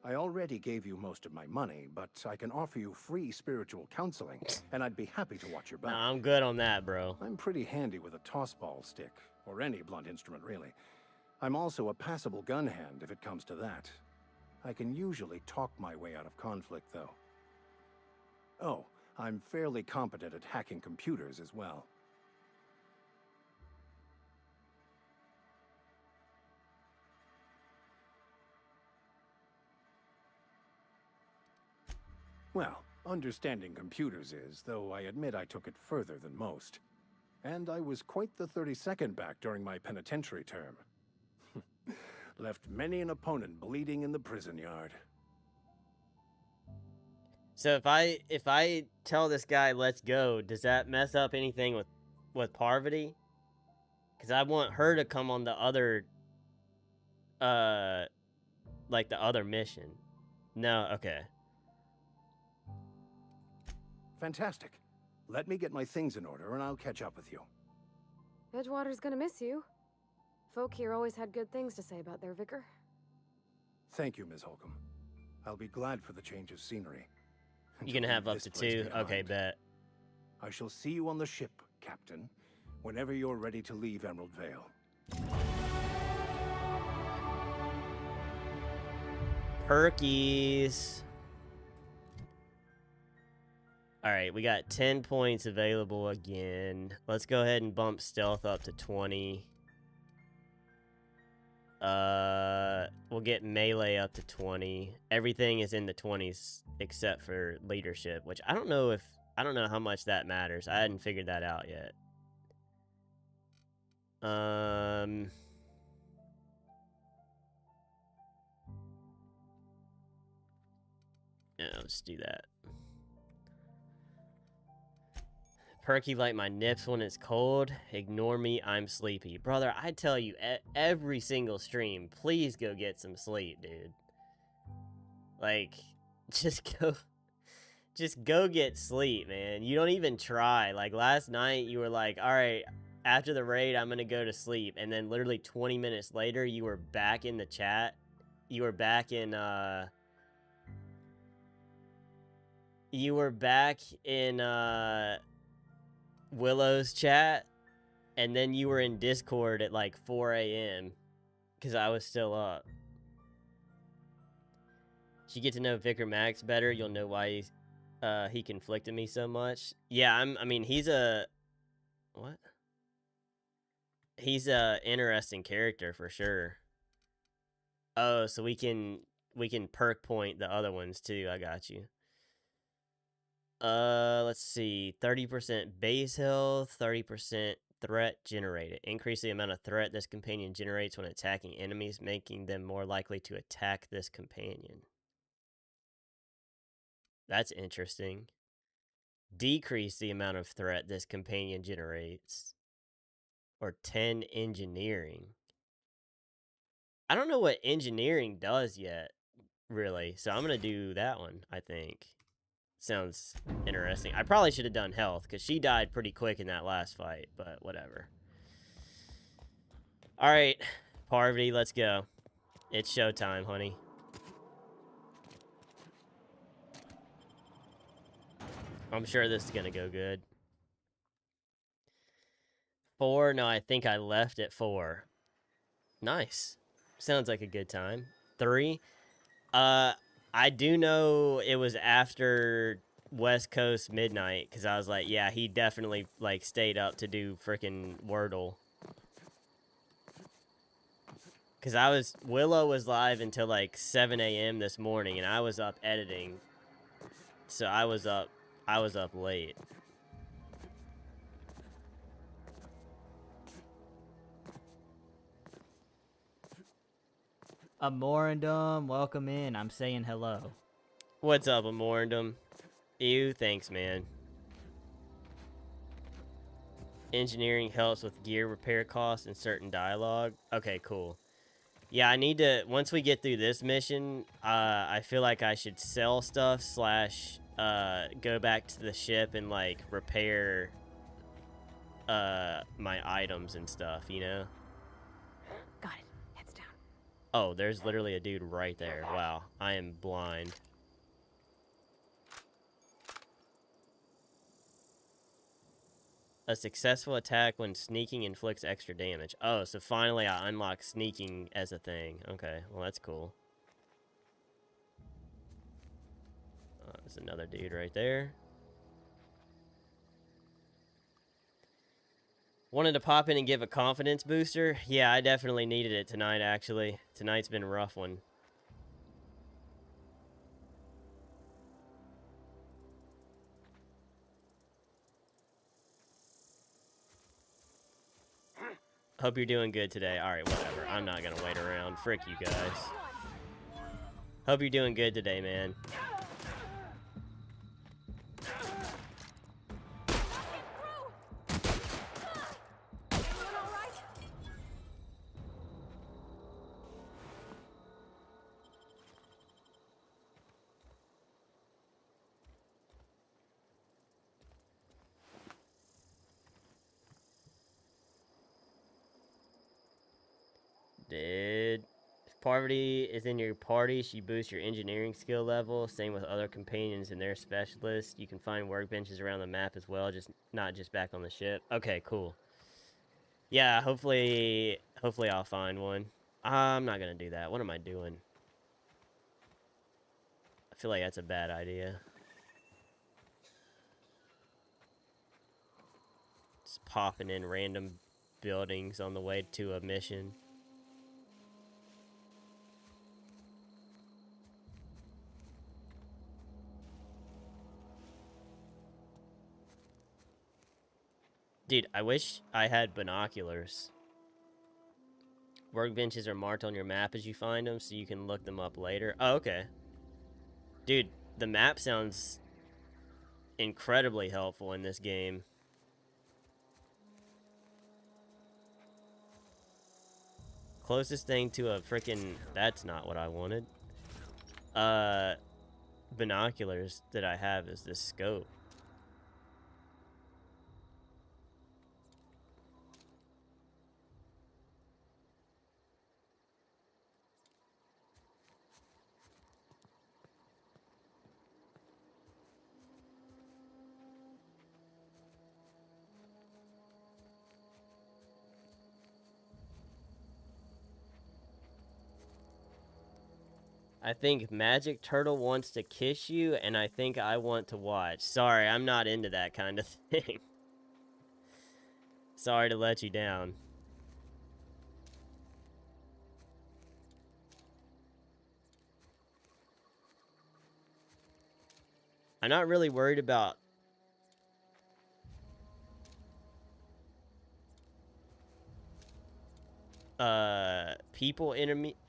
I already gave you most of my money, but I can offer you free spiritual counseling, and I'd be happy to watch your back. Nah, I'm good on that, bro. I'm pretty handy with a tossball stick, or any blunt instrument, really. I'm also a passable gun hand, if it comes to that. I can usually talk my way out of conflict, though. Oh, I'm fairly competent at hacking computers as well. Well, understanding computers is, though I admit I took it further than most. And I was quite the 32nd back during my penitentiary term. Left many an opponent bleeding in the prison yard. So if I tell this guy let's go, does that mess up anything with Parvati? Because I want her to come on the other, like the other mission. No, okay. Fantastic. Let me get my things in order and I'll catch up with you. Edgewater's gonna miss you. Folk here always had good things to say about their vicar. Thank you, Ms. Holcomb. I'll be glad for the change of scenery. You can have up to 2. Okay, bet. I shall see you on the ship, Captain, whenever you're ready to leave Emerald Vale. Perkies. All right, we got 10 points available again. Let's go ahead and bump stealth up to 20. We'll get melee up to 20. Everything is in the 20s except for leadership, which I don't know how much that matters. I hadn't figured that out yet. Yeah, let's do that. Perky like my nips when it's cold. Ignore me, I'm sleepy. Brother, I tell you, every single stream, please go get some sleep, dude. Like, just go get sleep, man. You don't even try. Like, last night, you were like, all right, after the raid, I'm gonna go to sleep. And then literally 20 minutes later, you were back in the chat. You were back in, Willow's chat, and then you were in Discord at like 4 a.m. because I was still up. If you get to know Vicar Max better, you'll know why he conflicted me so much. Yeah, I mean, he's a... What? He's a interesting character for sure. Oh, so we can perk point the other ones too. I got you. Let's see. 30% base health, 30% threat generated. Increase the amount of threat this companion generates when attacking enemies, making them more likely to attack this companion. That's interesting. Decrease the amount of threat this companion generates. Or 10 engineering. I don't know what engineering does yet, really. So I'm going to do that one, I think. Sounds interesting. I probably should have done health, because she died pretty quick in that last fight, but whatever. Alright, Parvati, let's go. It's showtime, honey. I'm sure this is going to go good. 4? No, I think I left at 4. Nice. Sounds like a good time. 3? I do know it was after West Coast midnight, because I was like, yeah, he definitely, like, stayed up to do freaking Wordle. Because Willow was live until, like, 7 a.m. this morning, and I was up editing. So I was up late. Amorandum, welcome in. I'm saying hello. What's up, Amorandum? Ew, thanks, man. Engineering helps with gear repair costs and certain dialogue. Okay, cool. Yeah, I need to, once we get through this mission, I feel like I should sell stuff / go back to the ship and, like, repair, my items and stuff, you know? Got it. Heads down. Oh, there's literally a dude right there. Wow, I am blind. A successful attack when sneaking inflicts extra damage. Oh, so finally I unlock sneaking as a thing. Okay, well that's cool. There's another dude right there. Wanted to pop in and give a confidence booster. Yeah, I definitely needed it tonight, actually. Tonight's been a rough one. Hope you're doing good today. Alright, whatever. I'm not gonna wait around. Frick you guys. Hope you're doing good today, man. If Parvati is in your party, she boosts your engineering skill level. Same with other companions and their specialists. You can find workbenches around the map as well, just not just back on the ship. Okay, cool. Yeah, hopefully I'll find one. I'm not gonna do that. What am I doing? I feel like that's a bad idea. Just popping in random buildings on the way to a mission. Dude, I wish I had binoculars. Workbenches are marked on your map as you find them, so you can look them up later. Oh, okay. Dude, the map sounds incredibly helpful in this game. Closest thing to a freaking... That's not what I wanted. Binoculars that I have is this scope. I think Magic Turtle wants to kiss you, and I think I want to watch. Sorry, I'm not into that kind of thing. Sorry to let you down. I'm not really worried about... people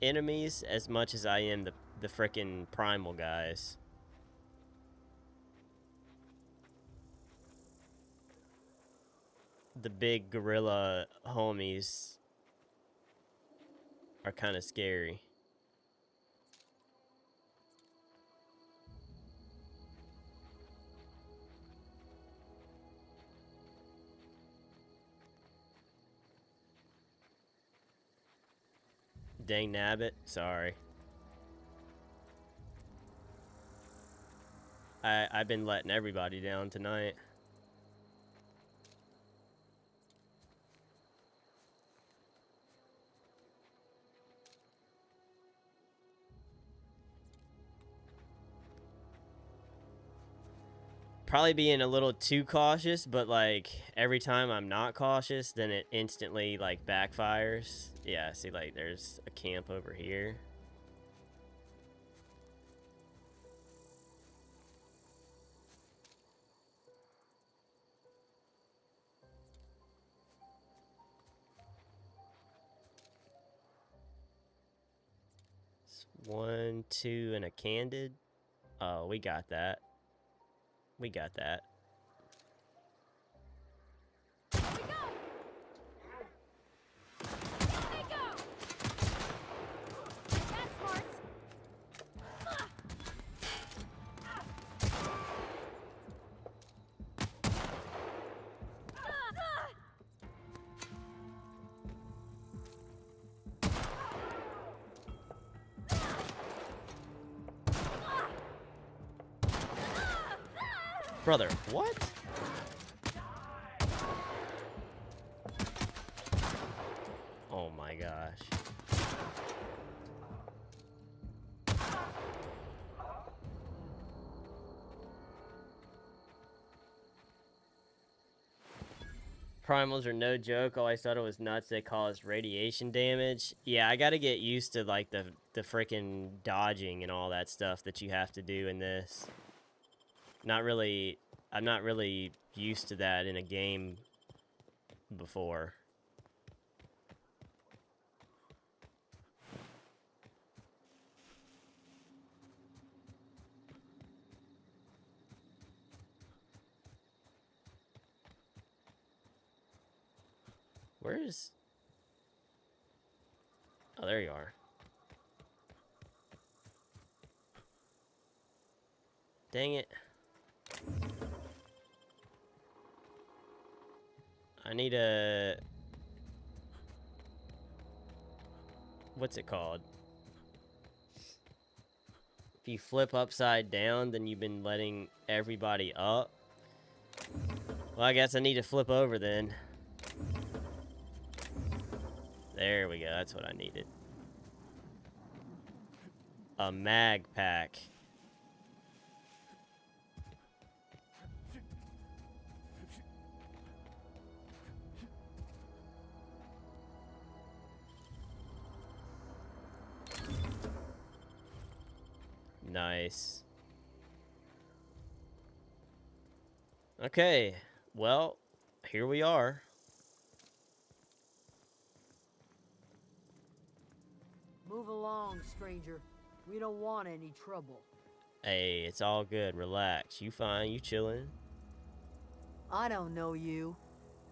enemies as much as I am the frickin' primal guys. The big gorilla homies are kind of scary. Dang nabbit, sorry. I've been letting everybody down tonight. Probably being a little too cautious, but like every time I'm not cautious, then it instantly like backfires. Yeah, see, like there's a camp over here. It's 1, 2, and a candid. Oh, we got that. We got that. Brother, what? Oh my gosh. Primals are no joke. Always thought it was nuts they caused radiation damage. Yeah, I gotta get used to like the freaking dodging and all that stuff that you have to do in this. I'm not really used to that in a game before. Where's... Oh, there you are. Dang it. I need a... What's it called? If you flip upside down, then you've been letting everybody up. Well, I guess I need to flip over then. There we go, that's what I needed. A mag pack. Nice. Okay, well, here we are. Move along, stranger. We don't want any trouble. Hey, it's all good. Relax. You fine. You chilling. I don't know you.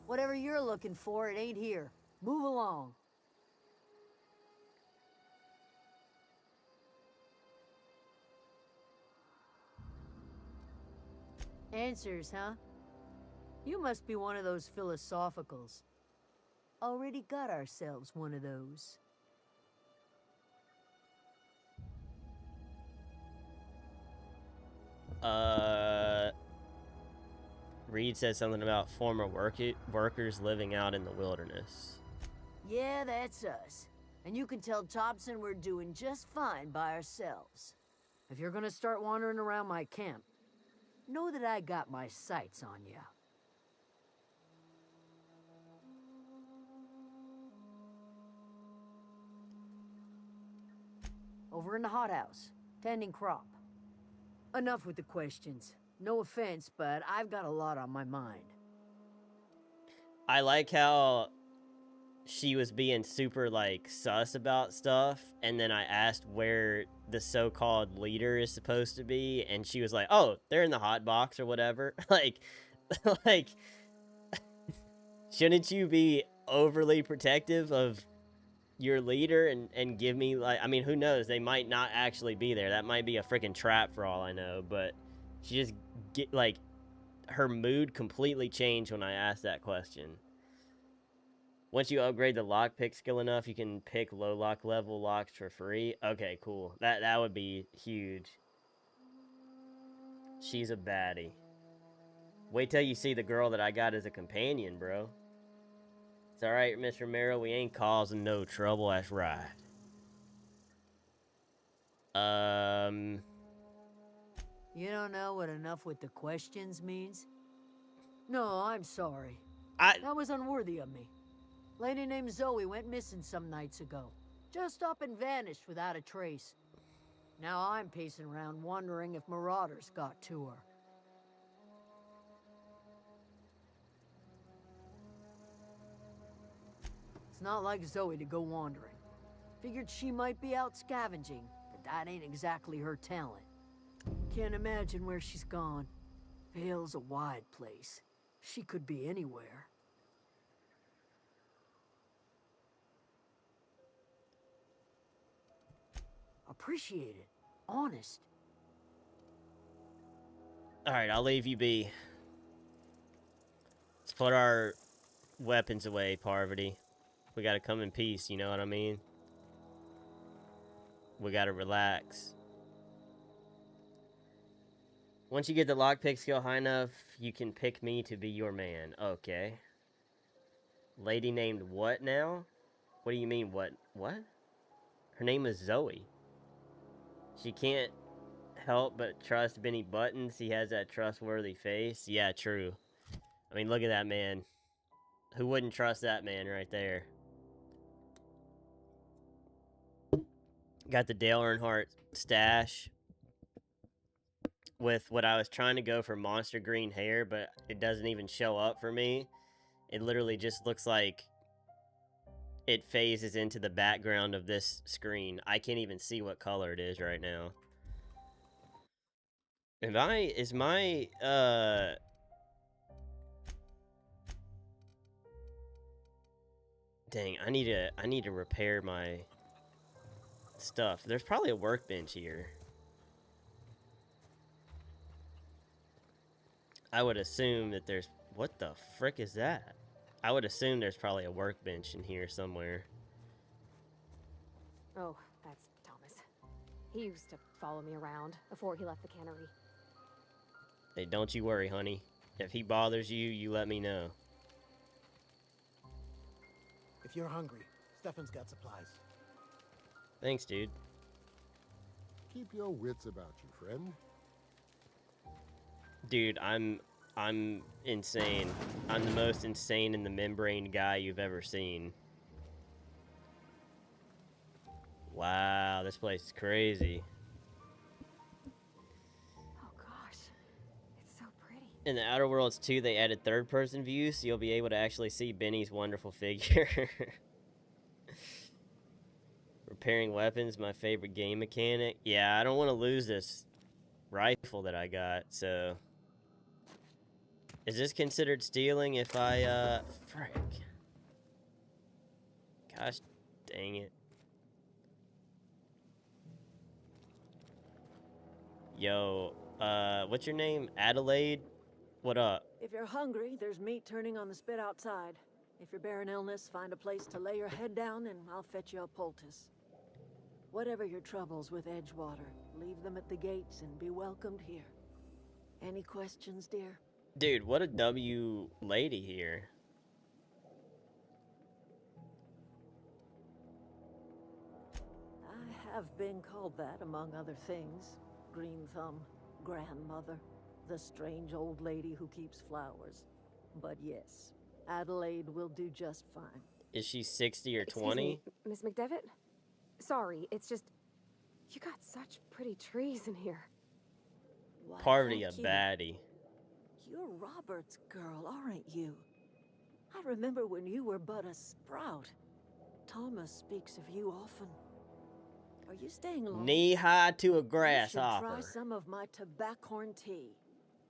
Whatever you're looking for, it ain't here. Move along. Answers, huh? You must be one of those philosophicals. Already got ourselves one of those. Reed says something about former workers living out in the wilderness. Yeah, that's us. And you can tell Thompson we're doing just fine by ourselves. If you're gonna start wandering around my camp, know that I got my sights on you. Over in the hothouse, tending crop. Enough with the questions. No offense, but I've got a lot on my mind. I like how she was being super, like, sus about stuff, and then I asked where the so-called leader is supposed to be, and she was like, oh, they're in the hot box or whatever. like, shouldn't you be overly protective of your leader and give me, like, I mean, who knows? They might not actually be there. That might be a freaking trap for all I know, but she just, her mood completely changed when I asked that question. Once you upgrade the lockpick skill enough, you can pick low lock level locks for free. Okay, cool. That would be huge. She's a baddie. Wait till you see the girl that I got as a companion, bro. It's alright, Mr. Romero. We ain't causing no trouble. That's right. You don't know what enough with the questions means? No, I'm sorry. That was unworthy of me. Lady named Zoe went missing some nights ago. Just up and vanished without a trace. Now I'm pacing around wondering if marauders got to her. It's not like Zoe to go wandering. Figured she might be out scavenging, but that ain't exactly her talent. Can't imagine where she's gone. Vale's a wide place. She could be anywhere. Appreciate it. Honest. Alright, I'll leave you be. Let's put our weapons away, Parvati. We gotta come in peace, you know what I mean? We gotta relax. Once you get the lockpick skill high enough, you can pick me to be your man. Okay. Lady named what now? What do you mean, what? What? Her name is Zoe. She can't help but trust Benny Buttons. He has that trustworthy face. Yeah, true. I mean, look at that man. Who wouldn't trust that man right there? Got the Dale Earnhardt stash with what I was trying to go for monster green hair, but it doesn't even show up for me. It literally just looks like it phases into the background of this screen. I can't even see what color it is right now. Is my dang, I need to repair my stuff. There's probably a workbench here. I would assume that there's... What the frick is that? I would assume there's probably a workbench in here somewhere. Oh, that's Thomas. He used to follow me around before he left the cannery. Hey, don't you worry, honey. If he bothers you, you let me know. If you're hungry, Stefan's got supplies. Thanks, dude. Keep your wits about you, friend. Dude, I'm insane. I'm the most insane and the membrane guy you've ever seen. Wow, this place is crazy. Oh gosh, it's so pretty. In the Outer Worlds 2, they added third-person view, so you'll be able to actually see Benny's wonderful figure. Repairing weapons, my favorite game mechanic. Yeah, I don't want to lose this rifle that I got, so... Is this considered stealing if I, frick. Gosh, dang it. Yo, what's your name? Adelaide? What up? If you're hungry, there's meat turning on the spit outside. If you're bearing illness, find a place to lay your head down and I'll fetch you a poultice. Whatever your troubles with Edgewater, leave them at the gates and be welcomed here. Any questions, dear? Dude, what a W lady here. I have been called that, among other things. Green Thumb, grandmother, the strange old lady who keeps flowers. But yes, Adelaide will do just fine. Is she 60 or 20? Miss McDevitt? Sorry, it's just... You got such pretty trees in here. Why, Party a thank you. baddie. You're Robert's girl, aren't you? I remember when you were but a sprout. Thomas speaks of you often. Are you staying long? Knee high to a You should grasshopper. try some of my tobaccorn tea.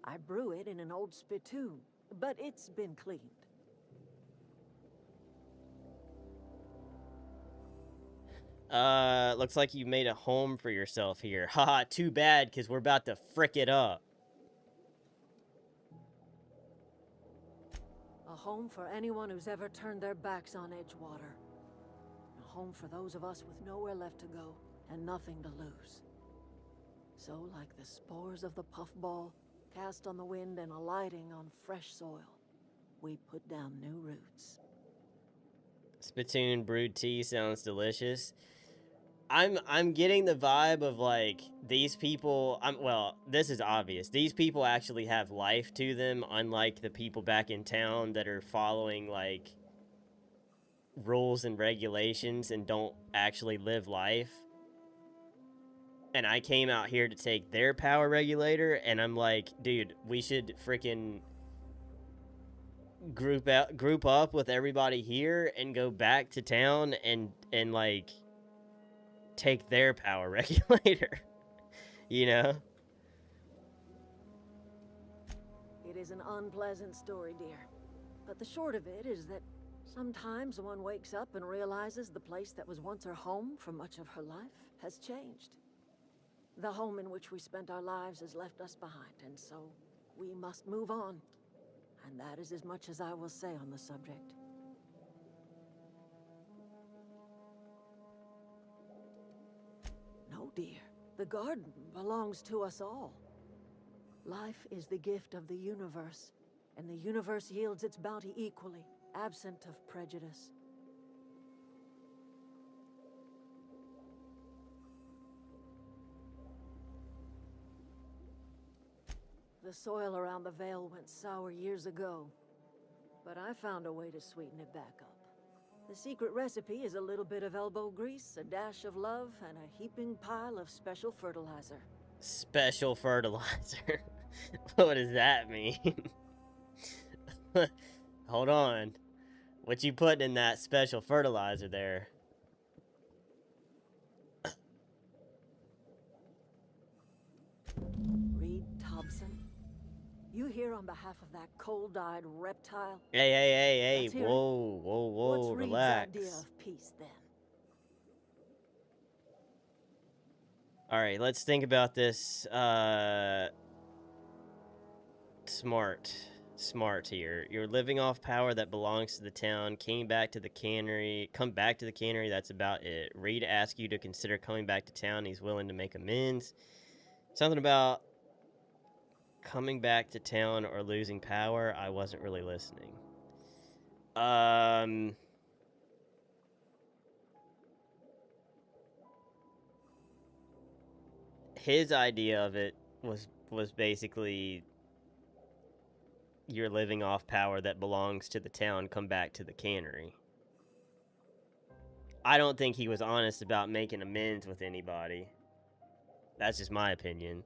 I brew it in an old spittoon, but it's been cleaned. Looks like you made a home for yourself here. Haha, too bad, because we're about to frick it up. A home for anyone who's ever turned their backs on Edgewater. A home for those of us with nowhere left to go and nothing to lose. So, like the spores of the puffball, cast on the wind and alighting on fresh soil, we put down new roots. Spittoon brewed tea sounds delicious. I'm getting the vibe of like these people. Well, this is obvious. These people actually have life to them, unlike the people back in town that are following like rules and regulations and don't actually live life. And I came out here to take their power regulator, and I'm like, dude, we should freaking group up with everybody here and go back to town and like take their power regulator. You know? It is an unpleasant story, dear. But the short of it is that sometimes one wakes up and realizes the place that was once her home for much of her life has changed. The home in which we spent our lives has left us behind, and so we must move on. And that is as much as I will say on the subject. No, dear. The garden belongs to us all. Life is the gift of the universe, and the universe yields its bounty equally, absent of prejudice. The soil around the Vale went sour years ago, but I found a way to sweeten it back up. The secret recipe is a little bit of elbow grease, a dash of love, and a heaping pile of special fertilizer. Special fertilizer? What does that mean? Hold on. What you putting in that special fertilizer there? Reed Thompson? You here on behalf of that cold-eyed reptile? Hey, whoa, What's Reed's relax. idea of peace, then? Alright, let's think about this, smart here. You're living off power that belongs to the town, come back to the cannery, that's about it. Reed asks you to consider coming back to town, he's willing to make amends. Something about coming back to town or losing power, I wasn't really listening. His idea of it was basically you're living off power that belongs to the town, come back to the cannery. I don't think he was honest about making amends with anybody. That's just my opinion.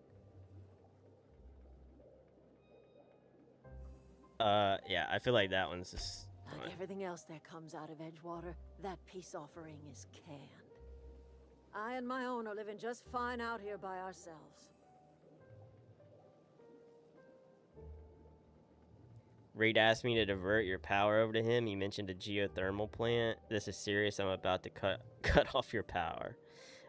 Yeah, I feel like that one's just Like fine. everything else that comes out of Edgewater, that peace offering is canned. I and my own are living just fine out here by ourselves. Reed asked me to divert your power over to him. He mentioned a geothermal plant. This is serious. I'm about to cut off your power.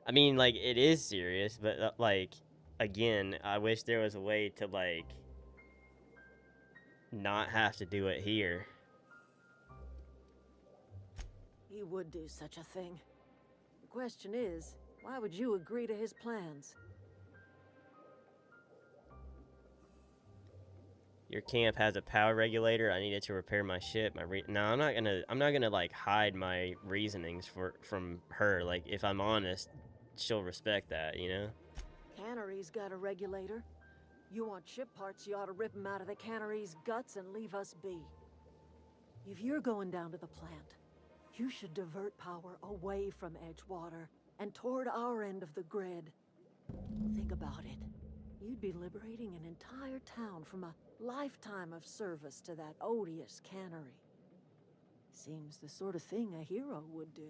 I mean, like, it is serious, but, like, again, I wish there was a way to, like, not have to do it here. He would do such a thing. The question is, why would you agree to his plans? Your camp has a power regulator. I needed to repair my ship. No, I'm not gonna like hide my reasonings from her. Like, if I'm honest, she'll respect that, you know? Cannery's got a regulator. You want ship parts, you ought to rip them out of the cannery's guts and leave us be. If you're going down to the plant, you should divert power away from Edgewater and toward our end of the grid. Think about it. You'd be liberating an entire town from a lifetime of service to that odious cannery. Seems the sort of thing a hero would do.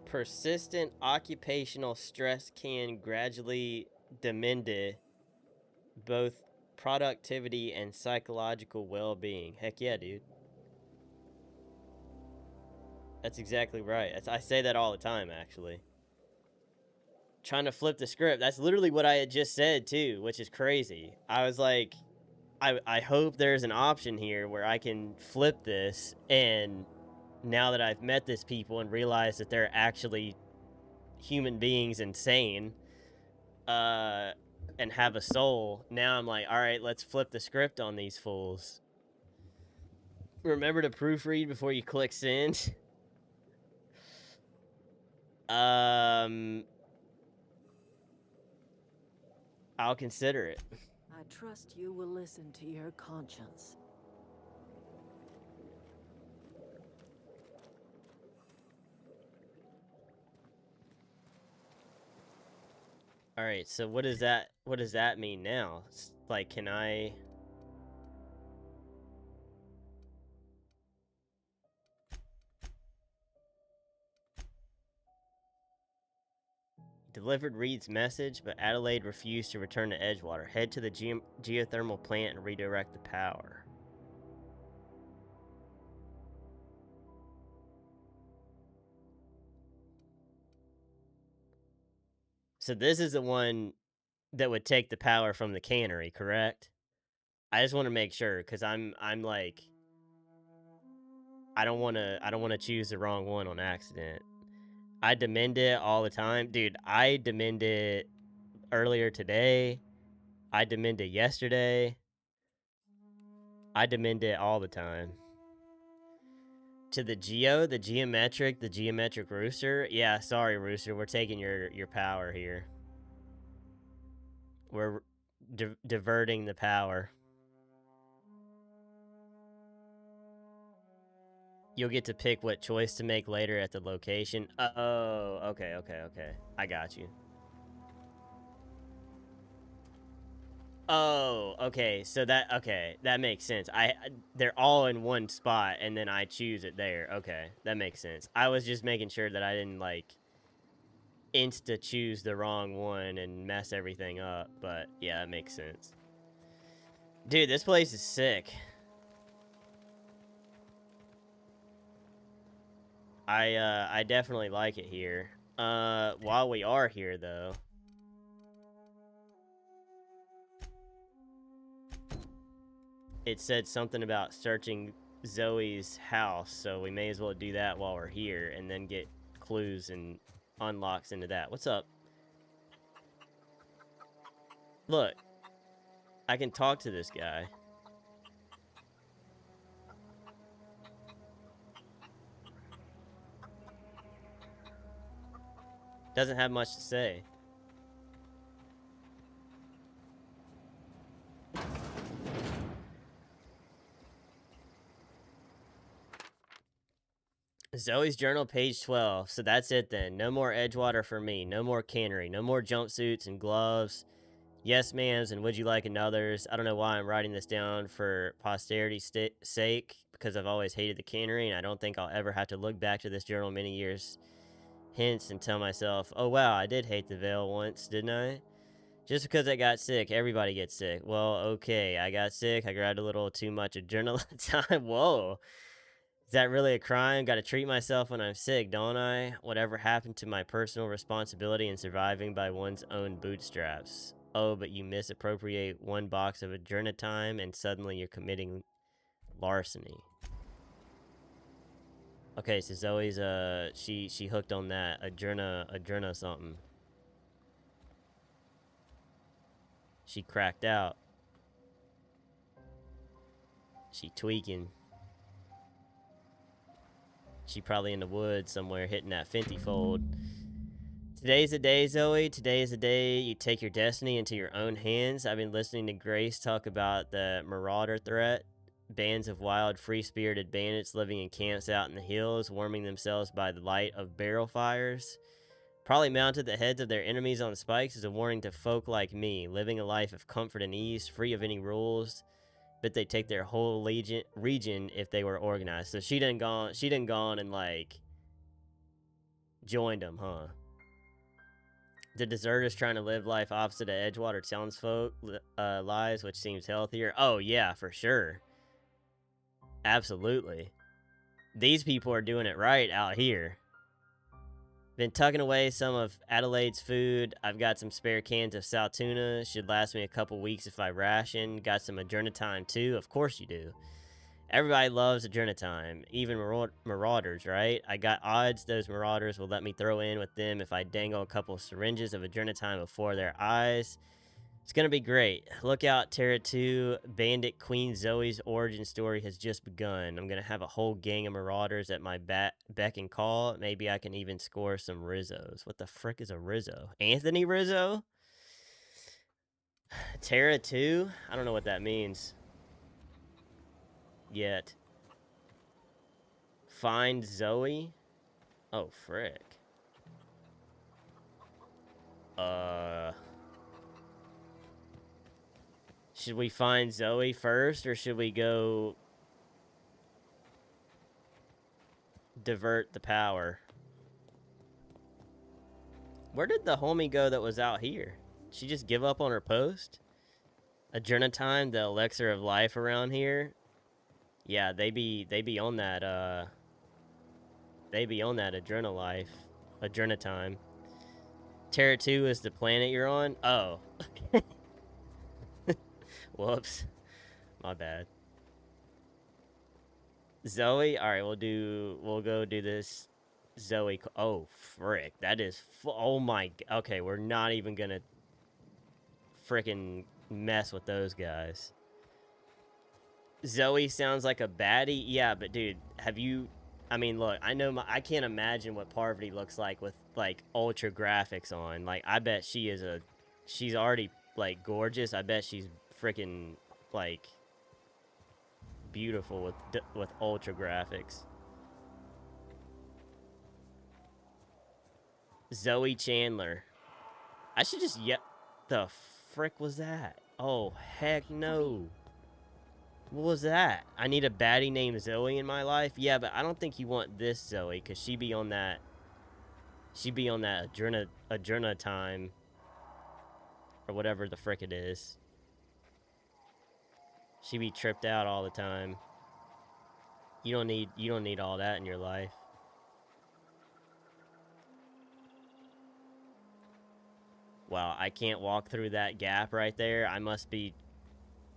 Persistent occupational stress can gradually diminish both productivity and psychological well-being. Heck yeah, dude. That's exactly right. I say that all the time, actually. Trying to flip the script. That's literally what I had just said, too, which is crazy. I was like, I hope there's an option here where I can flip this, and now that I've met this people and realized that they're actually human beings and sane, and have a soul, now I'm like, all right, let's flip the script on these fools. Remember to proofread before you click send. I'll consider it. I trust you will listen to your conscience. All right, so what does that mean now? Like, can I delivered Reed's message, but Adelaide refused to return to Edgewater. Head to the geothermal plant and redirect the power. So this is the one that would take the power from the cannery, correct? I just want to make sure, because I'm like, I don't want to choose the wrong one on accident. I demend it all the time. Dude, I demend it earlier today. I demend it yesterday. I demend it all the time. To the geometric rooster. Yeah, sorry, Rooster. We're taking your power here. We're diverting the power. You'll get to pick what choice to make later at the location. Oh, okay. I got you. Oh, okay. So that makes sense. They're all in one spot, and then I choose it there. Okay, that makes sense. I was just making sure that I didn't like insta choose the wrong one and mess everything up. But yeah, that makes sense. Dude, this place is sick. I definitely like it here. While we are here, though, it said something about searching Zoe's house, so we may as well do that while we're here, and then get clues and unlocks into that. What's up? Look, I can talk to this guy. Doesn't have much to say. Zoe's journal, page 12. So that's it then. No more Edgewater for me. No more cannery. No more jumpsuits and gloves. Yes, ma'ams, and would you like another's? I don't know why I'm writing this down for posterity's sake, because I've always hated the cannery, and I don't think I'll ever have to look back to this journal many years hence and tell myself, oh wow, I did hate the Veil once, didn't I? Just because I got sick, everybody gets sick. Well, okay, I got sick, I grabbed a little too much adrenaline time. Whoa. Is that really a crime? Gotta treat myself when I'm sick, don't I? Whatever happened to my personal responsibility in surviving by one's own bootstraps? Oh, but you misappropriate one box of adrenatime and suddenly you're committing larceny. Okay, so Zoe's she hooked on that adrena something. She cracked out. She tweaking. She probably in the woods somewhere hitting that Fenty fold. Today's the day, Zoe. Today is the day you take your destiny into your own hands. I've been listening to Grace talk about the marauder threat. Bands of wild, free-spirited bandits living in camps out in the hills, warming themselves by the light of barrel fires. Probably mounted the heads of their enemies on spikes as a warning to folk like me, living a life of comfort and ease, free of any rules. But they take their whole region if they were organized. So she done gone and like joined them, huh? The deserters trying to live life opposite of Edgewater townsfolk lives, which seems healthier. Oh yeah, for sure. Absolutely. These people are doing it right out here. Been tucking away some of Adelaide's food. I've got some spare cans of sal tuna. Should last me a couple weeks if I ration. Got some adrenatime too. Of course you do. Everybody loves adrenatime. Even marauders, right? I got odds those marauders will let me throw in with them if I dangle a couple syringes of adrenatime before their eyes. It's gonna be great. Look out, Terra 2. Bandit Queen Zoe's origin story has just begun. I'm gonna have a whole gang of marauders at my beck and call. Maybe I can even score some Rizzos. What the frick is a Rizzo? Anthony Rizzo? Terra 2? I don't know what that means. Yet. Find Zoe? Oh, frick. Should we find Zoe first, or should we go divert the power? Where did the homie go that was out here? Did she just give up on her post? Adrenatime, the elixir of life around here. Yeah, they be on that adrenatime. Terra 2 is the planet you're on? Oh. Whoops. My bad. Zoe? All right, we'll go do this. Zoe. Oh, frick. That is. Oh my. Okay, we're not even gonna frickin' mess with those guys. Zoe sounds like a baddie. Yeah, but dude, have you? I mean, look. I know. I can't imagine what Parvati looks like with like ultra graphics on. Like, I bet she is a. She's already like gorgeous. I bet she's frickin' like beautiful with ultra graphics. Zoe Chandler. I should just the frick was that? Oh heck no. What was that? I need a baddie named Zoe in my life? Yeah, but I don't think you want this Zoe, because she be on that Adrena time. Or whatever the frick it is. She be tripped out all the time. You don't need all that in your life. Wow, I can't walk through that gap right there. I must be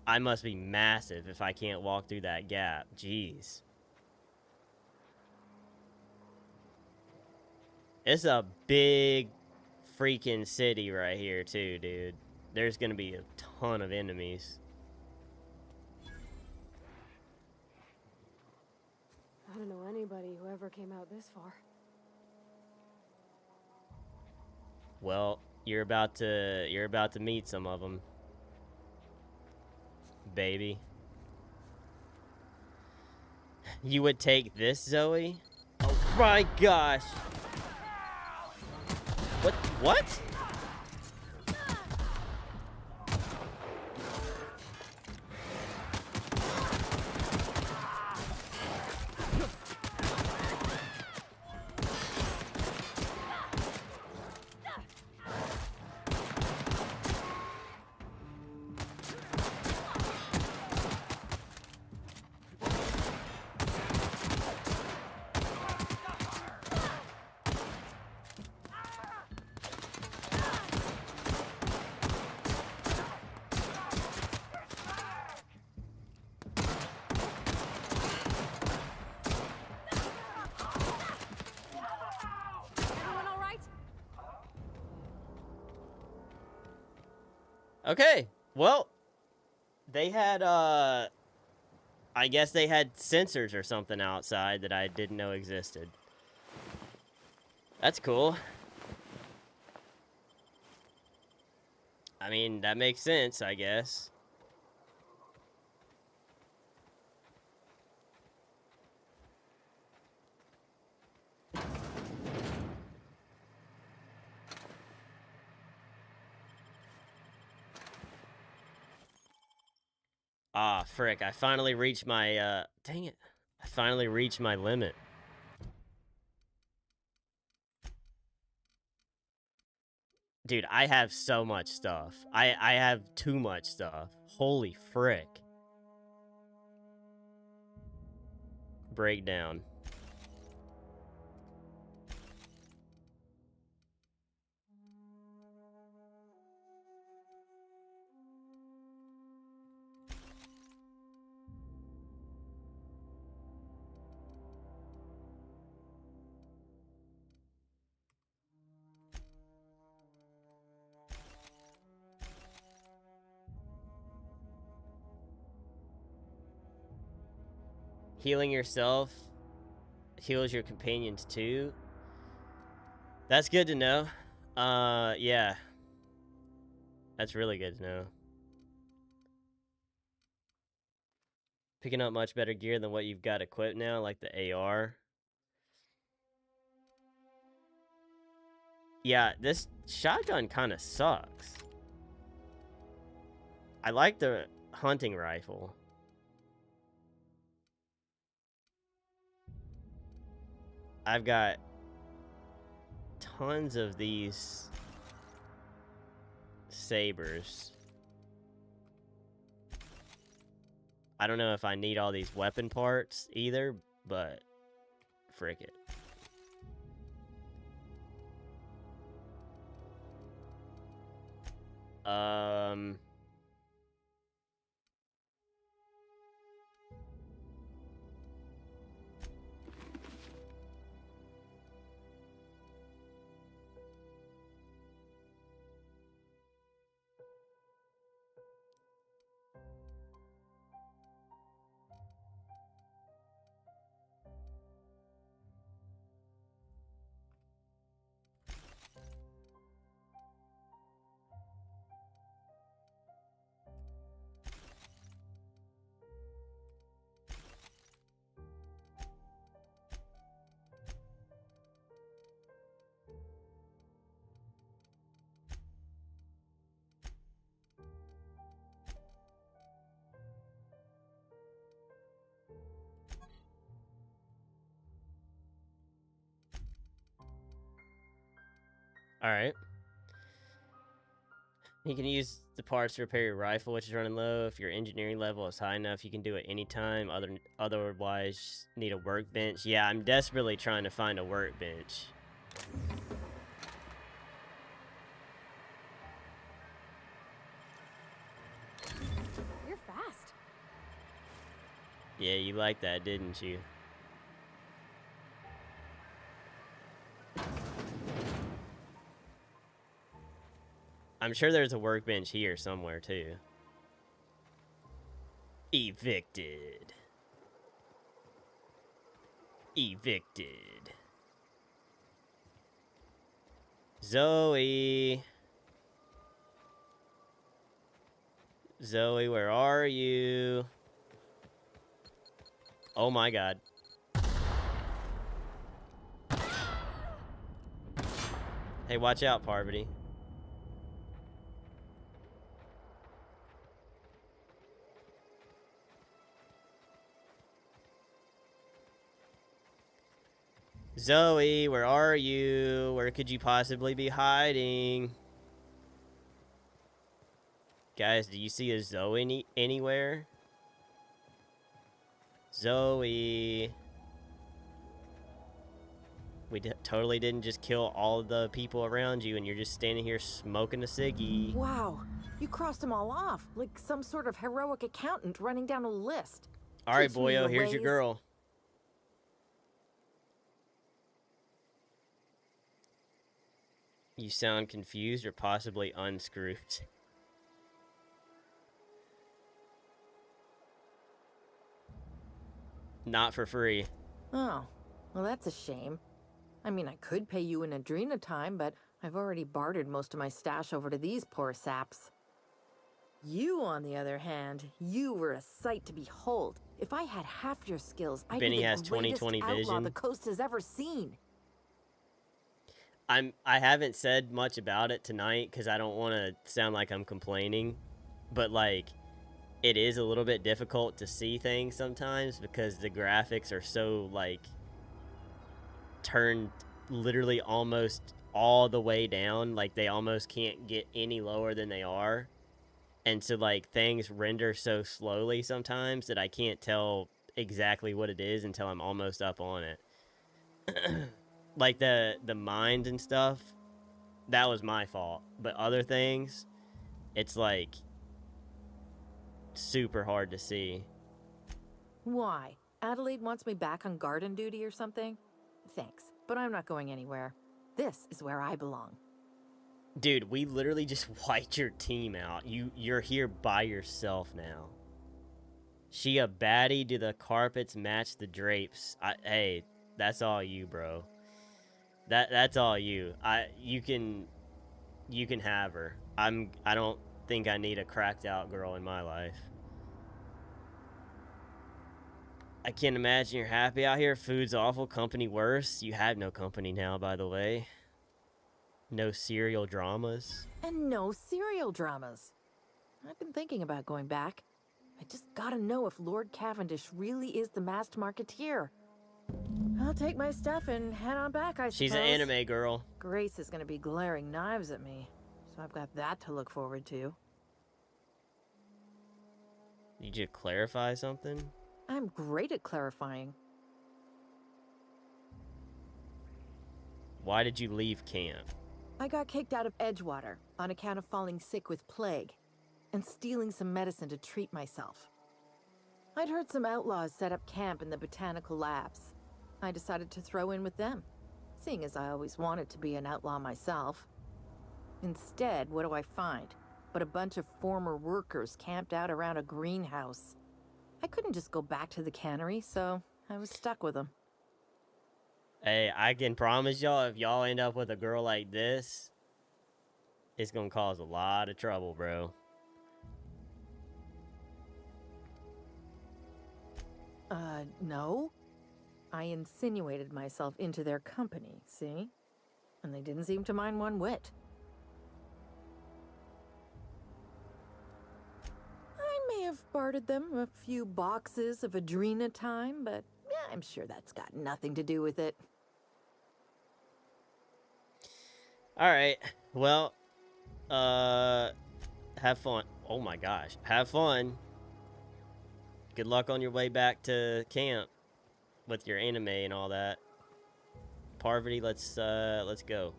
massive if I can't walk through that gap. Jeez. It's a big freaking city right here too, dude. There's gonna be a ton of enemies. I don't know anybody who ever came out this far. Well, you're about to meet some of them, baby. You would take this, Zoe? Oh my gosh. What? Okay, well, they had, I guess they had sensors or something outside that I didn't know existed. That's cool. I mean, that makes sense, I guess. Ah, frick, I finally reached my, dang it. I finally reached my limit. Dude, I have so much stuff. I have too much stuff. Holy frick. Breakdown. Healing yourself heals your companions too. That's good to know. Yeah. That's really good to know. Picking up much better gear than what you've got equipped now, like the AR. Yeah, this shotgun kind of sucks. I like the hunting rifle. I've got tons of these sabers. I don't know if I need all these weapon parts either, but frick it. All right. You can use the parts to repair your rifle, which is running low. If your engineering level is high enough, you can do it anytime. Otherwise, need a workbench. Yeah, I'm desperately trying to find a workbench. You're fast. Yeah, you liked that, didn't you? I'm sure there's a workbench here somewhere, too. Evicted. Evicted. Zoe. Zoe, where are you? Oh my god. Hey, watch out, Parvati. Zoe, where are you? Where could you possibly be hiding? Guys, do you see a Zoe anywhere? Zoe. We totally didn't just kill all the people around you and you're just standing here smoking a ciggy. Wow, you crossed them all off, like some sort of heroic accountant running down a list. All right, Teach me boyo, your here's your ways. girl. You sound confused or possibly unscrewed. Not for free. Oh, well that's a shame. I mean, I could pay you in Adrena time, but I've already bartered most of my stash over to these poor saps. You, on the other hand, you were a sight to behold. If I had half your skills, I'd Benny be the has greatest 20/20 outlaw vision. the coast has ever seen. I haven't said much about it tonight because I don't want to sound like I'm complaining, but like it is a little bit difficult to see things sometimes because the graphics are so like turned literally almost all the way down, like they almost can't get any lower than they are, and so like things render so slowly sometimes that I can't tell exactly what it is until I'm almost up on it. Like the mind and stuff, that was my fault. But other things, it's like super hard to see. Why? Adelaide wants me back on garden duty or something? Thanks, but I'm not going anywhere. This is where I belong. Dude, we literally just wiped your team out. You're here by yourself now. She a baddie? Do the carpets match the drapes? Hey, that's all you, bro. That's all you. You can have her. I don't think I need a cracked out girl in my life. I can't imagine you're happy out here. Food's awful, company worse. You have no company now, by the way. No serial dramas. And no serial dramas. I've been thinking about going back. I just gotta know if Lord Cavendish really is the masked marketeer. I'll take my stuff and head on back, I suppose. She's an anime girl. Grace is gonna be glaring knives at me, so I've got that to look forward to. Did you clarify something? I'm great at clarifying. Why did you leave camp? I got kicked out of Edgewater on account of falling sick with plague and stealing some medicine to treat myself. I'd heard some outlaws set up camp in the botanical labs. I decided to throw in with them, seeing as I always wanted to be an outlaw myself. Instead, what do I find but a bunch of former workers camped out around a greenhouse? I couldn't just go back to the cannery, so I was stuck with them. Hey, I can promise y'all, if y'all end up with a girl like this, it's gonna cause a lot of trouble, bro. No. I insinuated myself into their company, see? And they didn't seem to mind one whit. I may have bartered them a few boxes of Adrena time, but I'm sure that's got nothing to do with it. Alright, well, have fun. Oh my gosh, have fun. Good luck on your way back to camp with your anime and all that. Parvati, let's go.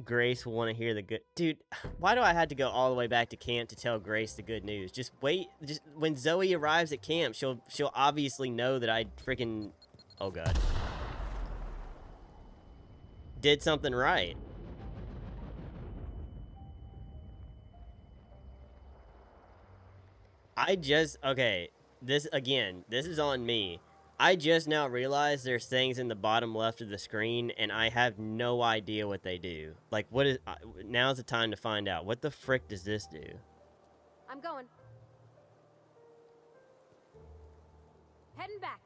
Grace will want to hear the good... Dude, why do I have to go all the way back to camp to tell Grace the good news? Just wait. Just when Zoe arrives at camp, she'll obviously know that I freaking... Oh, God. Did something right. Okay, this is on me. I just now realized there's things in the bottom left of the screen, and I have no idea what they do. Like, what is... now's the time to find out. What the frick does this do? I'm going. Heading back.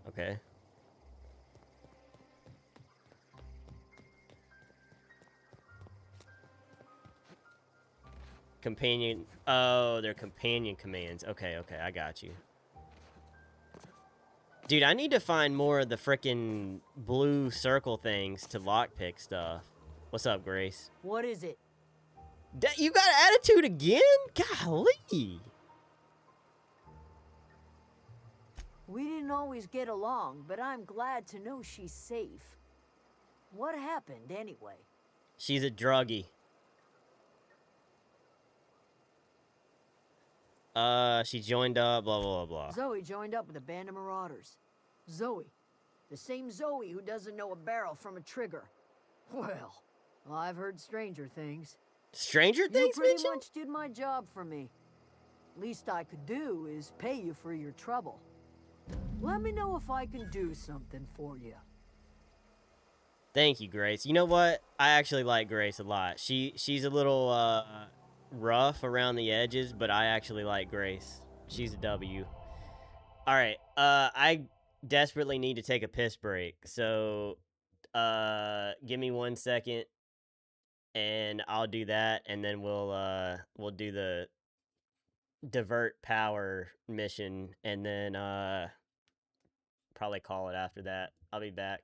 Okay. Companion... Oh, they're companion commands. Okay, I got you. Dude, I need to find more of the frickin' blue circle things to lockpick stuff. What's up, Grace? What is it? You got attitude again? Golly. We didn't always get along, but I'm glad to know she's safe. What happened, anyway? She's a druggie. She joined up, blah, blah, blah. Zoe joined up with a band of marauders. Zoe. The same Zoe who doesn't know a barrel from a trigger. Well, I've heard stranger things. Stranger things, You pretty much did my job for me. Least I could do is pay you for your trouble. Let me know if I can do something for you. Thank you, Grace. You know what? I actually like Grace a lot. She's a little, rough around the edges, but I actually like Grace. She's a W. Alright, I desperately need to take a piss break, so give me 1 second and I'll do that, and then we'll do the divert power mission, and then probably call it after that. I'll be back.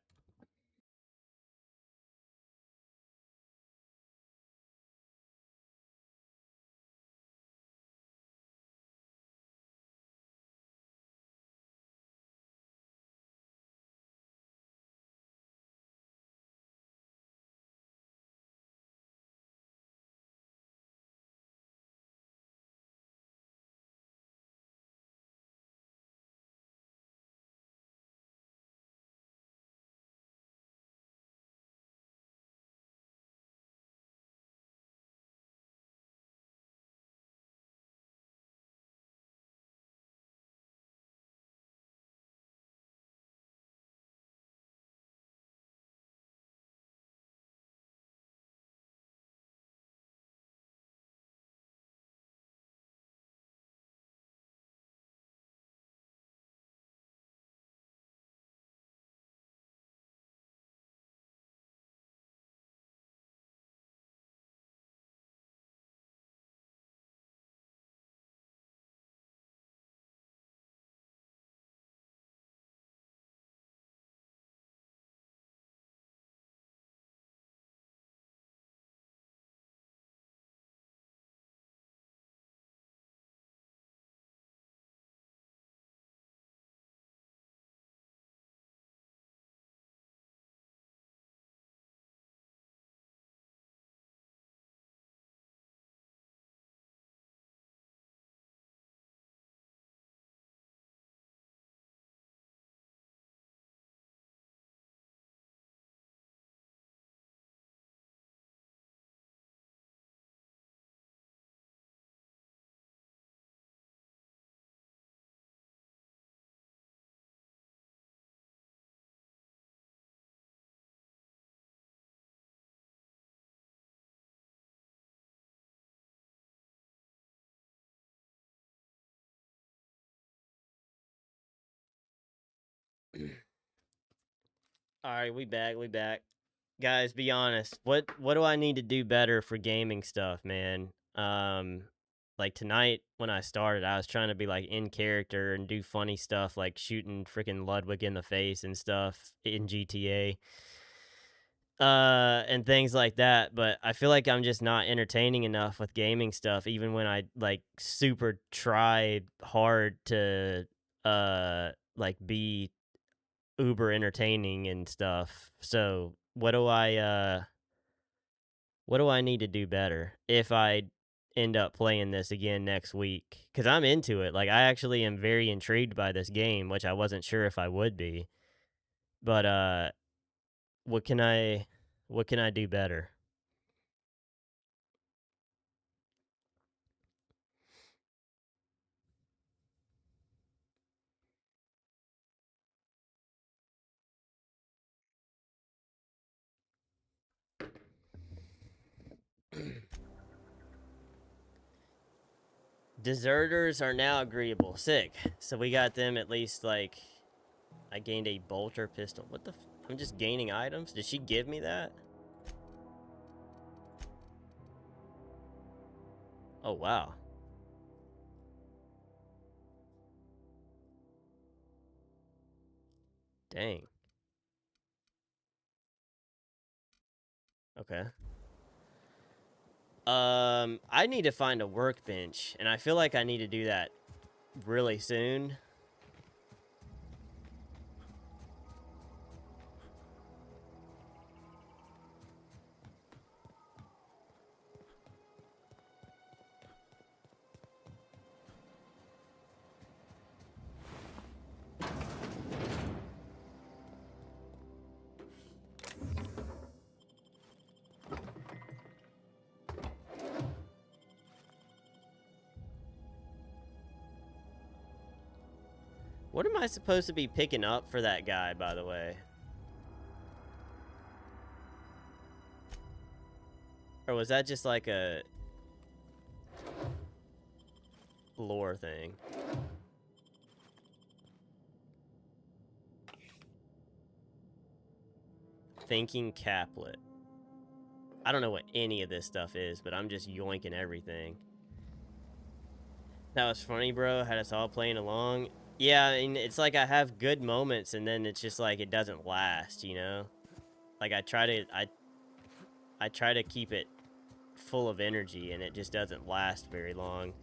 Alright, we back. guys, be honest. What do I need to do better for gaming stuff, man? Like tonight when I started, I was trying to be like in character and do funny stuff like shooting freaking Ludwig in the face and stuff in GTA. And things like that, but I feel like I'm just not entertaining enough with gaming stuff even when I like super try hard to like be uber entertaining and stuff. So what do I need to do better if I end up playing this again next week? Because I'm into it. Like I actually am very intrigued by this game, which I wasn't sure if I would be. But what can I do better? Deserters are now agreeable. Sick. So we got them at least, like, I gained a bolter pistol. What the I'm just gaining items? Did she give me that? Oh, wow. Dang. Okay. I need to find a workbench, and I feel like I need to do that really soon. What am I supposed to be picking up for that guy, by the way? Or was that just like a lore thing? Thinking caplet. I don't know what any of this stuff is, but I'm just yoinking everything. That was funny, bro. Had us all playing along. Yeah, I mean, it's like I have good moments, and then it's just like it doesn't last, you know? Like I try to keep it full of energy, and it just doesn't last very long.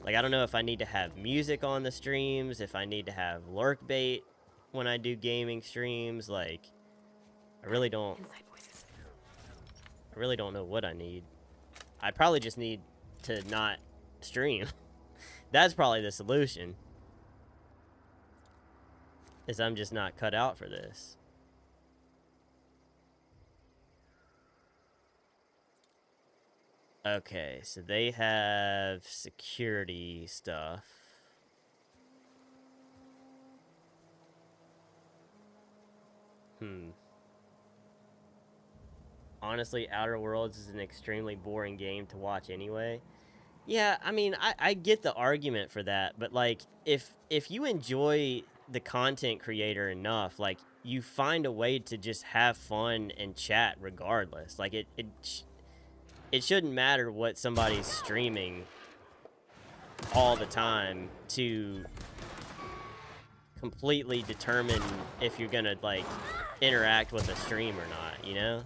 Like I don't know if I need to have music on the streams, if I need to have lurk bait when I do gaming streams. Like I really don't know what I need. I probably just need to not stream. That's probably the solution. Is I'm just not cut out for this. Okay, so they have security stuff. Honestly, Outer Worlds is an extremely boring game to watch anyway. Yeah, I mean, I get the argument for that, but like, if you enjoy the content creator enough, like, you find a way to just have fun and chat regardless. Like, it shouldn't matter what somebody's streaming all the time to completely determine if you're gonna, like, interact with a stream or not, you know?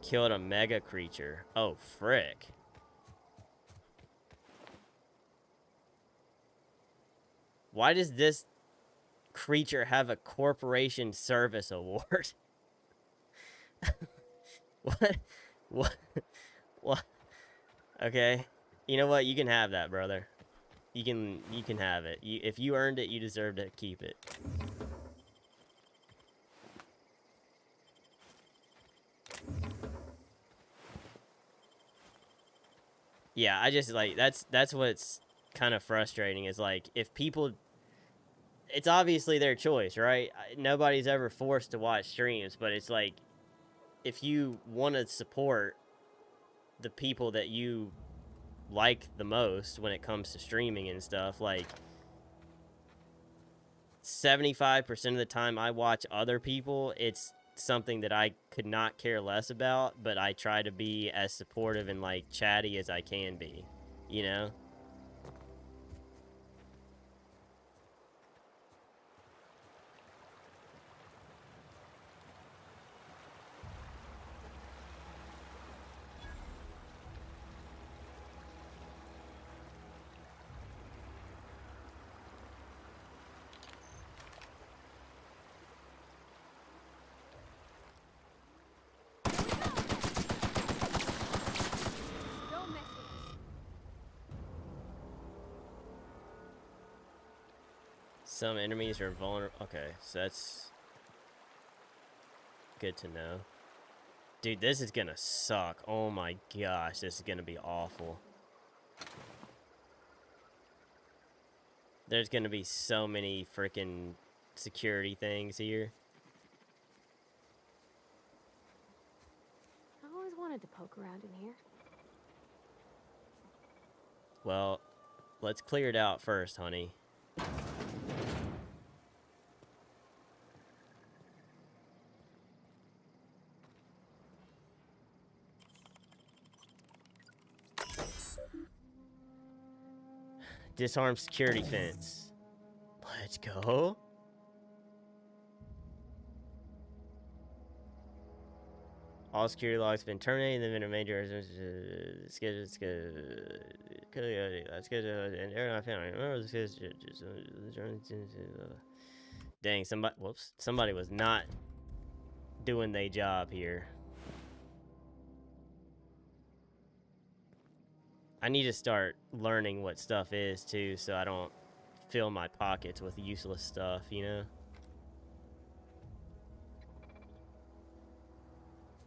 Killed a mega creature. Oh, frick. Why does this creature have a corporation service award? What? Okay. You know what? You can have that, brother. You can have it. If you earned it, you deserve to keep it. Yeah, I just like that's what's kind of frustrating is like if people it's obviously their choice, right? Nobody's ever forced to watch streams, but it's like, if you want to support the people that you like the most when it comes to streaming and stuff, like 75% of the time I watch other people, it's something that I could not care less about, but I try to be as supportive and like chatty as I can be, you know? Some enemies are vulnerable. Okay, so that's good to know. Dude, this is gonna suck. Oh my gosh, this is gonna be awful. There's gonna be so many freaking security things here. I always wanted to poke around in here. Well, let's clear it out first, honey. Disarm security fence. Let's go. All security logs have been terminated. The vendor major dang, somebody was not doing their job here. I need to start learning what stuff is too, so I don't fill my pockets with useless stuff, you know?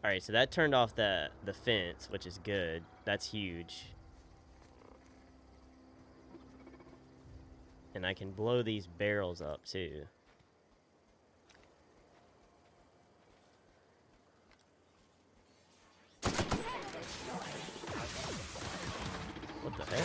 Alright, so that turned off the fence, which is good. That's huge. And I can blow these barrels up too. What the heck?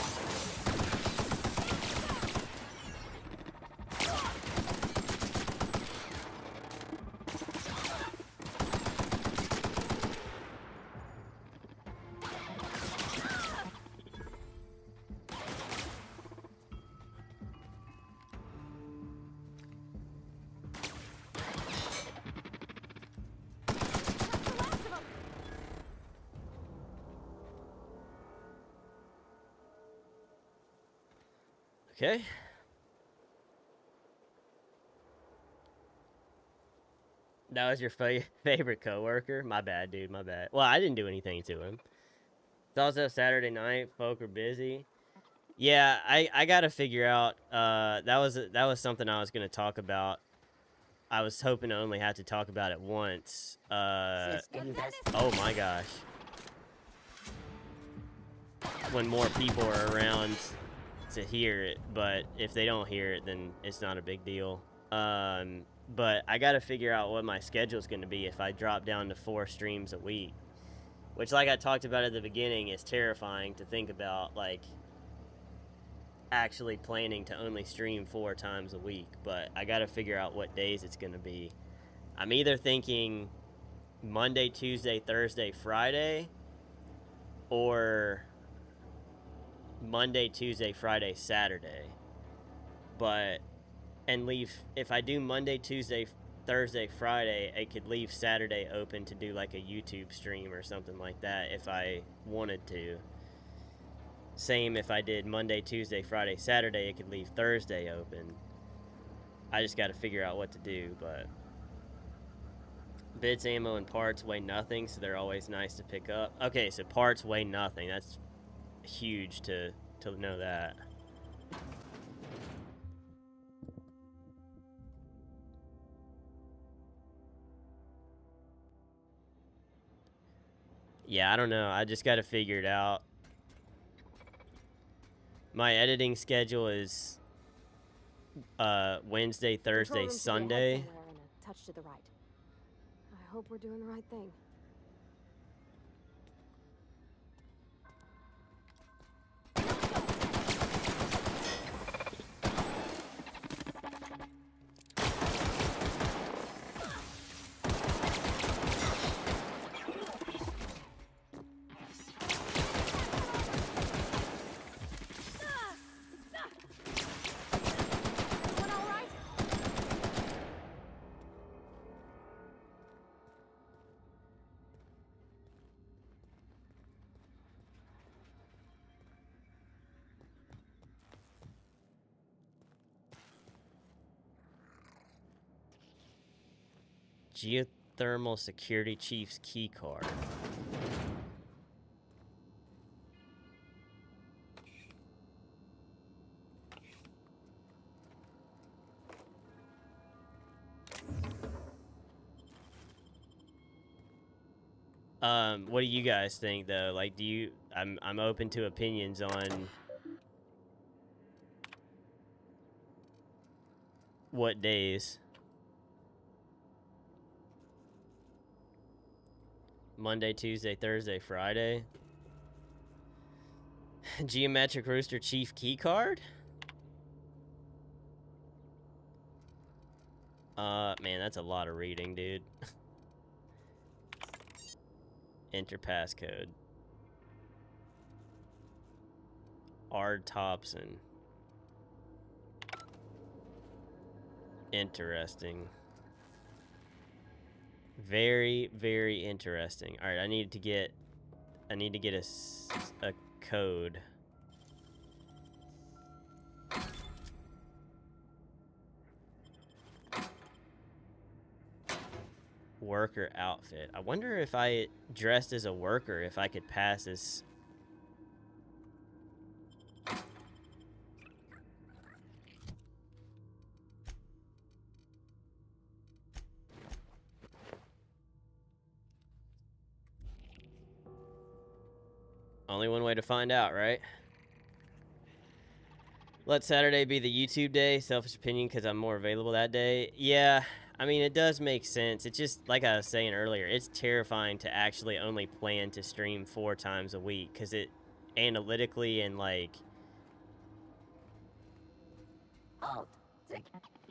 Okay. That was your favorite coworker? My bad, dude. My bad. Well, I didn't do anything to him. It's also Saturday night. Folk are busy. Yeah, I gotta figure out. That was something I was gonna talk about. I was hoping to only have to talk about it once. Oh my gosh. When more people are around to hear it, but if they don't hear it, then it's not a big deal. But I gotta figure out what my schedule's gonna be if I drop down to 4 streams a week, which, like I talked about at the beginning, is terrifying to think about, like actually planning to only stream 4 times a week. But I gotta figure out what days it's gonna be. I'm either thinking Monday, Tuesday, Thursday, Friday, or Monday, Tuesday, Friday, Saturday. But and leave, if I do Monday, Tuesday, Thursday, Friday, I could leave Saturday open to do like a YouTube stream or something like that if I wanted to. Same if I did Monday, Tuesday, Friday, Saturday, it could leave Thursday open. I just got to figure out what to do. But bits, ammo, and parts weigh nothing, so they're always nice to pick up. Okay, so parts weigh nothing. That's huge to know that. Yeah, I don't know. I just got to figure it out. My editing schedule is Wednesday, Thursday, Control room to the Sunday. head somewhere and a touch to the right. I hope we're doing the right thing. Geothermal Security Chief's key card. What do you guys think though? Like, do you? I'm open to opinions on what days. Monday, Tuesday, Thursday, Friday. Geometric Rooster Chief key card? Man, that's a lot of reading, dude. Enter passcode. Ard Thompson. Interesting. Very, very interesting. All right, I need to get a code. Worker outfit. I wonder if I dressed as a worker, if I could pass as... Only one way to find out, right? Let Saturday be the YouTube day. Selfish opinion because I'm more available that day. Yeah, I mean, it does make sense. It's just, like I was saying earlier, it's terrifying to actually only plan to stream 4 times a week because it analytically and, like...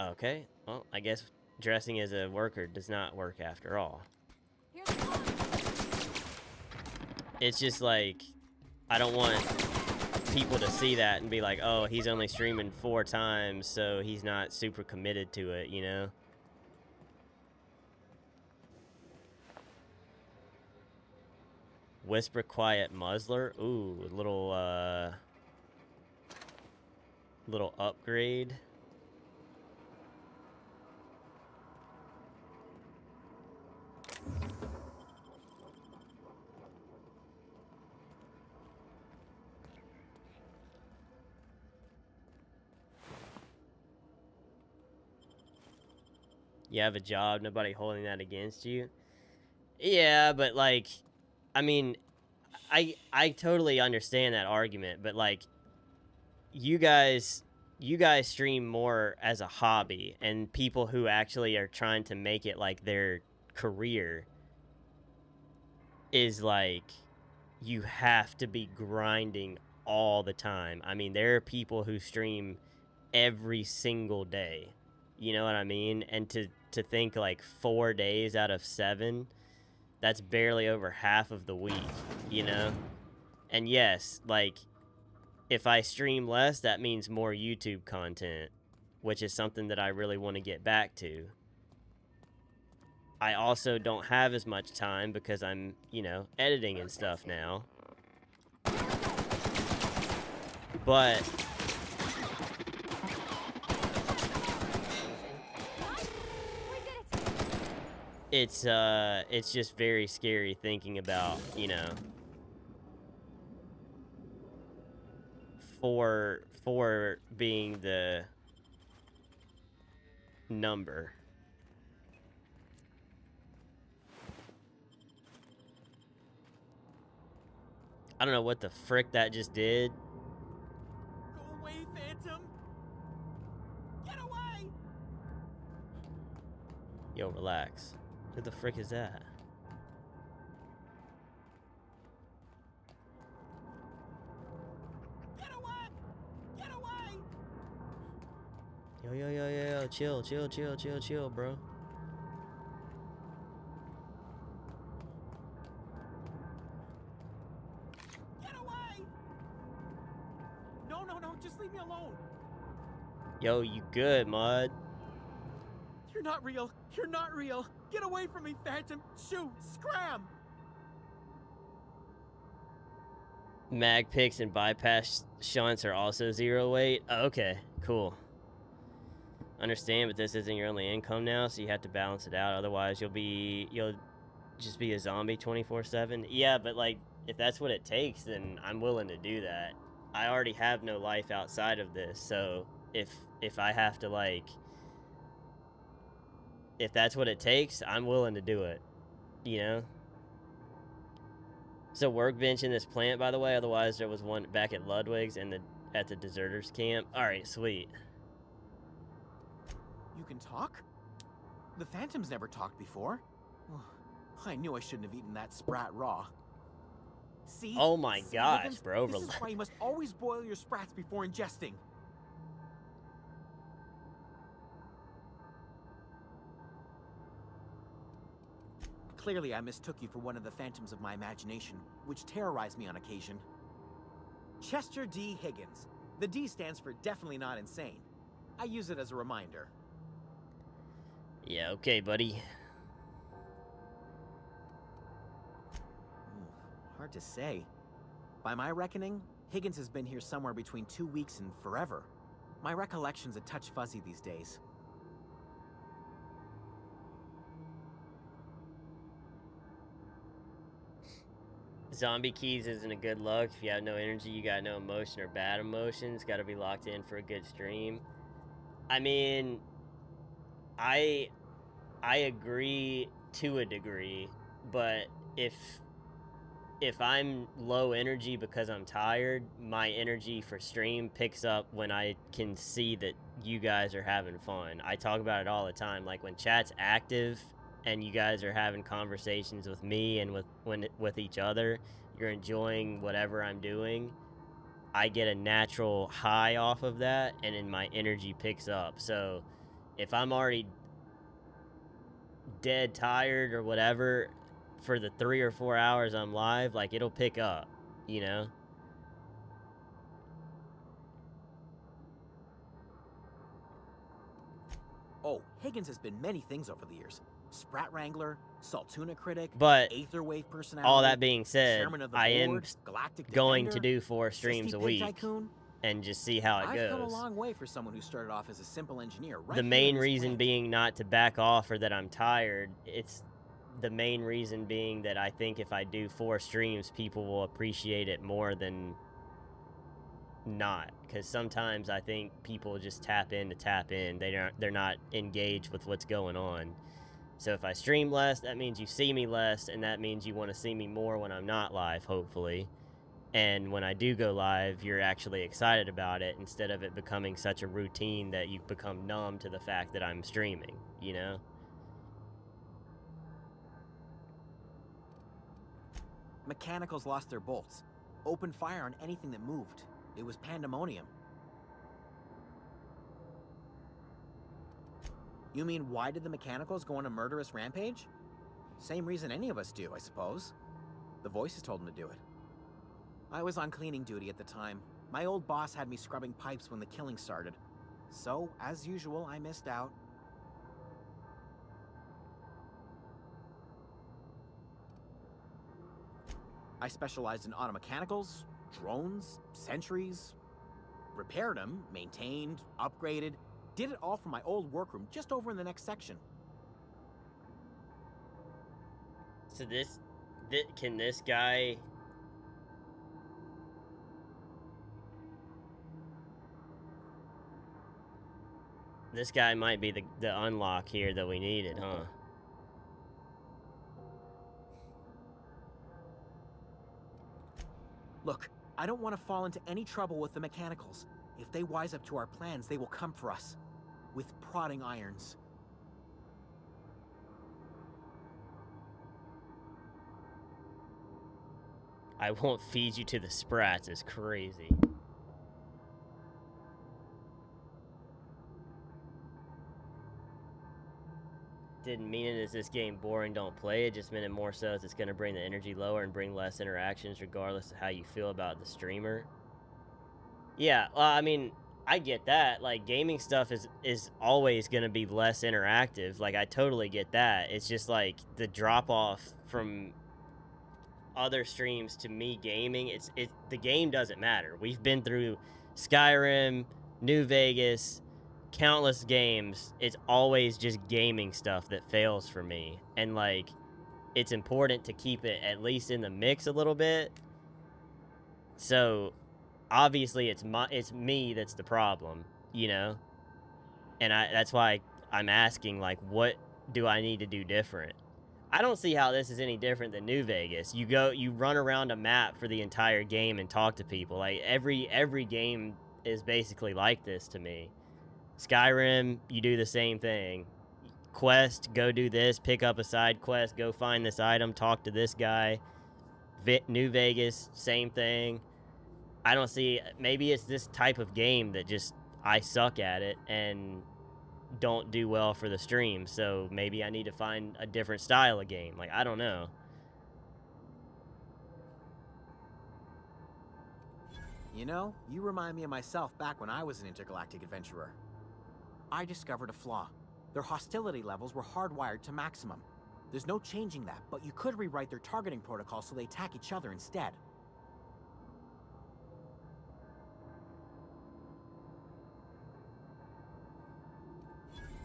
Okay, well, I guess dressing as a worker does not work after all. It's just like... I don't want people to see that and be like, oh, he's only streaming 4 times, so he's not super committed to it, you know? Whisper Quiet Muzzler. Ooh, little upgrade. You have a job, nobody holding that against you. Yeah, but like, I mean, I totally understand that argument, but like, you guys stream more as a hobby, and people who actually are trying to make it like their career is like, you have to be grinding all the time. I mean, there are people who stream every single day. You know what I mean? And to think like 4 days out of 7, that's barely over half of the week, you know? And yes, like, if I stream less, that means more YouTube content, which is something that I really want to get back to. I also don't have as much time because I'm, you know, editing and stuff now. But... it's just very scary thinking about, you know, 4 being the number. I don't know what the frick that just did. Go away, Phantom! Get Yo, relax. Who the frick is that? Get away! Get away! Yo, chill, bro. Get away! No, just leave me alone. Yo, you good, Mud? You're not real. You're not real. Get away from me, Phantom. Shoot, scram. Mag picks and bypass shunts are also 0 weight. Oh, okay, cool. Understand, but this isn't your only income now, so you have to balance it out. Otherwise, you'll just be a zombie 24/7. Yeah, but like, if that's what it takes, then I'm willing to do that. I already have no life outside of this, so if I have to, like, if that's what it takes, I'm willing to do it, you know? So workbench in this plant, by the way. Otherwise, there was one back at Ludwig's and at the deserters camp. All right, sweet. You can talk? The Phantom's never talked before. I knew I shouldn't have eaten that sprat raw. See? Oh my gosh, Higgins, bro. This is why you must always boil your sprats before ingesting. Clearly, I mistook you for one of the phantoms of my imagination, which terrorized me on occasion. Chester D. Higgins. The D stands for definitely not insane. I use it as a reminder. Yeah, okay, buddy. Hard to say. By my reckoning, Higgins has been here somewhere between 2 weeks and forever. My recollection's a touch fuzzy these days. Zombie keys isn't a good look. If you have no energy, you got no emotion or bad emotions. Got to be locked in for a good stream. I mean, I agree to a degree, but if I'm low energy because I'm tired, my energy for stream picks up when I can see that you guys are having fun. I talk about it all the time. Like when chat's active and you guys are having conversations with me and with each other, you're enjoying whatever I'm doing, I get a natural high off of that, and then my energy picks up. So if I'm already dead tired or whatever for the 3 or 4 hours I'm live, like, it'll pick up, you know? Oh, Higgins has been many things over the years. Sprat Wrangler, Saltuna Critic, But Aetherwave personality, all that being said, Chairman of the I am Board, Galactic going Defender, to do 4 streams 60 a Pig week Tycoon. and just see how it I've come a goes. long way for someone who started off as a simple engineer. Right The here main in this reason plant. being not to back off or that I'm tired. It's the main reason being that I think if I do 4 streams, people will appreciate it more than not. Because sometimes I think people just tap in to tap in. They're not engaged with what's going on. So if I stream less, that means you see me less, and that means you want to see me more when I'm not live, hopefully. And when I do go live, you're actually excited about it instead of it becoming such a routine that you become numb to the fact that I'm streaming, you know? Mechanicals lost their bolts. Opened fire on anything that moved. It was pandemonium. You mean, why did the Mechanicals go on a murderous rampage? Same reason any of us do, I suppose. The voices told them to do it. I was on cleaning duty at the time. My old boss had me scrubbing pipes when the killing started. So, as usual, I missed out. I specialized in automechanicals, drones, sentries, repaired them, maintained, upgraded, did it all from my old workroom just over in the next section. So can this guy... This guy might be the unlock here that we needed, huh? Look, I don't want to fall into any trouble with the Mechanicals. If they wise up to our plans, they will come for us. With prodding irons. I won't feed you to the sprats is crazy. Didn't mean it as this game boring, don't play it. Just meant it more so as it's going to bring the energy lower and bring less interactions regardless of how you feel about the streamer. Yeah, well, I mean, I get that. Like, gaming stuff is always going to be less interactive. Like, I totally get that. It's just like the drop off from other streams to me gaming, the game doesn't matter. We've been through Skyrim, New Vegas, countless games. It's always just gaming stuff that fails for me, and like it's important to keep it at least in the mix a little bit. So obviously it's me that's the problem, you know, and that's why I'm asking, like, what do I need to do different? I don't see how this is any different than New Vegas. You run around a map for the entire game and talk to people. Like every game is basically like this to me. Skyrim, you do the same thing. Quest, go do this, pick up a side quest, go find this item, talk to this guy. New Vegas, same thing. I don't see, maybe it's this type of game that just I suck at it and don't do well for the stream, so maybe I need to find a different style of game. Like, I don't know. You know, you remind me of myself back when I was an intergalactic adventurer. I discovered a flaw. Their hostility levels were hardwired to maximum. There's no changing that, but you could rewrite their targeting protocol so they attack each other instead.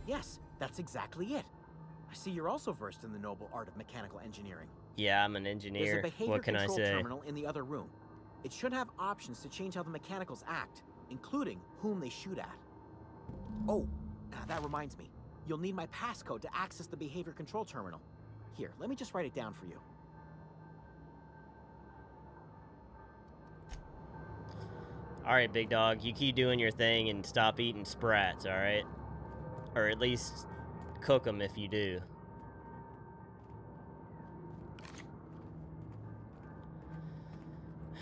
Yes, that's exactly it. I see you're also versed in the noble art of mechanical engineering. Yeah, I'm an engineer. There's a behavior What can I control say? terminal in the other room. It should have options to change how the mechanicals act, including whom they shoot at. Oh, that reminds me. You'll need my passcode to access the behavior control terminal. Here, let me just write it down for you. Alright, big dog, you keep doing your thing and stop eating sprats, alright? Or at least cook them if you do.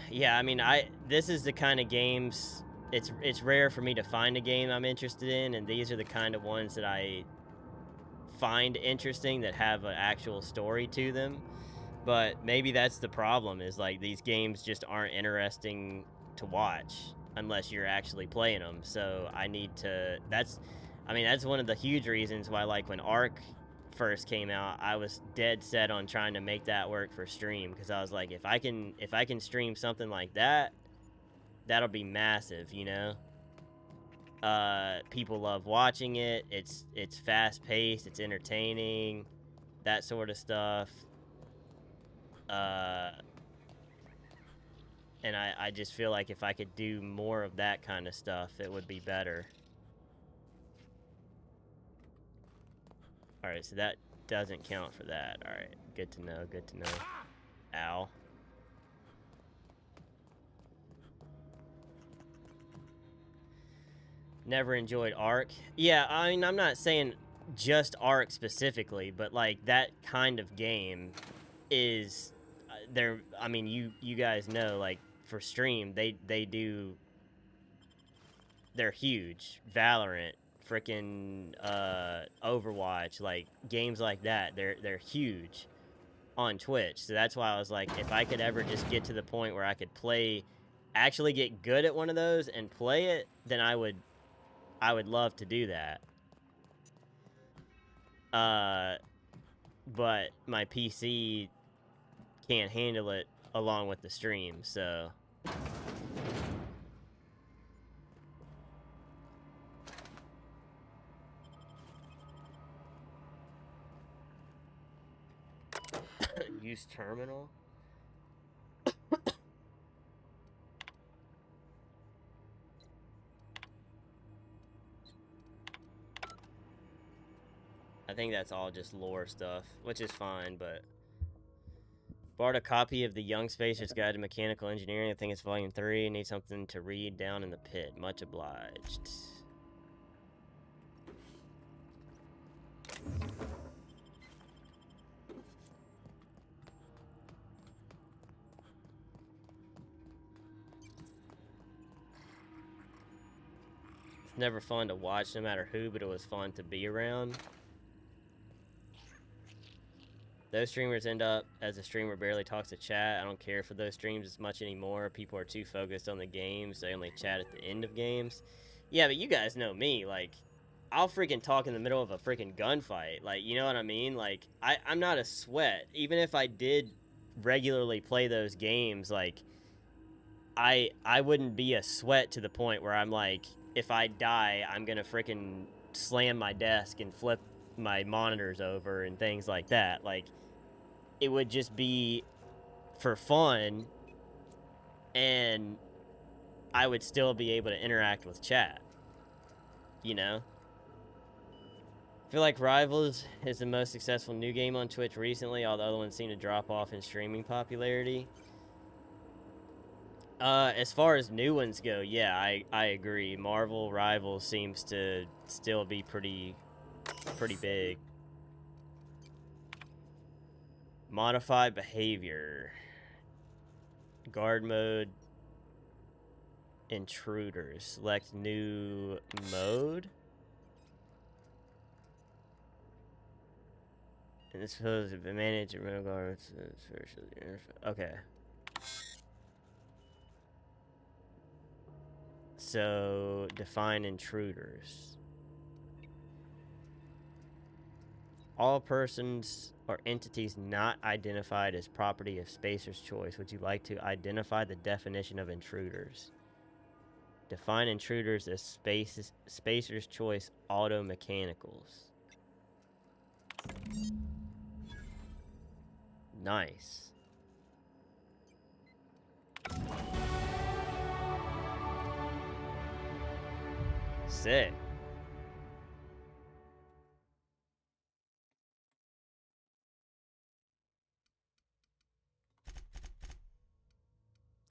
Yeah, I mean, this is the kind of games, it's rare for me to find a game I'm interested in, and these are the kind of ones that I find interesting that have an actual story to them. But maybe that's the problem, is like these games just aren't interesting to watch unless you're actually playing them. So I need to, that's one of the huge reasons why, like, when Ark first came out, I was dead set on trying to make that work for stream, because I was like, if I can stream something like that, that'll be massive, you know. People love watching it. It's fast paced, it's entertaining, that sort of stuff. And I just feel like if I could do more of that kind of stuff, it would be better. Alright, so that doesn't count for that. Alright, good to know, good to know. Ow. Never enjoyed Ark. Yeah, I mean, I'm not saying just Ark specifically, but like that kind of game is there. I mean, you guys know, like, for stream, they do, they're huge. Valorant, frickin' Overwatch, like games like that, they're huge on Twitch. So that's why I was like, if I could ever just get to the point where I could actually get good at one of those and play it, then I would love to do that. But my PC can't handle it along with the stream, so. Use terminal? I think that's all just lore stuff, which is fine, but borrowed a copy of the Young Spacer's Guide to Mechanical Engineering. I think it's volume 3. Need something to read down in the pit. Much obliged. never fun to watch no matter who, but it was fun to be around. Those streamers end up as a streamer barely talks to chat. I don't care for those streams as much anymore. People are too focused on the games. They only chat at the end of games. Yeah, but you guys know me. Like, I'll freaking talk in the middle of a freaking gunfight. Like, you know what I mean? Like, I'm not a sweat. Even if I did regularly play those games, like, I wouldn't be a sweat to the point where I'm like, if I die, I'm gonna freaking slam my desk and flip my monitors over and things like that. Like, it would just be for fun, and I would still be able to interact with chat, you know? I feel like Rivals is the most successful new game on Twitch recently. All the other ones seem to drop off in streaming popularity. As far as new ones go, yeah, I agree. Marvel Rivals seems to still be pretty big. Modified behavior. Guard mode. Intruders. Select new mode. And this supposed to manage and remote guards. Okay. So, define intruders. All persons or entities not identified as property of Spacer's Choice. Would you like to identify the definition of intruders? Define intruders as Spacer's Choice auto mechanicals. Nice. Sick.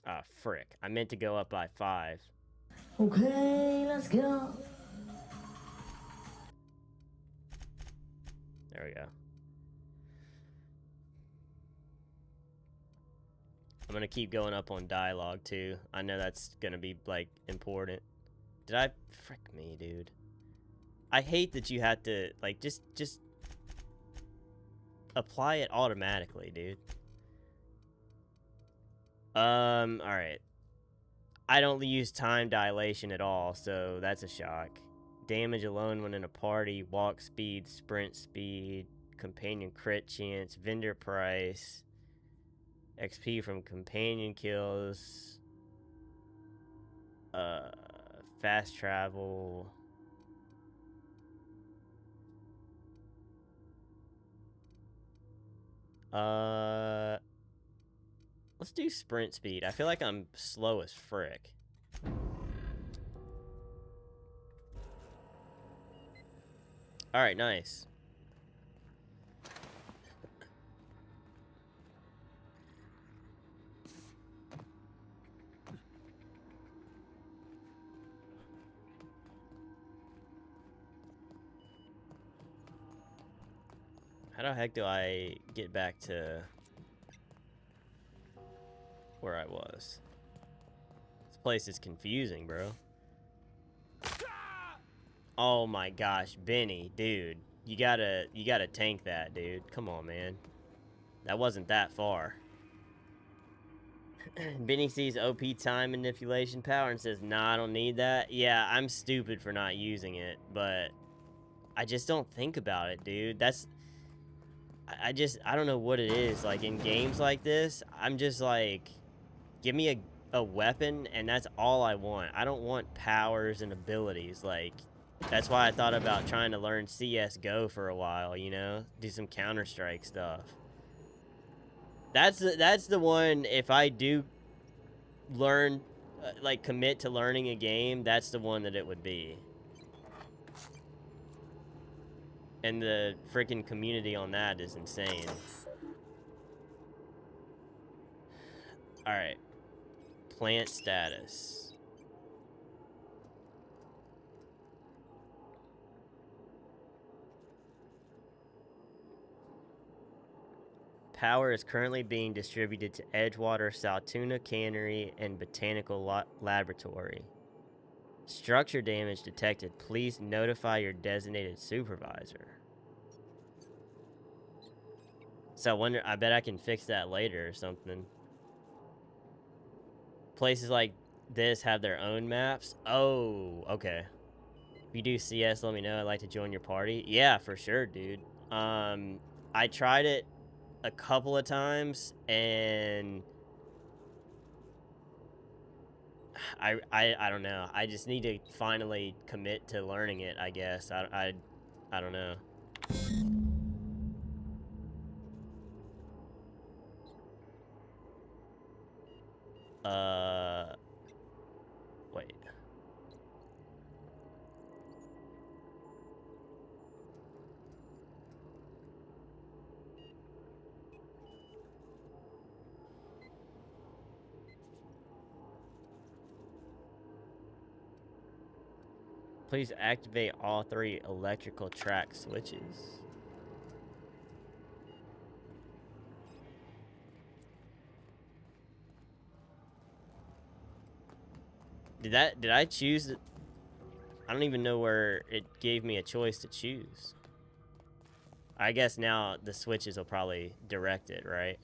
Ah, frick. I meant to go up by 5. Okay, let's go. There we go. I'm gonna keep going up on dialogue too. I know that's gonna be like important. Did I frick me, dude? I hate that you had to like just apply it automatically, dude. Alright. I don't use time dilation at all, so that's a shock. Damage alone when in a party, walk speed, sprint speed, companion crit chance, vendor price, XP from companion kills, fast travel. Let's do sprint speed. I feel like I'm slow as frick. Alright, nice. How the heck do I get back to where I was? This place is confusing, bro. Oh my gosh, Benny, dude. You gotta tank that, dude. Come on, man. That wasn't that far. Benny sees OP time manipulation power and says, nah, I don't need that. Yeah, I'm stupid for not using it, but I just don't think about it, dude. I don't know what it is. Like, in games like this, I'm just like, give me a weapon, and that's all I want. I don't want powers and abilities. Like, that's why I thought about trying to learn CSGO for a while, you know? Do some Counter-Strike stuff. That's the one, if I do learn, like, commit to learning a game, that's the one that it would be. And the freaking community on that is insane. Alright. Plant status. Power is currently being distributed to Edgewater, Saltuna Cannery, and Botanical Laboratory. Structure damage detected. Please notify your designated supervisor. So I wonder, I bet I can fix that later or something. Places like this have their own maps. Oh, okay. If you do CS, let me know. I'd like to join your party. Yeah, for sure, dude. I tried it a couple of times and I don't know. I just need to finally commit to learning it, I guess. I don't know. Wait. Please activate all 3 electrical track switches. Did I choose it? I don't even know where it gave me a choice to choose. I guess now the switches will probably direct it, right?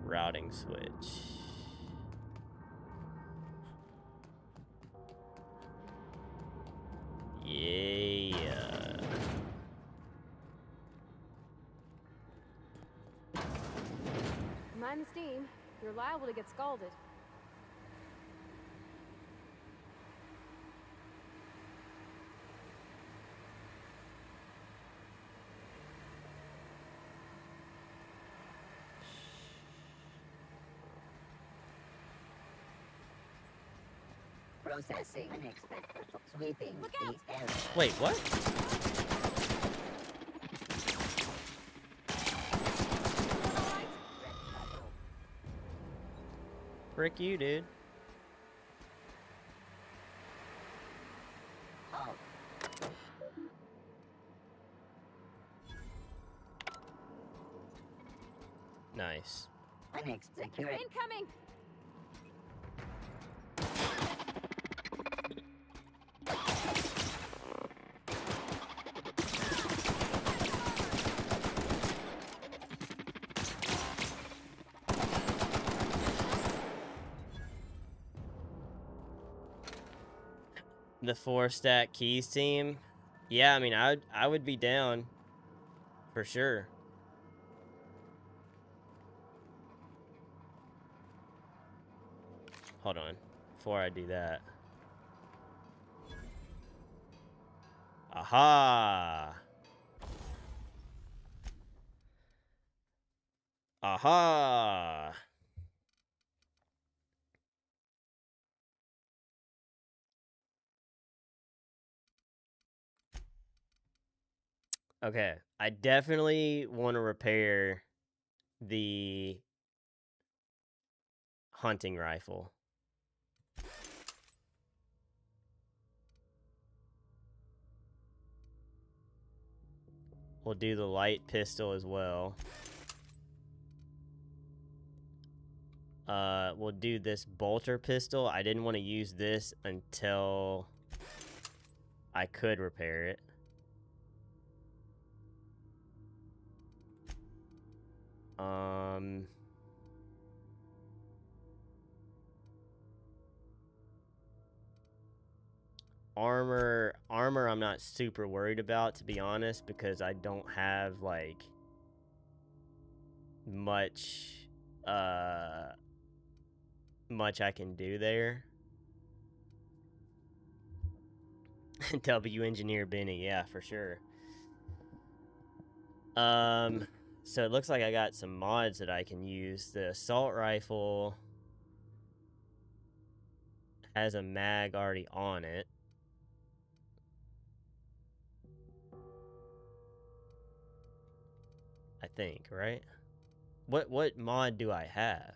Routing switch. Yeah. Mind the steam. You're liable to get scalded. Processing. Sweeping the area. Wait, what? Frick you, dude. Oh. Nice. Security. Incoming! The 4-stack keys team. Yeah, I mean, I would be down for sure. Hold on, before I do that. Aha! Aha! Okay, I definitely want to repair the hunting rifle. We'll do the light pistol as well. We'll do this bolter pistol. I didn't want to use this until I could repair it. Armor I'm not super worried about, to be honest, because I don't have like much I can do there. W Engineer Benny, yeah, for sure. So it looks like I got some mods that I can use. The assault rifle has a mag already on it. I think, right? What mod do I have?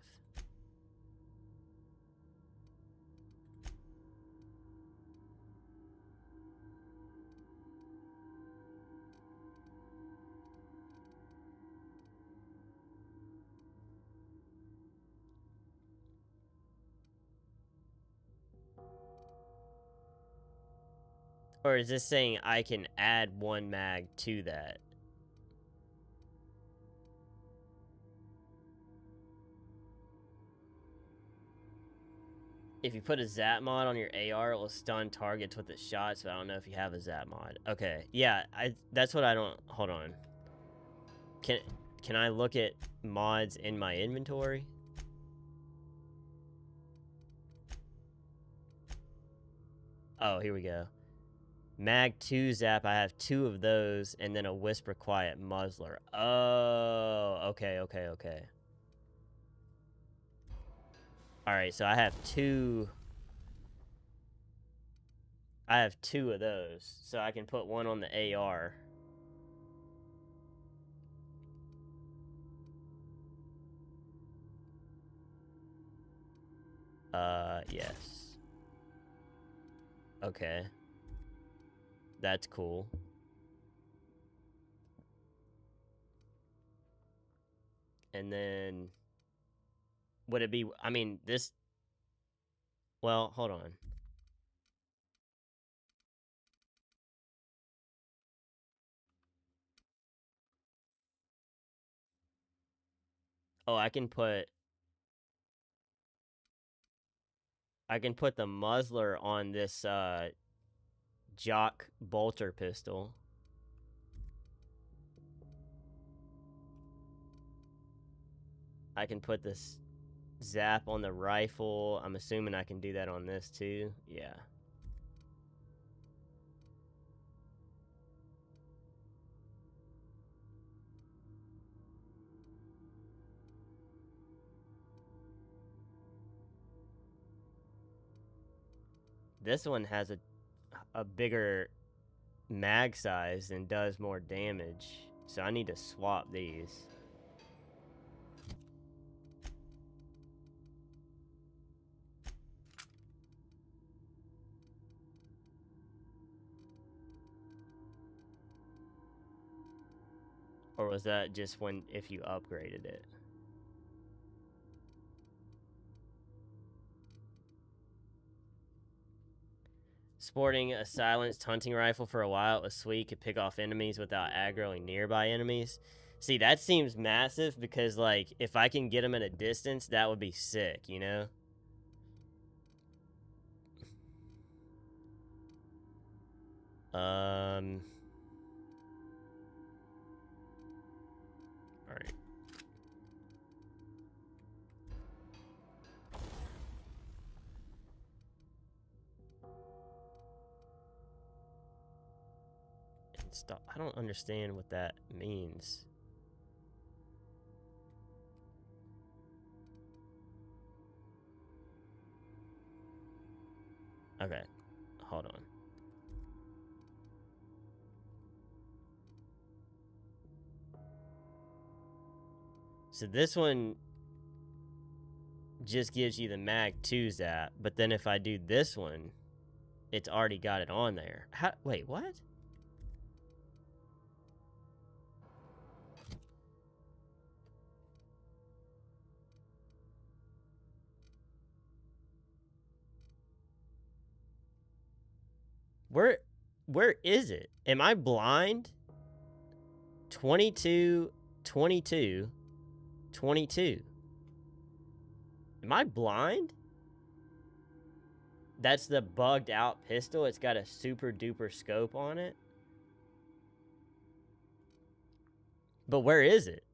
Or is this saying I can add 1 mag to that? If you put a zap mod on your AR, it will stun targets with its shots, but I don't know if you have a zap mod. Okay, yeah, that's what I don't... Hold on. Can I look at mods in my inventory? Oh, here we go. Mag 2 zap, I have 2 of those, and then a Whisper Quiet muzzler. Oh, okay. Alright, so I have 2... I have 2 of those, so I can put 1 on the AR. Yes. Okay. That's cool. And then... Would it be... I mean, this... Well, hold on. Oh, I can put the muzzler on this, Jock Bolter pistol. I can put this zap on the rifle. I'm assuming I can do that on this too. Yeah. This one has a bigger mag size and does more damage, so I need to swap these. Or was that just if you upgraded it? Sporting a silenced hunting rifle for a while, it was sweet. Could pick off enemies without aggroing nearby enemies. See, that seems massive because, like, if I can get them at a distance, that would be sick, you know? Alright. Stop. I don't understand what that means. Okay, hold on. So this one just gives you the Mag 2 zap, but then if I do this one, it's already got it on there. Wait, what? Where is it? Am I blind? 22, 22, 22. Am I blind? That's the bugged out pistol. It's got a super duper scope on it. But where is it?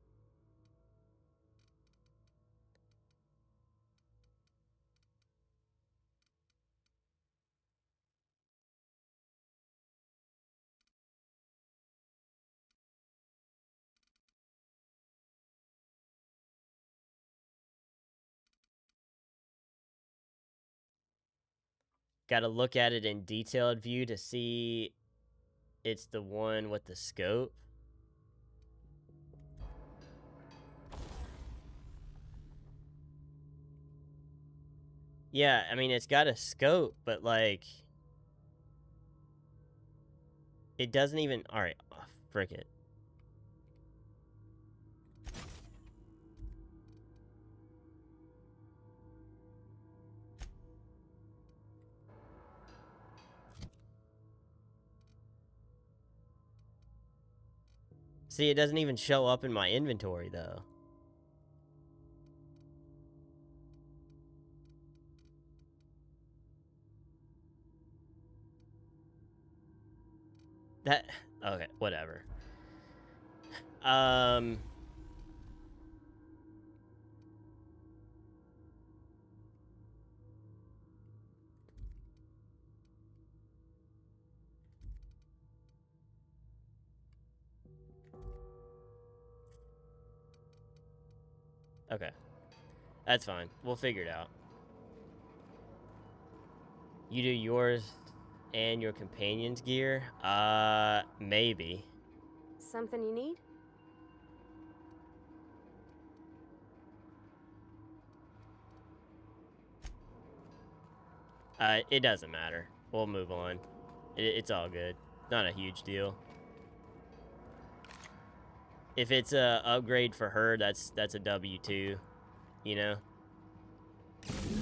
Got to look at it in detailed view to see it's the one with the scope. Yeah, I mean, it's got a scope, but, like, it doesn't even... Alright, oh, frick it. See, it doesn't even show up in my inventory, though. That... Okay, whatever. Okay. That's fine. We'll figure it out. You do yours and your companion's gear? Maybe. Something you need? It doesn't matter. We'll move on. It's all good. Not a huge deal. If it's a upgrade for her, that's a W2, you know?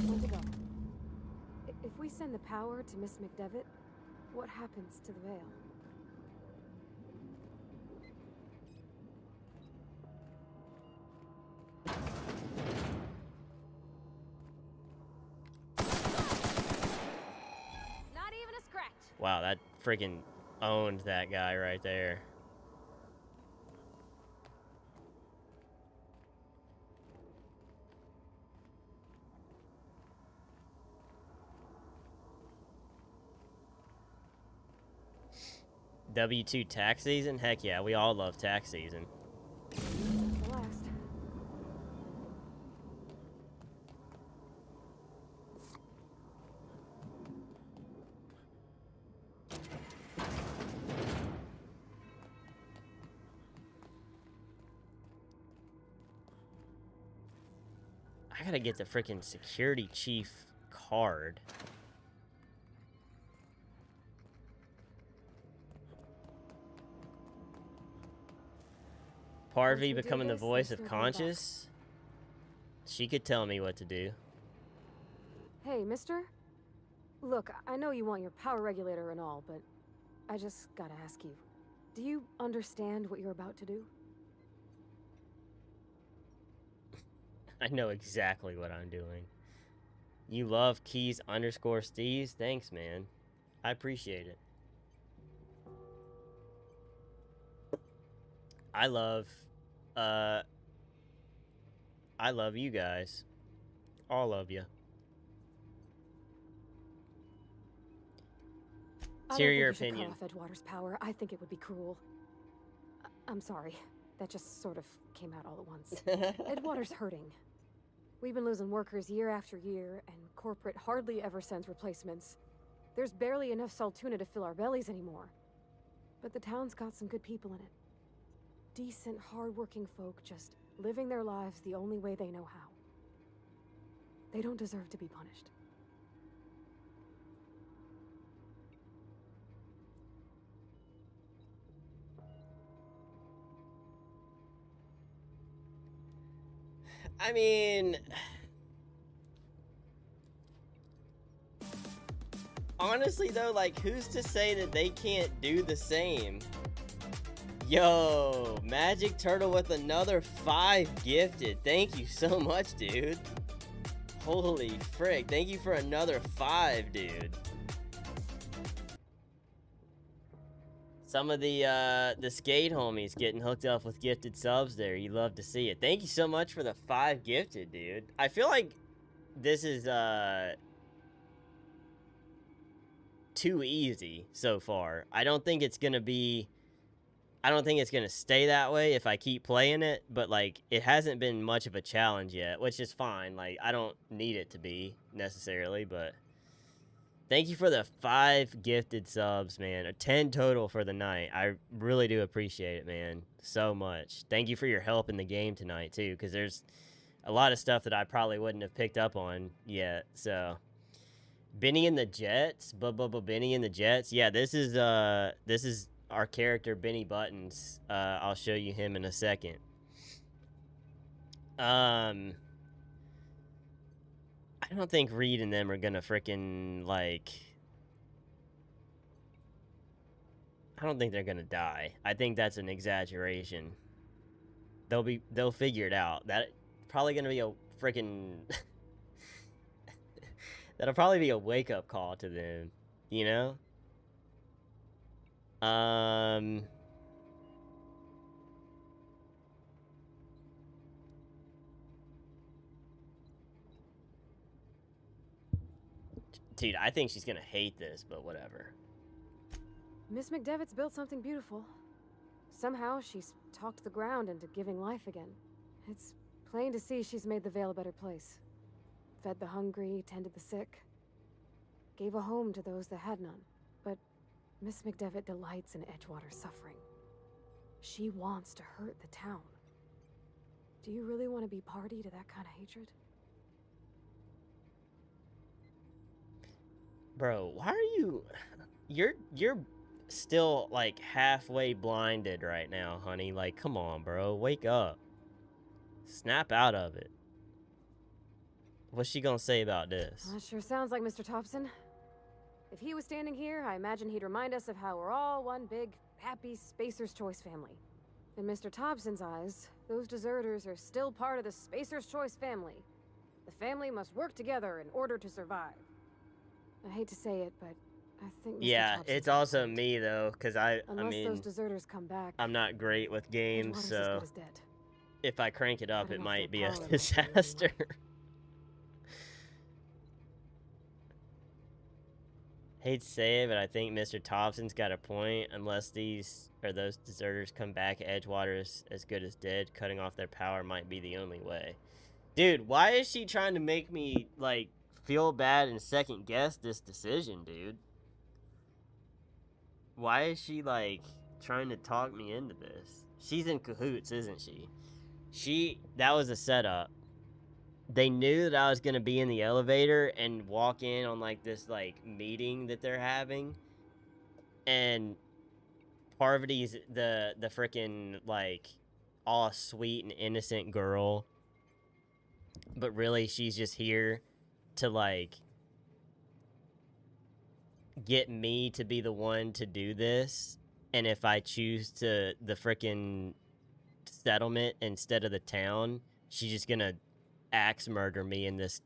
When to go? If we send the power to Miss McDevitt, what happens to the veil? Not even a scratch. Wow, that freaking owned that guy right there. W2 tax season? Heck yeah, we all love tax season. The last. I gotta get the freaking security chief card. Parvy becoming the voice of conscience? She could tell me what to do. Hey, mister? Look, I know you want your power regulator and all, but I just gotta ask you. Do you understand what you're about to do? I know exactly what I'm doing. You love Keys_Steez? Thanks, man. I appreciate it. I love you guys. All of you. Share your opinion. Cut off Edgewater's power. I think it would be cruel. I'm sorry. That just sort of came out all at once. Edgewater's hurting. We've been losing workers year after year, and corporate hardly ever sends replacements. There's barely enough Saltuna to fill our bellies anymore. But the town's got some good people in it. Decent, hard-working folk just living their lives the only way they know how. They don't deserve to be punished. I mean, honestly though, like, who's to say that they can't do the same? Yo, Magic Turtle with another 5 gifted. Thank you so much, dude. Holy frick. Thank you for another 5, dude. Some of the skate homies getting hooked up with gifted subs there. You love to see it. Thank you so much for the 5 gifted, dude. I feel like this is too easy so far. I don't think it's gonna stay that way if I keep playing it, but like it hasn't been much of a challenge yet, which is fine. Like I don't need it to be necessarily, but thank you for the 5 gifted subs, man. 10 total for the night. I really do appreciate it, man, so much. Thank you for your help in the game tonight too, because there's a lot of stuff that I probably wouldn't have picked up on yet. So Benny and the Jets, Benny and the Jets. Yeah, this is our character Benny Buttons. I'll show you him in a second. I don't think Reed and them are gonna freaking like. I don't think they're gonna die. I think that's an exaggeration. They'll figure it out. That probably gonna be a freaking that'll probably be a wake-up call to them, you know? Dude, I think she's gonna hate this, but whatever. Miss McDevitt's built something beautiful. Somehow she's talked the ground into giving life again. It's plain to see she's made the Vale a better place. Fed the hungry, tended the sick. Gave a home to those that had none. But Miss McDevitt delights in Edgewater's suffering. She wants to hurt the town. Do you really want to be party to that kind of hatred? Bro, why are you... You're still, like, halfway blinded right now, honey. Like, come on, bro. Wake up. Snap out of it. What's she gonna say about this? That sure sounds like Mr. Thompson. If he was standing here, I imagine he'd remind us of how we're all one big, happy Spacer's Choice family. In Mr. Thompson's eyes, those deserters are still part of the Spacer's Choice family. The family must work together in order to survive. I hate to say it, but I think Mr. Yeah, Thompson's it's also me, though, because I Unless mean... those deserters come back, I'm not great with games, Edgewater's as so... good as dead. If I crank it up, Cutting it off might their be a power might be the only disaster. Hate to say it, but I think Mr. Thompson's got a point. Unless those deserters come back, Edgewater is as good as dead. Cutting off their power might be the only way. Dude, why is she trying to make me, like, feel bad and second guess this decision, dude? Why is she, like, trying to talk me into this? She's in cahoots, isn't she? That was a setup. They knew that I was gonna be in the elevator and walk in on, like, this, like, meeting that they're having. And Parvati's the frickin', like, all sweet and innocent girl. But really, she's just here to, like, get me to be the one to do this. And if I choose the frickin' settlement instead of the town, she's just gonna axe murder me in this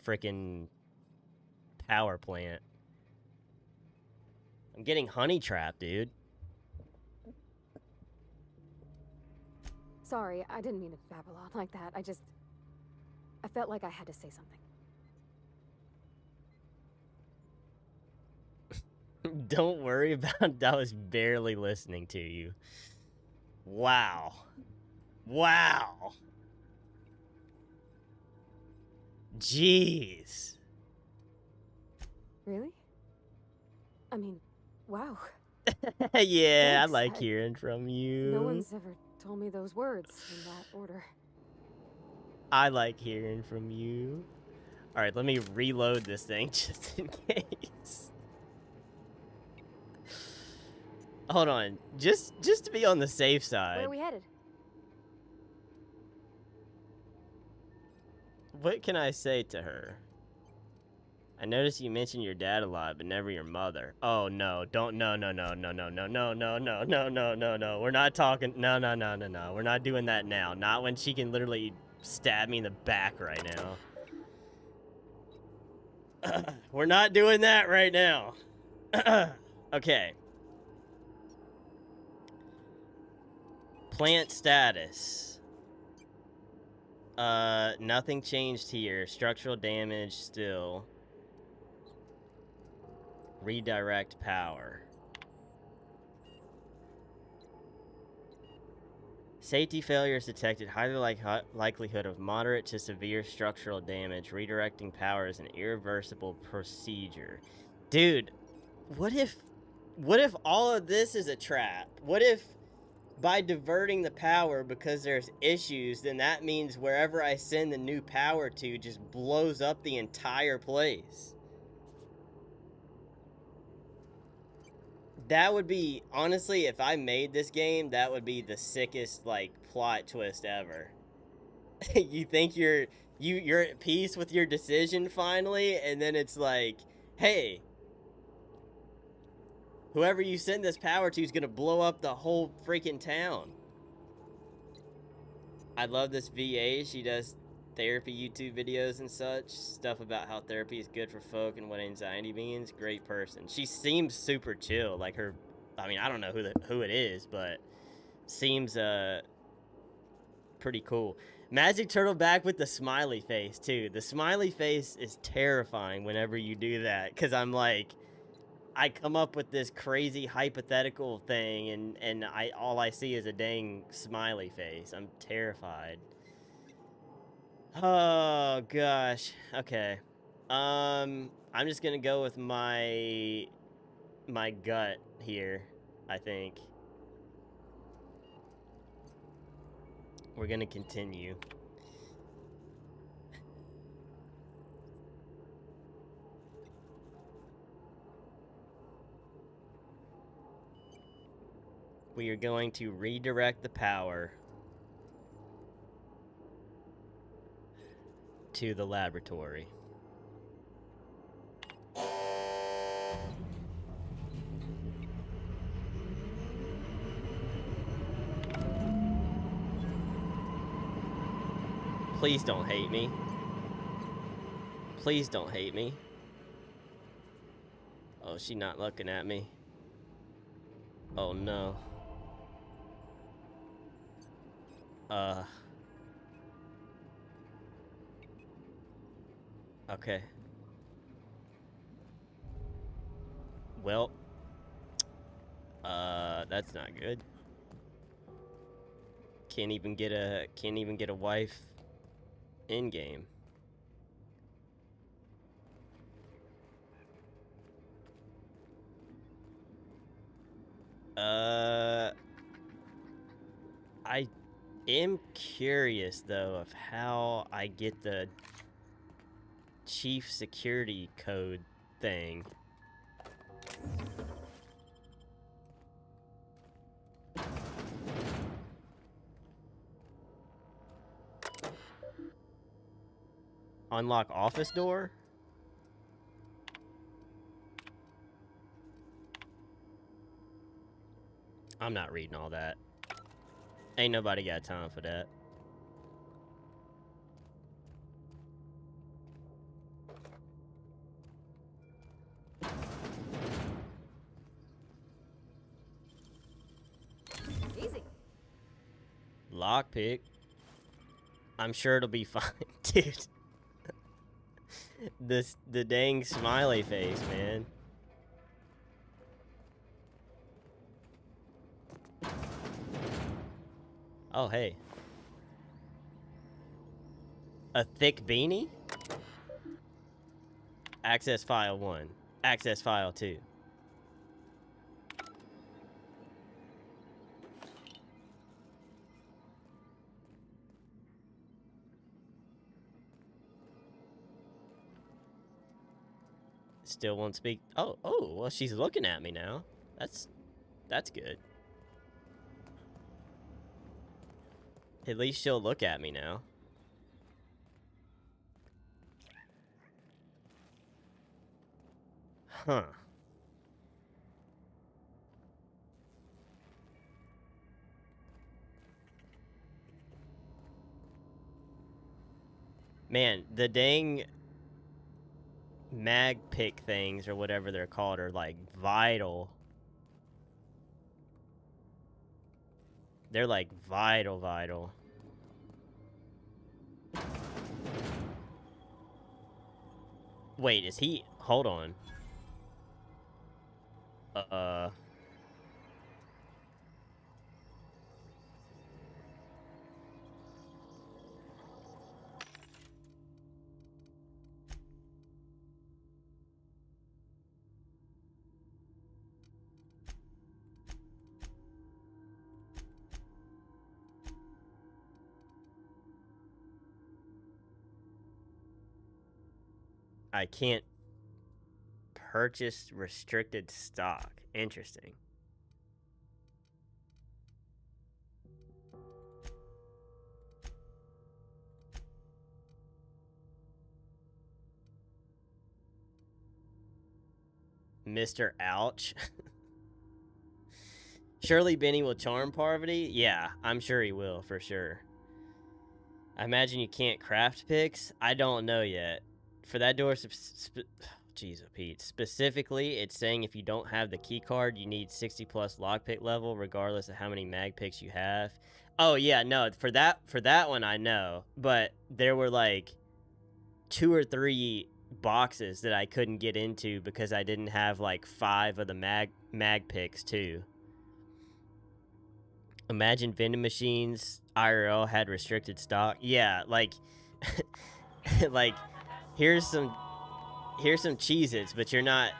frickin' power plant. I'm getting honey trapped, dude. Sorry, I didn't mean to babble on like that. I felt like I had to say something. Don't worry about it. I was barely listening to you. Wow. Wow. Jeez. Really? I mean, wow. Yeah, Thanks. I like hearing from you. No one's ever told me those words in that order. I like hearing from you. All right, let me reload this thing just in case. Hold on, just to be on the safe side. Where are we headed? What can I say to her? I noticed you mentioned your dad a lot, but never your mother. Oh no, don't no. We're not talking. No. We're not doing that now. Not when she can literally stab me in the back right now. We're not doing that right now. Okay. Plant status. Nothing changed here. Structural damage still. Redirect power. Safety failures detected. Highly likelihood of moderate to severe structural damage. Redirecting power is an irreversible procedure. Dude, what if all of this is a trap? What if by diverting the power because there's issues, then that means wherever I send the new power to just blows up the entire place? That would be, honestly, if I made this game, that would be the sickest, like, plot twist ever. You think you're at peace with your decision finally, and then it's like, hey, Whoever you send this power to is gonna blow up the whole freaking town. I love this VA. She does therapy YouTube videos and such. Stuff about how therapy is good for folk and what anxiety means. Great person. She seems super chill. Like her, I mean, I don't know who it is, but seems pretty cool. Magic Turtle back with the smiley face too. The smiley face is terrifying whenever you do that, because I'm like, I come up with this crazy hypothetical thing, and all I see is a dang smiley face. I'm terrified. Oh gosh. Okay. I'm just gonna go with my gut here, I think. We're gonna continue. We are going to redirect the power to the laboratory. Please don't hate me. Please don't hate me. Oh, she's not looking at me. Oh no. Okay. Well, that's not good. Can't even get a wife in game. I am curious though of how I get the chief security code thing. Unlock office door? I'm not reading all that. Ain't nobody got time for that. Easy. Lockpick. I'm sure it'll be fine, dude. The dang smiley face, man. Oh, hey. A thick beanie? Access file 1. Access file 2. Still won't speak. Oh, well, she's looking at me now. That's good. At least she'll look at me now. Huh. Man, the dang mag pick things or whatever they're called are like vital. They're like vital. Wait, is he? Hold on. I can't purchase restricted stock. Interesting. Mr. Ouch. Surely Benny will charm Parvati? Yeah, I'm sure he will, for sure. I imagine you can't craft picks? I don't know yet. For that door, jeez, Pete. Specifically, it's saying if you don't have the key card, you need 60 plus lockpick level, regardless of how many mag picks you have. Oh yeah, no, for that one I know, but there were like 2 or 3 boxes that I couldn't get into because I didn't have like 5 of the mag picks too. Imagine vending machines IRL had restricted stock. Yeah, like like here's some Cheez-Its, but you're not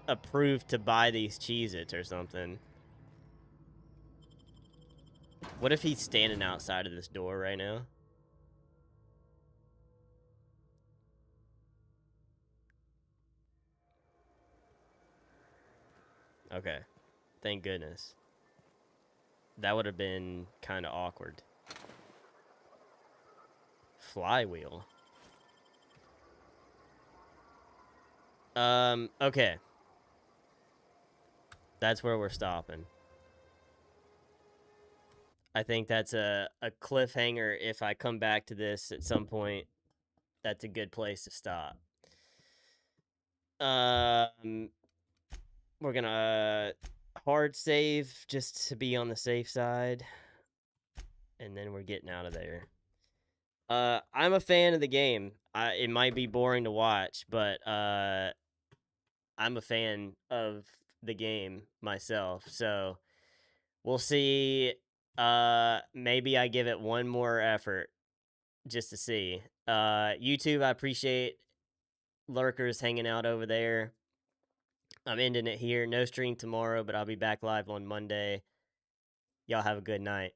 approved to buy these Cheez-Its or something. What if he's standing outside of this door right now? Okay. Thank goodness. That would have been kind of awkward. Flywheel. Okay. That's where we're stopping. I think that's a cliffhanger. If I come back to this at some point, that's a good place to stop. We're gonna hard save just to be on the safe side, and then we're getting out of there. I'm a fan of the game. It might be boring to watch, but I'm a fan of the game myself, so we'll see. Maybe I give it one more effort just to see. YouTube, I appreciate lurkers hanging out over there. I'm ending it here. No stream tomorrow, but I'll be back live on Monday. Y'all have a good night.